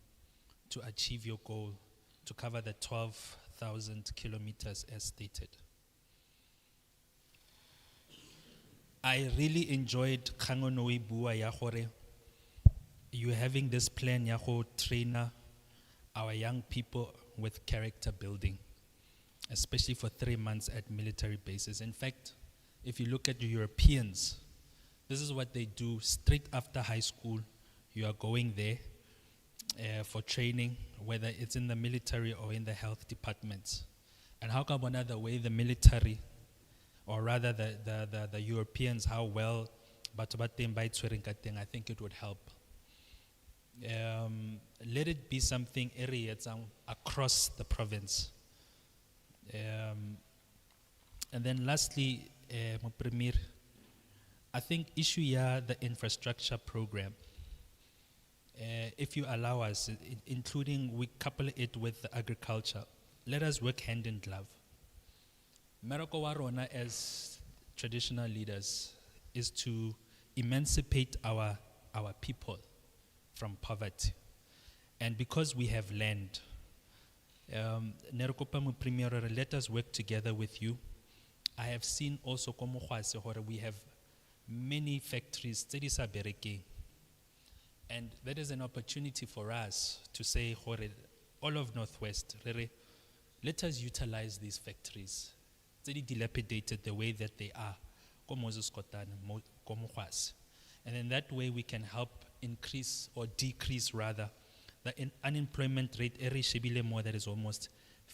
to achieve your goal to cover the 12,000 kilometers as stated. I really enjoyed Khangonoi Bua ya gore you having this plan ya go train our young people with character building, especially for 3 months at military bases. In fact, if you look at the Europeans, this is what they do straight after high school. You are going there for training, whether it's in the military or in the health departments. And how come the way the military, or rather the Europeans, how well, I think it would help. Let it be something areas across the province. And then lastly, Premier, I think issue here the infrastructure program. If you allow us, including we couple it with the agriculture, let us work hand in glove. Meroko wa rona as traditional leaders is to emancipate our people from poverty. And because we have land, Premier, let us work together with you. I have seen also we have many factories tse di sa berekeng. And that is an opportunity for us to say, all of Northwest, let us utilize these factories. Tse di dilapidated the way that they are. And then that way we can help increase or decrease rather the unemployment rate more that is almost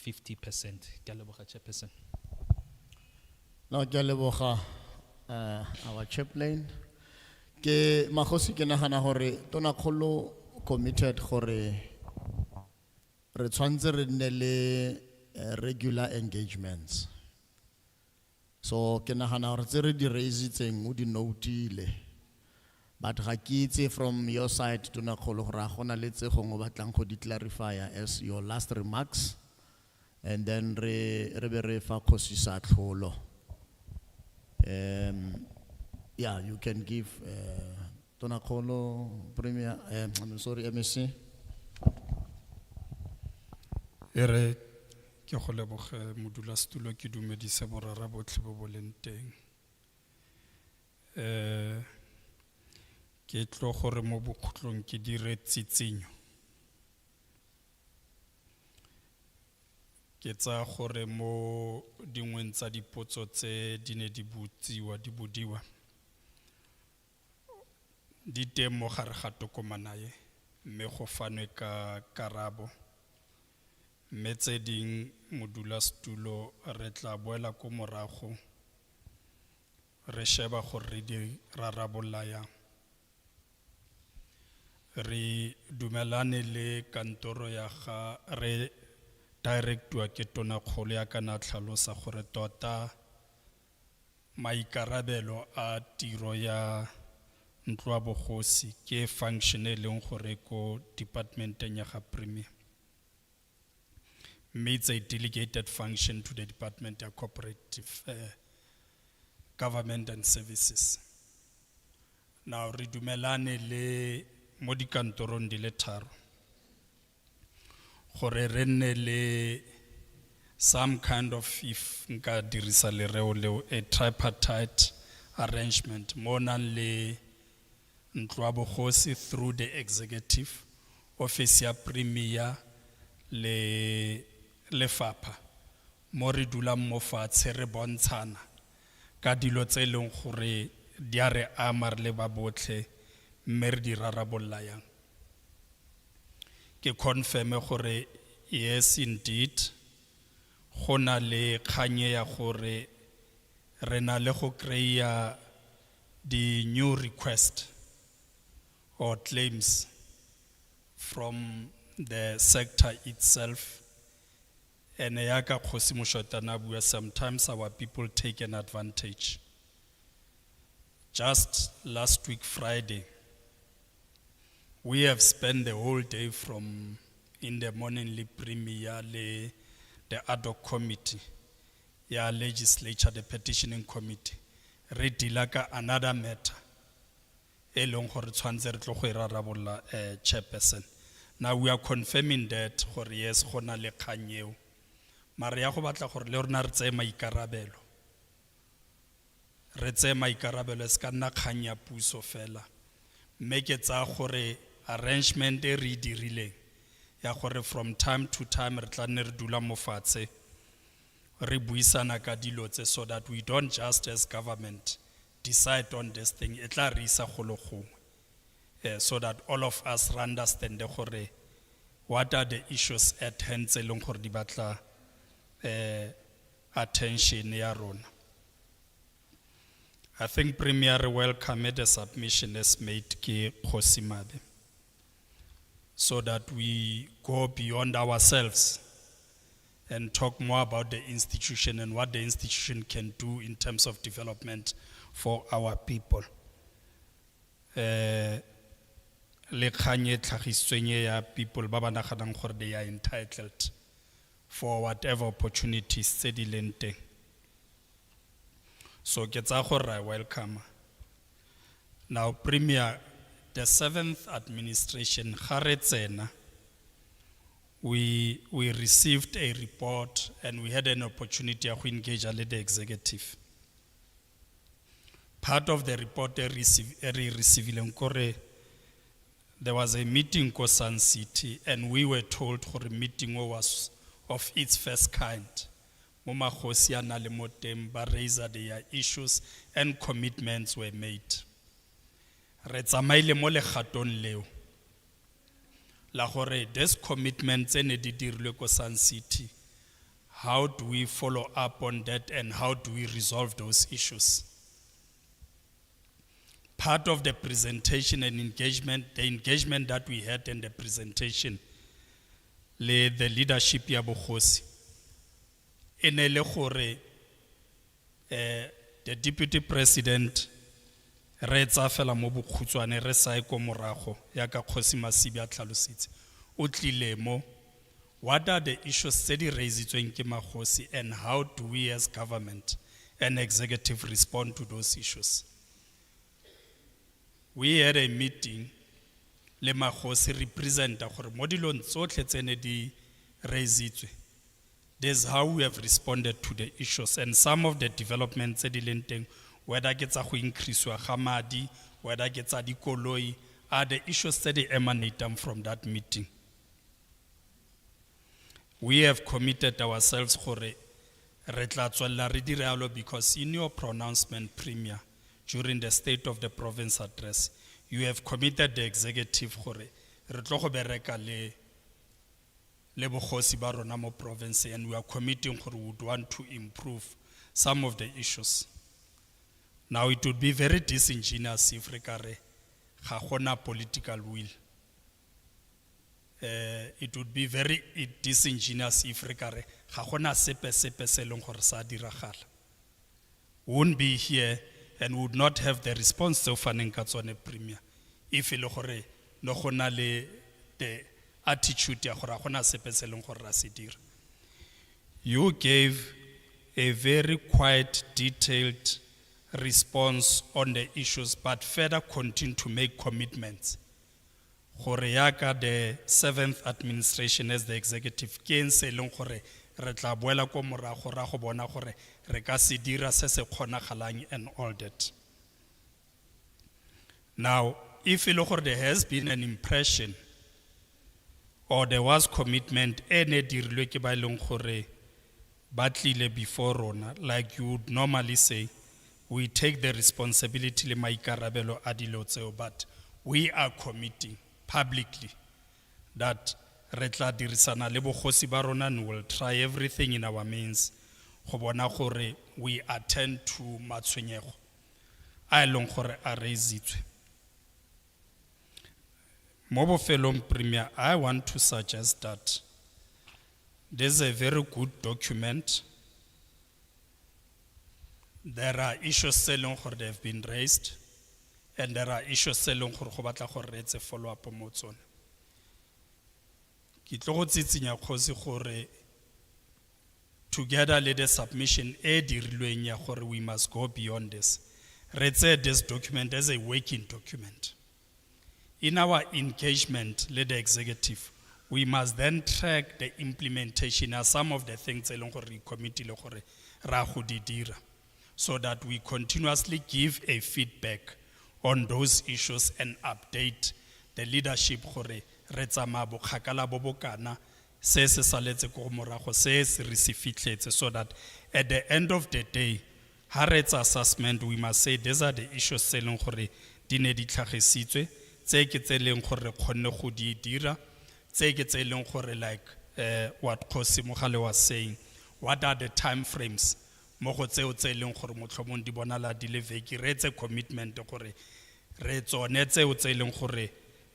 50%. Chairperson. Now, our chaplain, ke Mokgosi ke nagana hore tona kholo committed hore re tshwantse re nne le regular engagements. So ke nagana hore tse re di raisitseng o di notile. But ga ke itse from your side tona kholo hore gona le tse gongwe batlang go di clarify as your last remarks, and then re be re fa Khosi sa tlholo. Yeah, you can give Tona Kholo, Premier, I'm sorry, MSC. Ere ke go leboge modula stulo ke dumedisa borara botlhe bo bo leng teng. Ke tlo gore mo bokhutlong ke dire tsitsinyo. Ke tsa gore mo dingweng tsa dipotso tse di ne di bodiwa di teng mo gare ga tokomana e, mme go fanwe ka karabo, mme tse ding modulasetulo re tla boela ko morago re sheba gore re di rarabolla yang. Re dumelane le kantoro ya ga re directwa ke tona kgolo ya kana tlhalosa gore tota maikarabelo a tiro ya ntlo ya bogosi ke function e leng gore ko departmenteng ya ga Premier. It's a delegated function to the Department of Cooperative Government and Services. Now re dumelane le mo dikantorong di le tharo gore re nne le some kind of, if nka dirisa lereo leo, a tripartite arrangement mo nang le ntlo ya bogosi through the executive office ya Premier le lefapha mo re dulang mo fatshe re bontshana ka dilo tse leng gore di a re ama re le ba botlhe mme re di rarabolla yang. Ke confirme gore yes indeed go na le kganye ya gore re na le go kry-a the new request or claims from the sector itself. And yaka Khosi Moshotana bua, sometimes our people take an advantage. Just last week Friday, we have spent the whole day from in the morning le premier le the ad hoc committee, ya legislature, the petitioning committee, re dilaka another matter. Elong gore tshwantse re tlo go e rarabolla chairperson. Now we are confirming that gore yes go na le kgang eo. Mara ya go batla gore le rona re tseye maikarabelo. Re tseye maikarabelo se ka nna kgang ya puso fela. Mme ke tsa gore arrangement e re dirileng ya gore from time to time re tla nne re dula mo fatshe re buisana ka dilo tse so that we don't just as government decide on this thing. E tla re isa go le gongwe. So that all of us understand gore what are the issues at hand tse leng gore di batla attention ya rona. I think Premier welcome the submission as made ke Khosi Mabe, so that we go beyond ourselves and talk more about the institution and what the institution can do in terms of development for our people. Le kganye tlhagisitsweng ya people ba ba naganang gore they are entitled for whatever opportunities tse di leng teng. So ke tsa gore I welcome. Now Premier, the 7th administration ga re tsena, we received a report and we had an opportunity to engage with the executive. Part of the report we received, there was a meeting in Khoi-San City and we were told that the meeting was of its first kind. Moma Khosi ana le motem ba raise their issues and commitments were made. Re tsamaile mo legatong leo la gore this commitments ene di dirilwe Khoi-San City, how do we follow up on that and how do we resolve those issues? Part of the presentation and engagement, the engagement that we had in the presentation, the leadership ya Bokgosi, ene le gore the deputy president re tsa fela mo bokhutswane re sa e ko morago ya ka Khosi Masibi a tlhalositse o tlile mo. What are the issues tse di raisitsweng ke Makgosi and how do we as government and executive respond to those issues? We had a meeting le Makgosi representa gore mo dilong tsotlhe tsene di raisitswe, this is how we have responded to the issues and some of the developments tse di leng teng, whether ke tsa go increasewa ga madi, whether ke tsa dikoloi, are the issues that they emanate from that meeting. We have committed ourselves gore re tla tswella re dire jalo because in your pronouncement, Premier, during the State of the Province address, you have committed the executive gore re tlo go bereka le Bokgosi ba rona mo province and we are committing gore we would want to improve some of the issues. Now it would be very disingenuous if re ka re ga gona political will. It would be very disingenuous if re ka re ga gona sepe se leng gore sa diragala. We wouldn't be here and would not have the response to faneng ka tsone, Premier, if le gore no gona le the attitude ya gore gona sepe se leng gore ra se dira. You gave a very quite detailed response on the issues, but further continue to make commitments. Gore yaka the 7th administration as the executive ke se leng gore re tla boela ko morago ra go bona gore re ka se dira se se kgonagalang and all that. Now, if le gore there has been an impression or there was commitment ene dirilwe ke ba eleng gore ba tlile before rona, like you would normally say, we take the responsibility le maikarabelo a dilo tseo, but we are committing publicly that re tla dirisana le bogosi ba rona and will try everything in our means go bona gore we attend to matshwenyego a eleng gore a raisitswe. Mo bofelong, Premier, I want to suggest that there's a very good document. There are issues selling gore they have been raised, and there are issues selling gore go batla gore re etse follow up mo tsone. Ke tlo go tsitsinya Kgosi gore together le the submission e dirilweng ya gore we must go beyond this. Re etse this document as a working document. In our engagement with the executive, we must then track the implementation of some of the things committee so that we continuously give a feedback on those issues and update the leadership gore re tsamaya bokgakala bo bokana se se saletse go morago se se re se fitlhetse, so that at the end of the day ha re etsa assessment we must say these are the issues tse leng gore di ne di tlhagisitswe, tse ke tse leng gore re kgonne go di dira, tse ke tse leng gore like what Kgosi Mogale was saying, what are the time frames mo go tseo tse leng gore motlhomong di bonala di le veki, re etse commitment gore re tsone tseo tse leng gore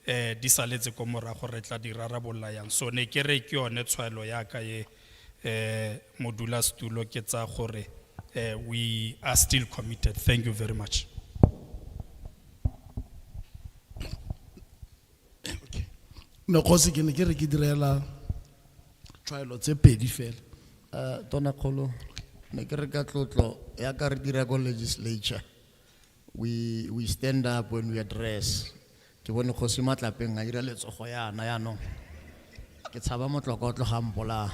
di saletse ko morago re tla di rarabolla yang. So ne ke re ke yone tshwaelo ya ka ye modula stulo ke tsa gore we are still committed. Thank you very much. Mokgosi ke ne ke re ke direla tshwaelo tse pedi fela. Tona Kholo, ne ke re ka tlotlo ya ka re dira go legislature, we stand up when we address. Ke bone Kgosi Matlapeng a ira letsogo yana yaanong ke tshaba motloko o tloga mpola.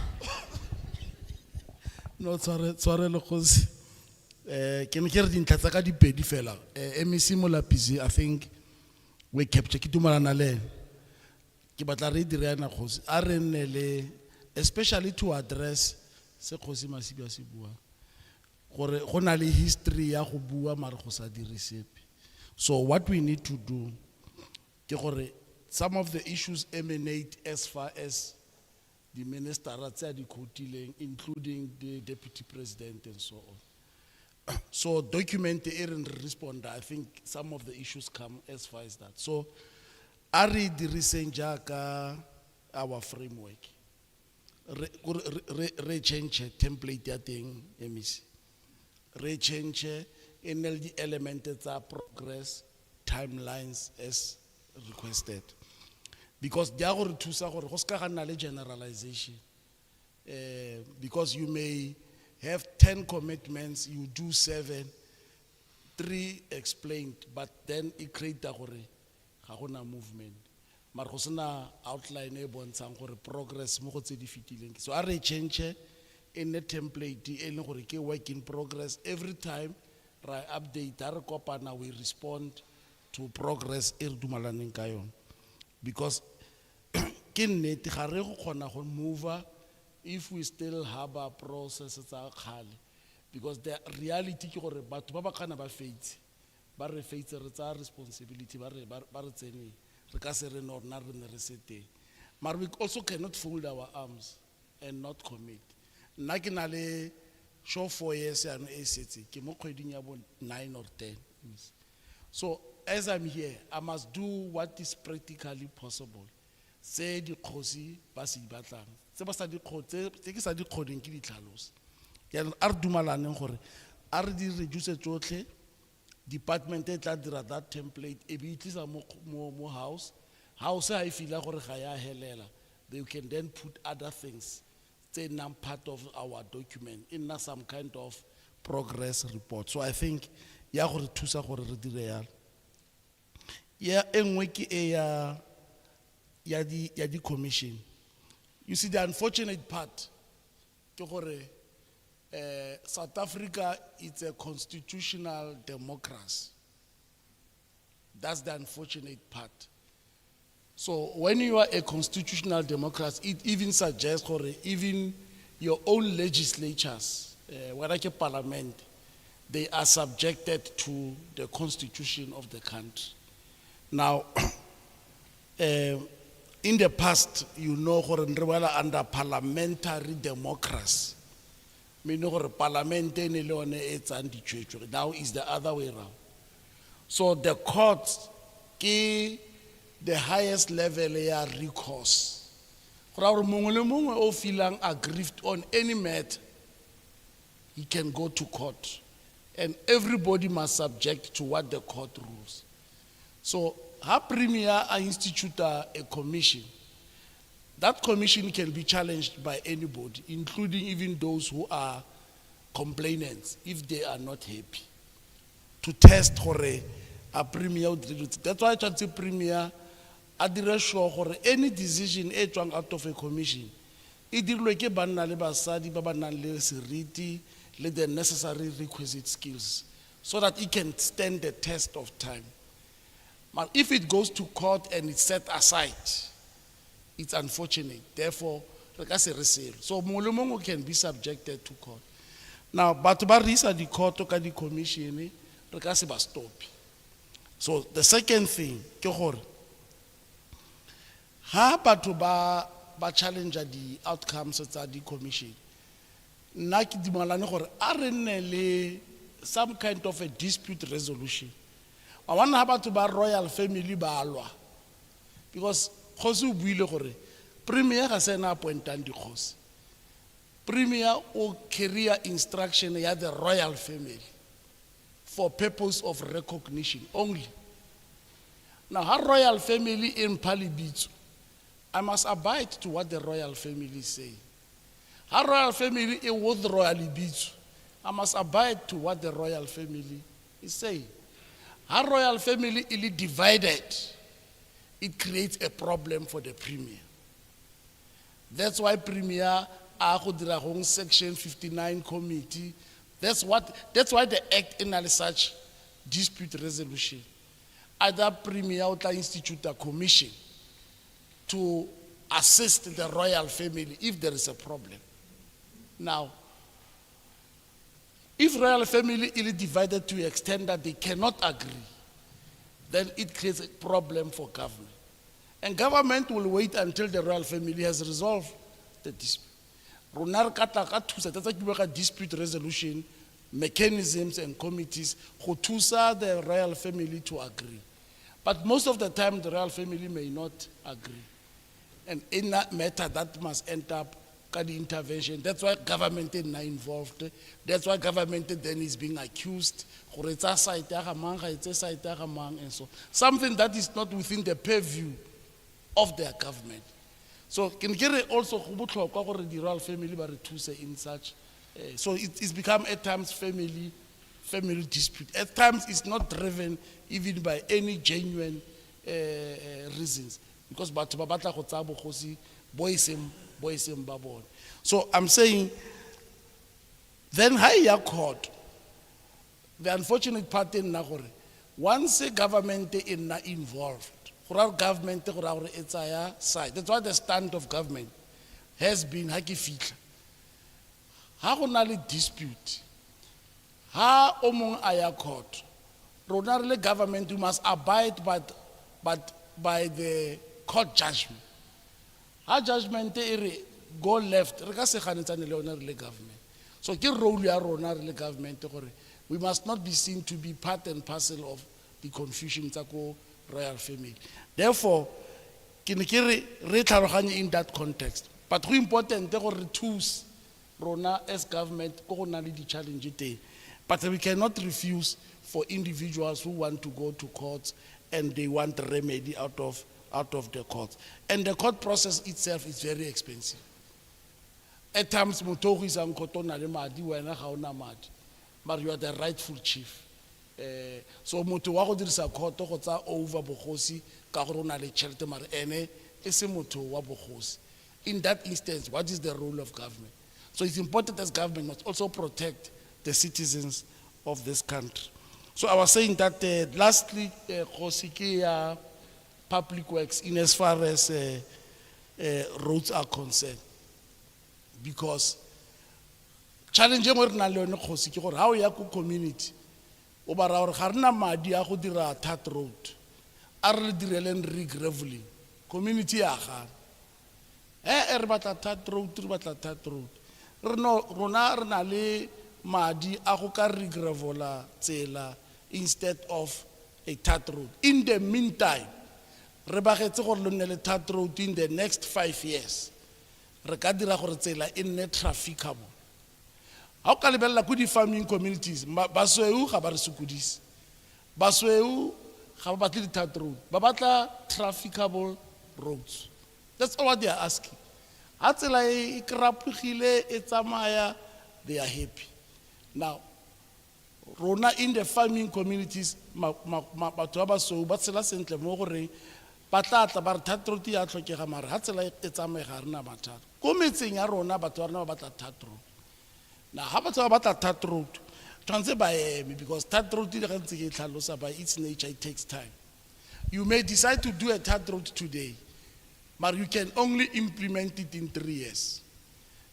No tsware le Kgosi. Ke ne ke re dintlha tsa ka di pedi fela. MEC Molapisi, I think we capture ke dumalana le ke batla re dire yana Kgosi a re nne le, especially to address se Kgosi Masibi a se bua gore go na le history ya go bua mara go sa dire sepe. So what we need to do ke gore some of the issues emanate as far as the minister tsa di khotileng, including the deputy president and so on. So document e re respond, I think some of the issues come as far as that. So a re diriseng jaaka our framework re change template ya teng MEC, re change the element tsa progress timelines as requested, because they are going to say gore go ska ga nna le generalization, because you may have 10 commitments, you do 7, 3 explained, but then it create gore ga gona movement mara go sena outline e bontshang gore progress mo go tse di fitileng. So a re change in the template e leng gore ke work in progress. Every time ra update a re kopana, we respond to progress e re dumalaneng ka yone, because ke nnete ga re go kgona go move if we still have a process tsa khale, because the reality ke gore batho ba ba kana ba faitse ba re faitse re tsa responsibility ba re tsene re ka se re no na re ne re sete. But we also cannot fold our arms and not commit. Nna ke na le show 4 years ya no e setse ke mo kgweding ya bo 9 or 10. So as I'm here, I must do what is practically possible. Say di Kgosi ba se batlang, se ba sa di khotse ke sa di kgodeng ke di tlhalosa ya re dumalaneng gore a re di reduce tsotlhe. Department e tla dira that template e be itlisa mo house ha e fila gore ga ya helela, they can then put other things tse nang part of our document in some kind of progress report. So I think ya gore thusa gore re dire ya ya engwe ke e ya di commission. You see, the unfortunate part ke gore South Africa is a constitutional democracy. That's the unfortunate part. So when you are a constitutional democrat, it even suggests or even your own legislatures, whether it's parliament, they are subjected to the constitution of the country. Now, in the past, you know, under parliamentary democracy, meaning parliament now is the other way around. So the court, the highest level ya recourse. Feeling aggrieved on any matter, he can go to court. And everybody must subject to what the court rules. So, how Premier institute a commission, that commission can be challenged by anybody, including even those who are complainants, if they are not happy, to test for a Premier. That's why I try to say Premier, I sure for any decision out of a commission, it did like a banana basadi, babanale seriti, let the necessary requisite skills, so that it can stand the test of time. But if it goes to court and it's set aside, it's unfortunate. Therefore, like I say, so Molomongo can be subjected to court. Now, but Barisa the court or the commission, like I say, stop. So the second thing, how about challenge the outcomes of the commission? Some kind of a dispute resolution. I want to have to buy royal family balwa, because Khosi buile gore Premier has an appointed the Khosi. Premier or career instruction ya the royal family for purpose of recognition only. Now, her royal family in Palibitsu, I must abide to what the royal family say. Her royal family in what royal Bitsu, I must abide to what the royal family is saying. Our royal family is divided. It creates a problem for the Premier. That's why Premier Section 59 committee. That's why the act in such dispute resolution. Either Premier or institute a commission to assist the royal family if there is a problem. Now, if royal family is divided to the extent that they cannot agree, then it creates a problem for government. And government will wait until the royal family has resolved the dispute. Dispute resolution mechanisms and committees who the royal family to agree. But most of the time the royal family may not agree. And in that matter, that must end up the intervention. That's why government is not involved. That's why government then is being accused. And so something that is not within the purview of their government. So can get also the royal family in such. So it's become at times family dispute. At times it's not driven even by any genuine reasons. Because so I'm saying, then higher court, the unfortunate part in Nagore, once the government is not involved, government it's a side. That's why the stand of government has been hakifitla. How only dispute? How among higher court? Ronald government must abide by the court judgment. Our judgment go left. Government. So government. We must not be seen to be part and parcel of the confusion of royal family. Therefore, in that context. But who important to tools Rona as government the challenge. But we cannot refuse for individuals who want to go to courts and they want a remedy out of the court. And the court process itself is very expensive. At times, Motohi is on Kotona Madi, when I mad, but you are the rightful chief. So Motowaho is a court over Bohosi, Karona Cheltemar Ene, is a Motowa Bohosi. In that instance, what is the role of government? So it's important as government must also protect the citizens of this country. So I was saying that lastly, Khosiki public works in as far as roads are concerned. Because challenge e mo re nang le yone Kgosi ke gore ha o ya ko community o ba ra gore ga rena madi a go dira third road a re direleng re-graveling community ya gana re batla third road rona re na le madi a go ka re-gravela tsela instead of a third road. In the meantime re bagetse gore lo nne le third road in the next 5 years re ka dira gore tsela e nne trafficable. Ha o ka lebella ko di-farming communities basweu ga ba re sokodise, basweu ga ba batle di-third road, ba batla trafficable roads. That's all what they are asking. Ha tsela e krapogile e tsamaya, they are happy. Now rona in the farming communities batho ba basweu ba tsela sentle mo gore ba tla ba re third road ya tlhokega mara ha tsela e tsamaya ga rena mathata. Ko metseng ya rona batho ba rena ba batla third road. Now, how about that third road? Transit by because third road by its nature, it takes time. You may decide to do a third road today, but you can only implement it in 3 years.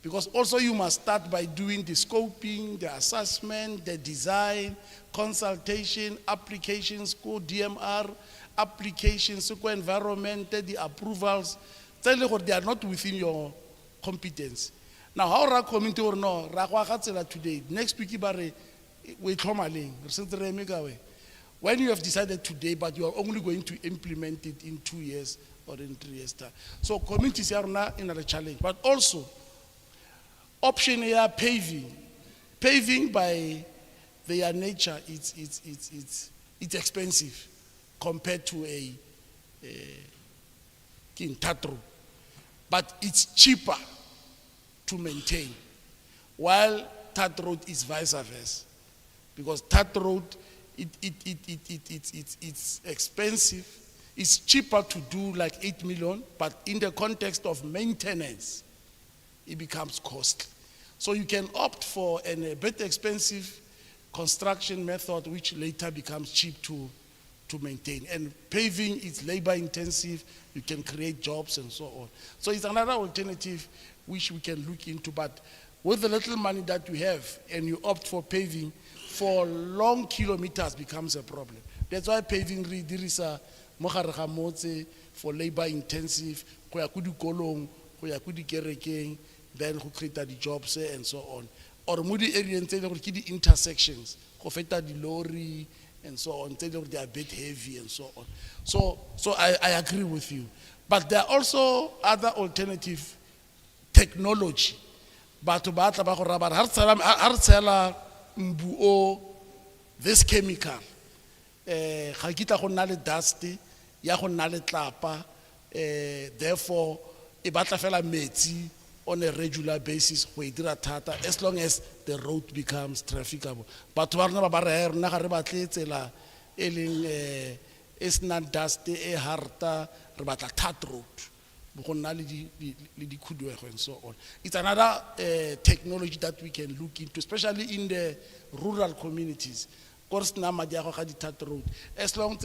Because also you must start by doing the scoping, the assessment, the design, consultation, applications, DMR, applications, environment, the approvals. They are not within your competence. Now, how ra community or no, ra go aga tsela today. Next week, we when you have decided today, but you are only going to implement it in 2 years or in 3 years' time. So communities are now in a challenge. But also, option here, paving. Paving by their nature, it's expensive compared to a tatro. But it's cheaper to maintain, while third road is vice versa, because third road it's expensive. It's cheaper to do like 8 million, but in the context of maintenance, it becomes costly. So you can opt for a bit expensive construction method, which later becomes cheap to maintain. And paving is labor intensive. You can create jobs and so on. So it's another alternative which we can look into, but with the little money that you have and you opt for paving, for long kilometers becomes a problem. That's why paving there is a for labor intensive, then who create the jobs and so on. Or moody areas the intersections, the lorry and so on, they are a bit heavy and so on. So I agree with you. But there are also other alternative technology. But this chemical, dusty, therefore, on a regular basis, as long as the road becomes trafficable. But it's not dusty, a harta, but a tat road. And so on. It's another technology that we can look into, especially in the rural communities. Course, road. As long as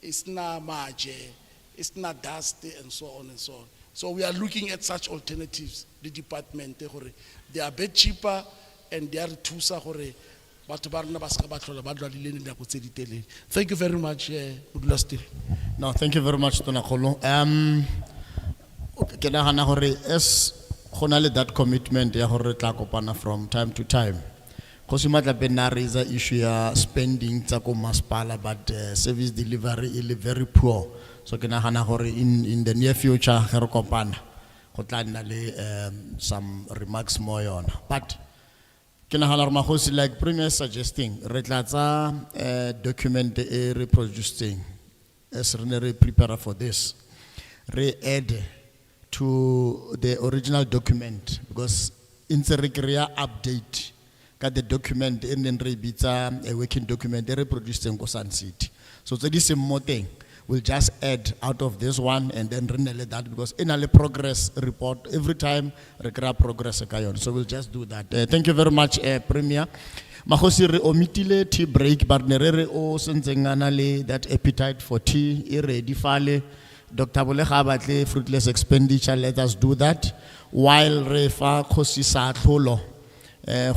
it's not maje, it's not dusty, and so on and so on. So we are looking at such alternatives. The department, they are a bit cheaper, and they are too. Thank you very much, No, thank you very much, Tonakolo. As that commitment from time to time. Because you might have been raise an issue of spending maspala, but service delivery is very poor. So in the near future, some remarks more on. But like Premier suggesting, document reproducing as prepare for this, re-add to the original document because in the update. The document in a working document, they reproduce in Kosan City. So this is more thing. We'll just add out of this one and then renele that because in a progress report, every time require progress. So we'll just do that. Thank you very much, Premier. Makgosi re omitile tea break but ne re o sentseng ana le that appetite for tea e ready fale. Dr. Bolega batle fruitless expenditure, let us do that while re fa Kgosi Satlholo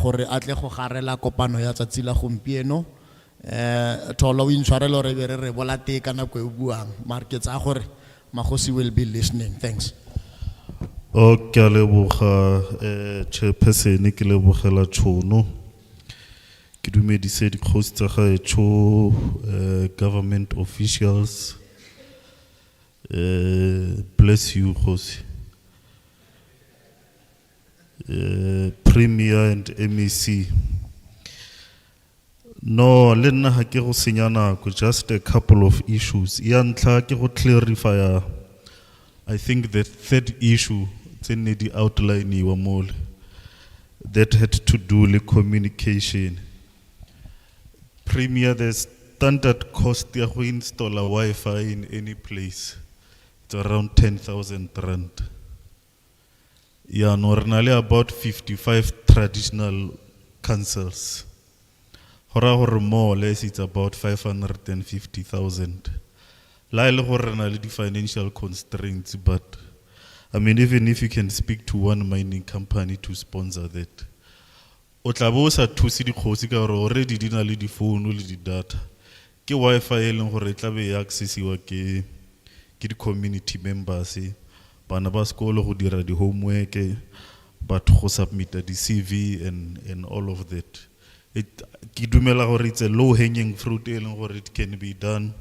gore atle go garela kopano ya tsatsi la gompieno. Tholo o intshwarelo re be re bola te kana go e buang maar ke tsa gore Makgosi will be listening. Thanks. O ke a leboga chairperson ke lebogela tšhono ke dumedise dikgosi tsa gaetsho government officials bless you Kgosi Premier and MEC. No, le nna ha ke go senya nako, just a couple of issues. Ya ntlha ke go clarify I think the third issue tse ne di outline wa mole that had to do with communication. Premier, the standard cost ya go install a Wi-Fi in any place, it's around 10,000 rand. Yeah, normally about 55 traditional councils. Hora more or less it's about 550,000. Laile hore na le di financial constraints, but I mean even if you can speak to one mining company to sponsor that. O tla bo sa thusi di kgosi ka gore already di na le di phone le di data. Ke Wi-Fi e leng gore tla be ya accessiwa ke di community members. Bana ba sekolo go dira di homework, but go submit di CV and all of that. Ke dumela gore it's a low hanging fruit e leng gore it can be done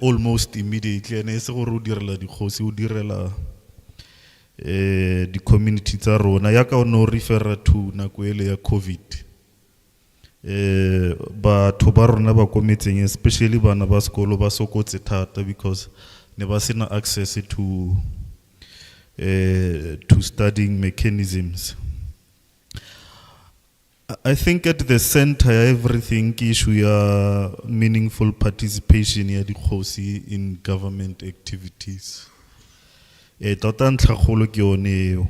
almost immediately, and se go direla di kgosi o direla di community tsa rona ya ka no refer to nako ele ya COVID. Batho ba rona ba kometseng especially bana ba sekolo ba sokotse thata because ne ba sena access to studying mechanisms. I think at the center everything issue ya meaningful participation ya di kgosi in government activities. Tota ntlha kgolo ke yone eo.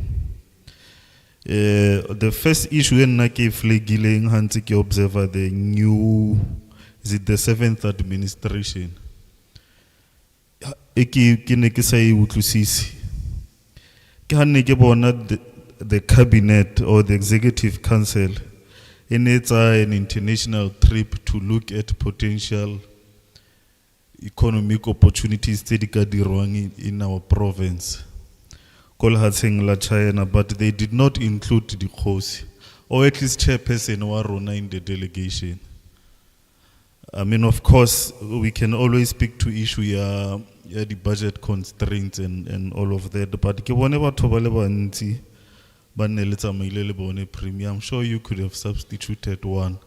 The first issue nna ke flagileng hantse ke observe the new, is it the 7th administration? Ke ne ke sa e utlwisisi. Ke ha ne ke bona the cabinet or the executive council in an international trip to look at potential economic opportunities in our province. Kolhatseng la China, but they did not include the Kgosi, or at least chairperson Warona in the delegation. I mean, of course, we can always speak to issue the budget constraints and all of that, but Premier, I'm sure you could have substituted one.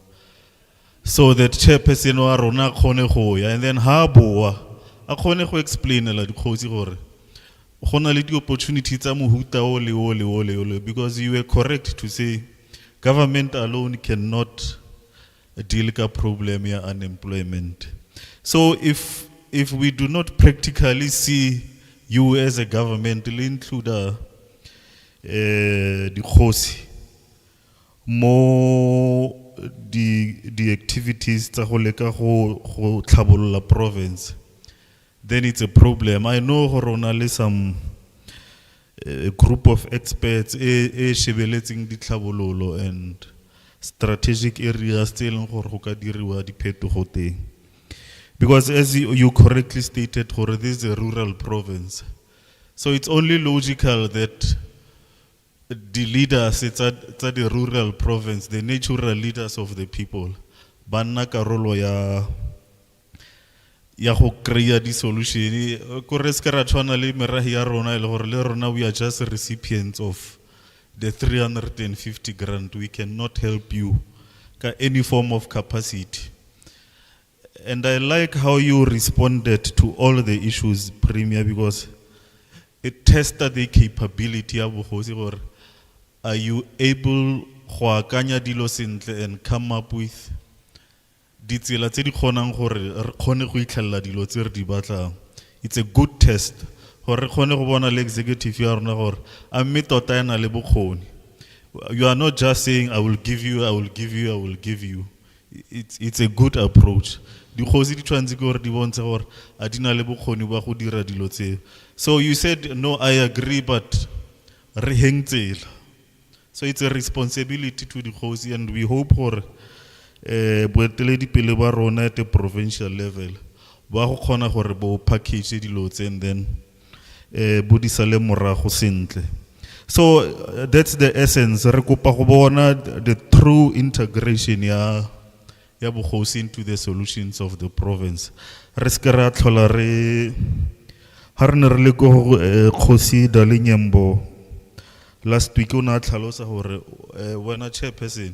So that chairperson wa rona khone go ya, and then ha boa a khone go explain la dikgosi gore gona le di opportunities tsa mohuta ole because you were correct to say government alone cannot deal with a problem ya unemployment. So if we do not practically see you as a government include the kgosi more the activities tsa go leka go tlhabolola province, then it's a problem. I know horona some group of experts shebeletseng di tlhabololo and strategic areas tse gore go ka diriwa diphetogo teng, because as you correctly stated gore this is a rural province, so it's only logical that the leaders, it's at the rural province, the natural leaders of the people, banna karolo ya go create the solution. We are just recipients of the 350 grand. We cannot help you any form of capacity. And I like how you responded to all the issues, Premier, because it tested the capability of Bohosi. Are you able and come up with it's a good test. You are not just saying, I will give you, I will give you, I will give you. It's a good approach. So you said, no, I agree, but so it's a responsibility to the Khosi, and we hope for at a provincial level. Package and then so that's the essence. The true integration ya Bokhosi into the solutions of the province. Khosi Dalinyembo last week when I when a chairperson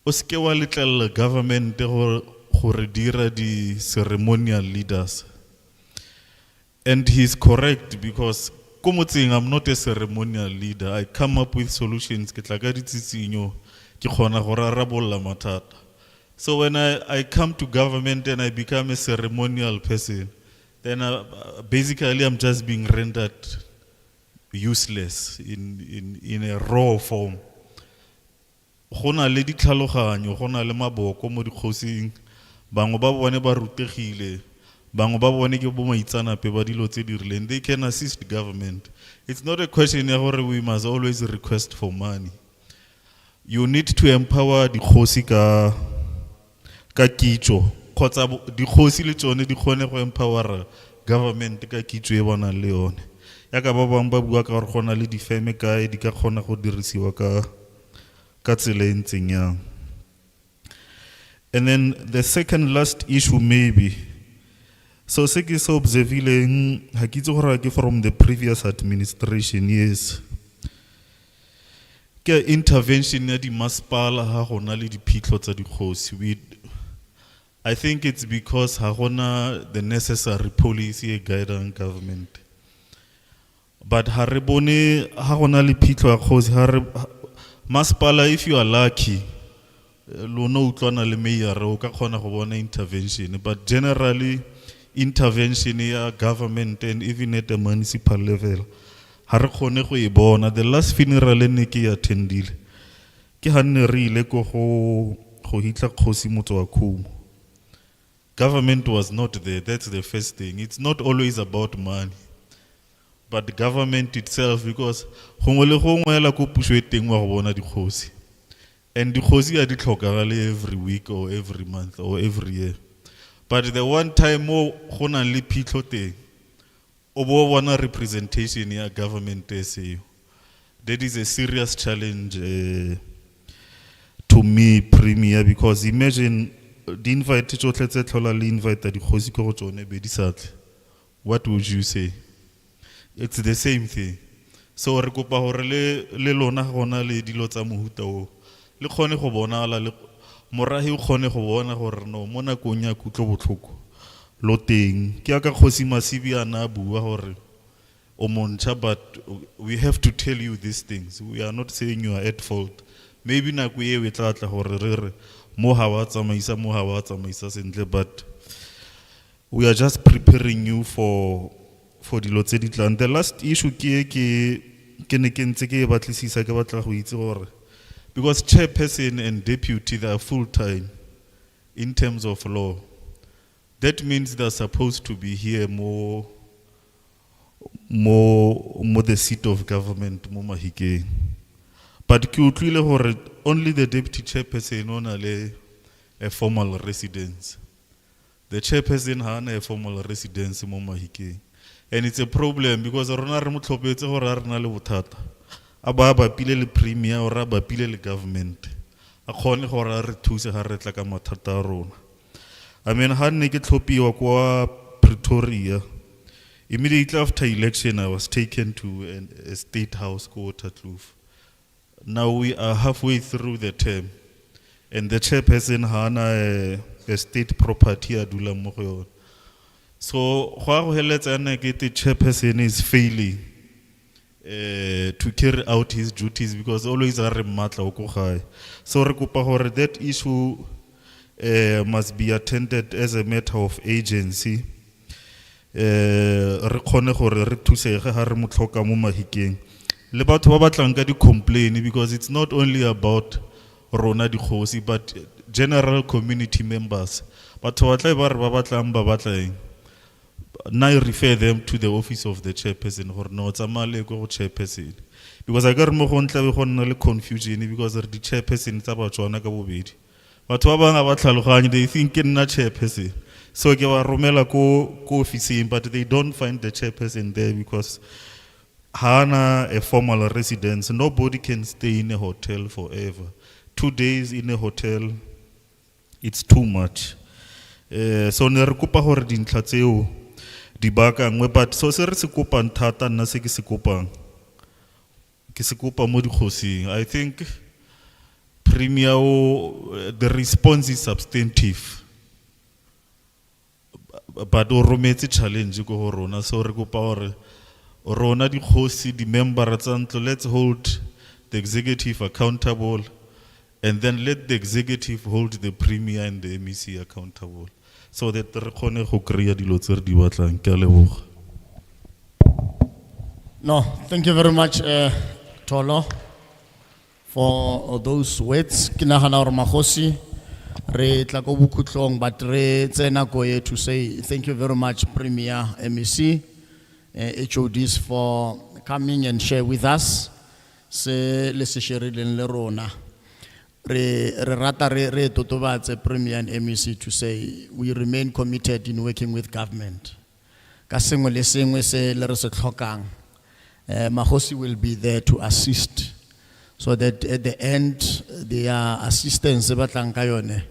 Oskewa little government dira the ceremonial leaders. And he's correct because I'm not a ceremonial leader. I come up with solutions. So when I come to government and I become a ceremonial person, then basically I'm just being rendered useless in a raw form. Gona le ditlhaloganyo gona le maboko mo dikhosing bangwe ba bone ba rutegile bangwe ba bone ke bo maitsanape ba dilo tse di rileng they can assist government. It's not a question ya gore we must always request for money. You need to empower dikhosi ka kitso kgotsa dikhosi le tsone di kgone go empower government ka kitso e bona le yone ya ka ba bang ba bua ka gore gona le difeme kae di ka kgona go dirisiwa ka tsela e ntseng yang. And then the second last issue maybe, so se ke so observileng ha ke itse gore ke from the previous administration, yes, ke intervention ya di masepala ha gona le diphitlho tsa dikgosi. I think it's because ha gona the necessary policy guiding government, but ha re bone ha gona le phitlho ya kgosi masepala, if you are lucky, lona utlwana le mayor o ka kgona go bona intervention, but generally intervention ya government and even at the municipal level ha re kgone go e bona. The last funeral ne ke attendile ke ha nne re ile go hitla kgosi motho wa Khumo. Government was not there. That's the first thing. It's not always about money, but the government itself, because gongwe le gongwe la ko puso e teng wa go bona dikgosi, and dikgosi a di tlhokagale every week or every month or every year. But the one time mo go na le phitlho teng o bo bona representation ya government SAU. That is a serious challenge to me, Premier, because imagine the invite tsotlhe tse tlhola le invite dikgosi ko go tsone be di satle. What would you say? It's the same thing. So re kopa gore le lona gona le dilo tsa mohuta o le kgone go bonala le morahi o kgone go bona gore no mo nakong ya kutlo botlhoko lo teng ke aka kgosi Masibi ana bua gore o montsha, but we have to tell you these things. We are not saying you are at fault. Maybe nako e we tla gore re mo ha wa tsamaisa sentle, but we are just preparing you for dilo tse di tlang. The last issue ke ne ke ntse ke batlisisa ke batla go itse gore because chairperson and deputy they are full time in terms of law, that means they are supposed to be here more the seat of government mo Mahikeng. But ke utlwile gore only the deputy chairperson ona le a formal residence. The chairperson hana a formal residence mo Mahikeng. And it's a problem because rona re motlhopetse gore a rena le bothata aba pile le premier or aba pile le government a khone gore re thuse ha re tla ka mathata a rona. I mean ha nne ke tlhopiwa kwa Pretoria, immediately after election I was taken to a state house called Tatlouf. Now we are halfway through the term and the chairperson hana a state property a dula mo go yona. So the chairperson is failing to carry out his duties because always are matla o. So that issue must be attended as a matter of agency. le batho ba batlang ka di complain, because it's not only about rona dikgosi but general community members. Batho ba tla ba re ba batlang ba batlang. Now I refer them to the office of the chairperson or no tsamale go chairperson. Because I got mo go ntla go nna le confusion because the chairperson tsa ba tswana ka bobedi. Batho ba bang ba tlhaloganye, they think ke nna chairperson. So ke ba romela ko office, but they don't find the chairperson there because hana a formal residence. Nobody can stay in a hotel forever. 2 days in a hotel, it's too much. So ne re kopa hore dintlha tseo di bakangwe, but so se re se kopang thata nna se ke se kopang mo dikhosing. I think Premier the response is substantive, but o rometse challenge ko ho rona, so re kopa hore rona dikhosi di member tsa ntlo, let's hold the executive accountable, and then let the executive hold the Premier and the MEC accountable, so that re khone go kreya dilo tse re di batlang. Ke a leboga. No, thank you very much, Tolo, for those words. Ke nagana hore Mokgosi re tla go bokhutlong, but re tsena ko ye to say thank you very much, Premier, MEC, HODs, for coming and share with us se le se sherileng le rona. Re rata re totobatse Premier and MEC to say we remain committed in working with government. Ka sengwe le sengwe se le re se tlhokang, Mokgosi will be there to assist, so that at the end their assistance ba tlang ka yone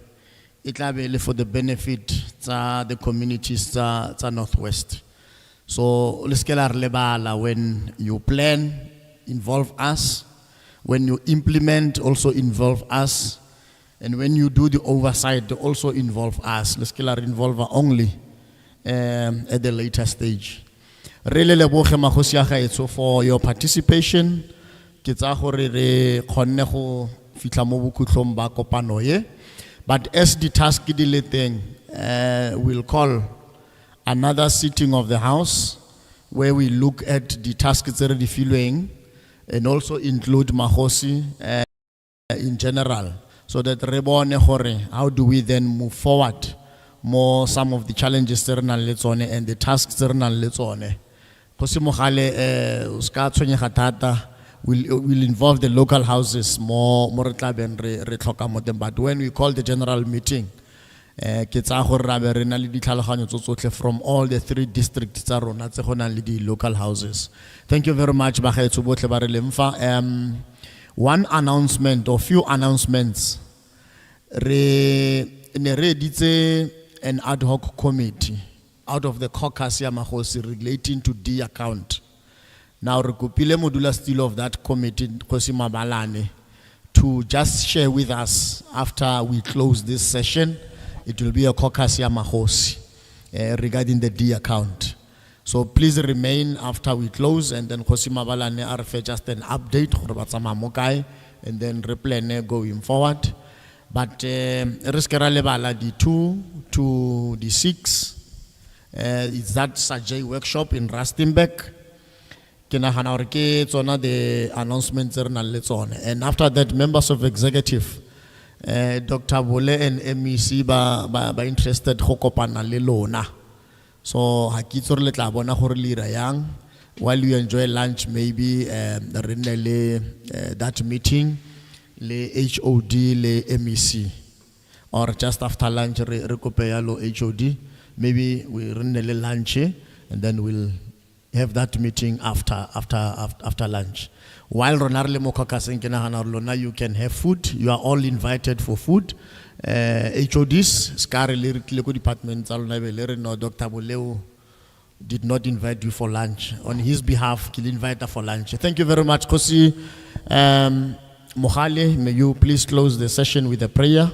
it tla be le for the benefit tsa the communities tsa Northwest. So let's get our lebala, when you plan, involve us. When you implement, also involve us. And when you do the oversight, also involve us. Let's get our involver only at the later stage. Really leboge Mokgosi ya gaetso for your participation. Ke tsa gore re khonne go fitla mo bokhutlong ba kopano ye. But as the task di le teng, we'll call another sitting of the House where we look at the tasks that are filweng and also include Mokgosi in general, so that re bone gore how do we then move forward more some of the challenges that are nang le tsone and the tasks that are nang le tsone. Khosi mogale o ska tshwenyega thata, will involve the local houses more re tlhoka mo teng, but when we call the general meeting, ke tsa gore ra be re na le ditlhaloganyo tsotlhe from all the 3 districts tsa rona tse go nang le di local houses. Thank you very much ba gaetso botlhe ba re lemfa. One announcement or few announcements, re ne re editse an ad hoc committee out of the caucus ya Mokgosi relating to D account. Now re kopile modula still of that committee, Khosi Mabalane, to just share with us after we close this session. It will be a caucus ya Mokgosi regarding the D account. So please remain after we close, and then Khosi Mabalane are just an update and then replan going forward. But riskera lebala the 2 to the 6, it's that Sajay workshop in Rustenburg. The announcements are and after that, members of executive, Dr. Bole and MEC ba interested go kopana le lona. So hakitso re tla bona gore le ira yang while you enjoy lunch, maybe that meeting le HOD le MEC, or just after lunch re kope yalo HOD, maybe we run le lunch and then we'll have that meeting after lunch. While Ronarle Mokakasing Lona, you can have food. You are all invited for food. HODs, Scary Lyrical Department, no, Dr. Boleo did not invite you for lunch. On his behalf, he'll invite her for lunch. Thank you very much, Khosi Mohale. May you please close the session with a prayer.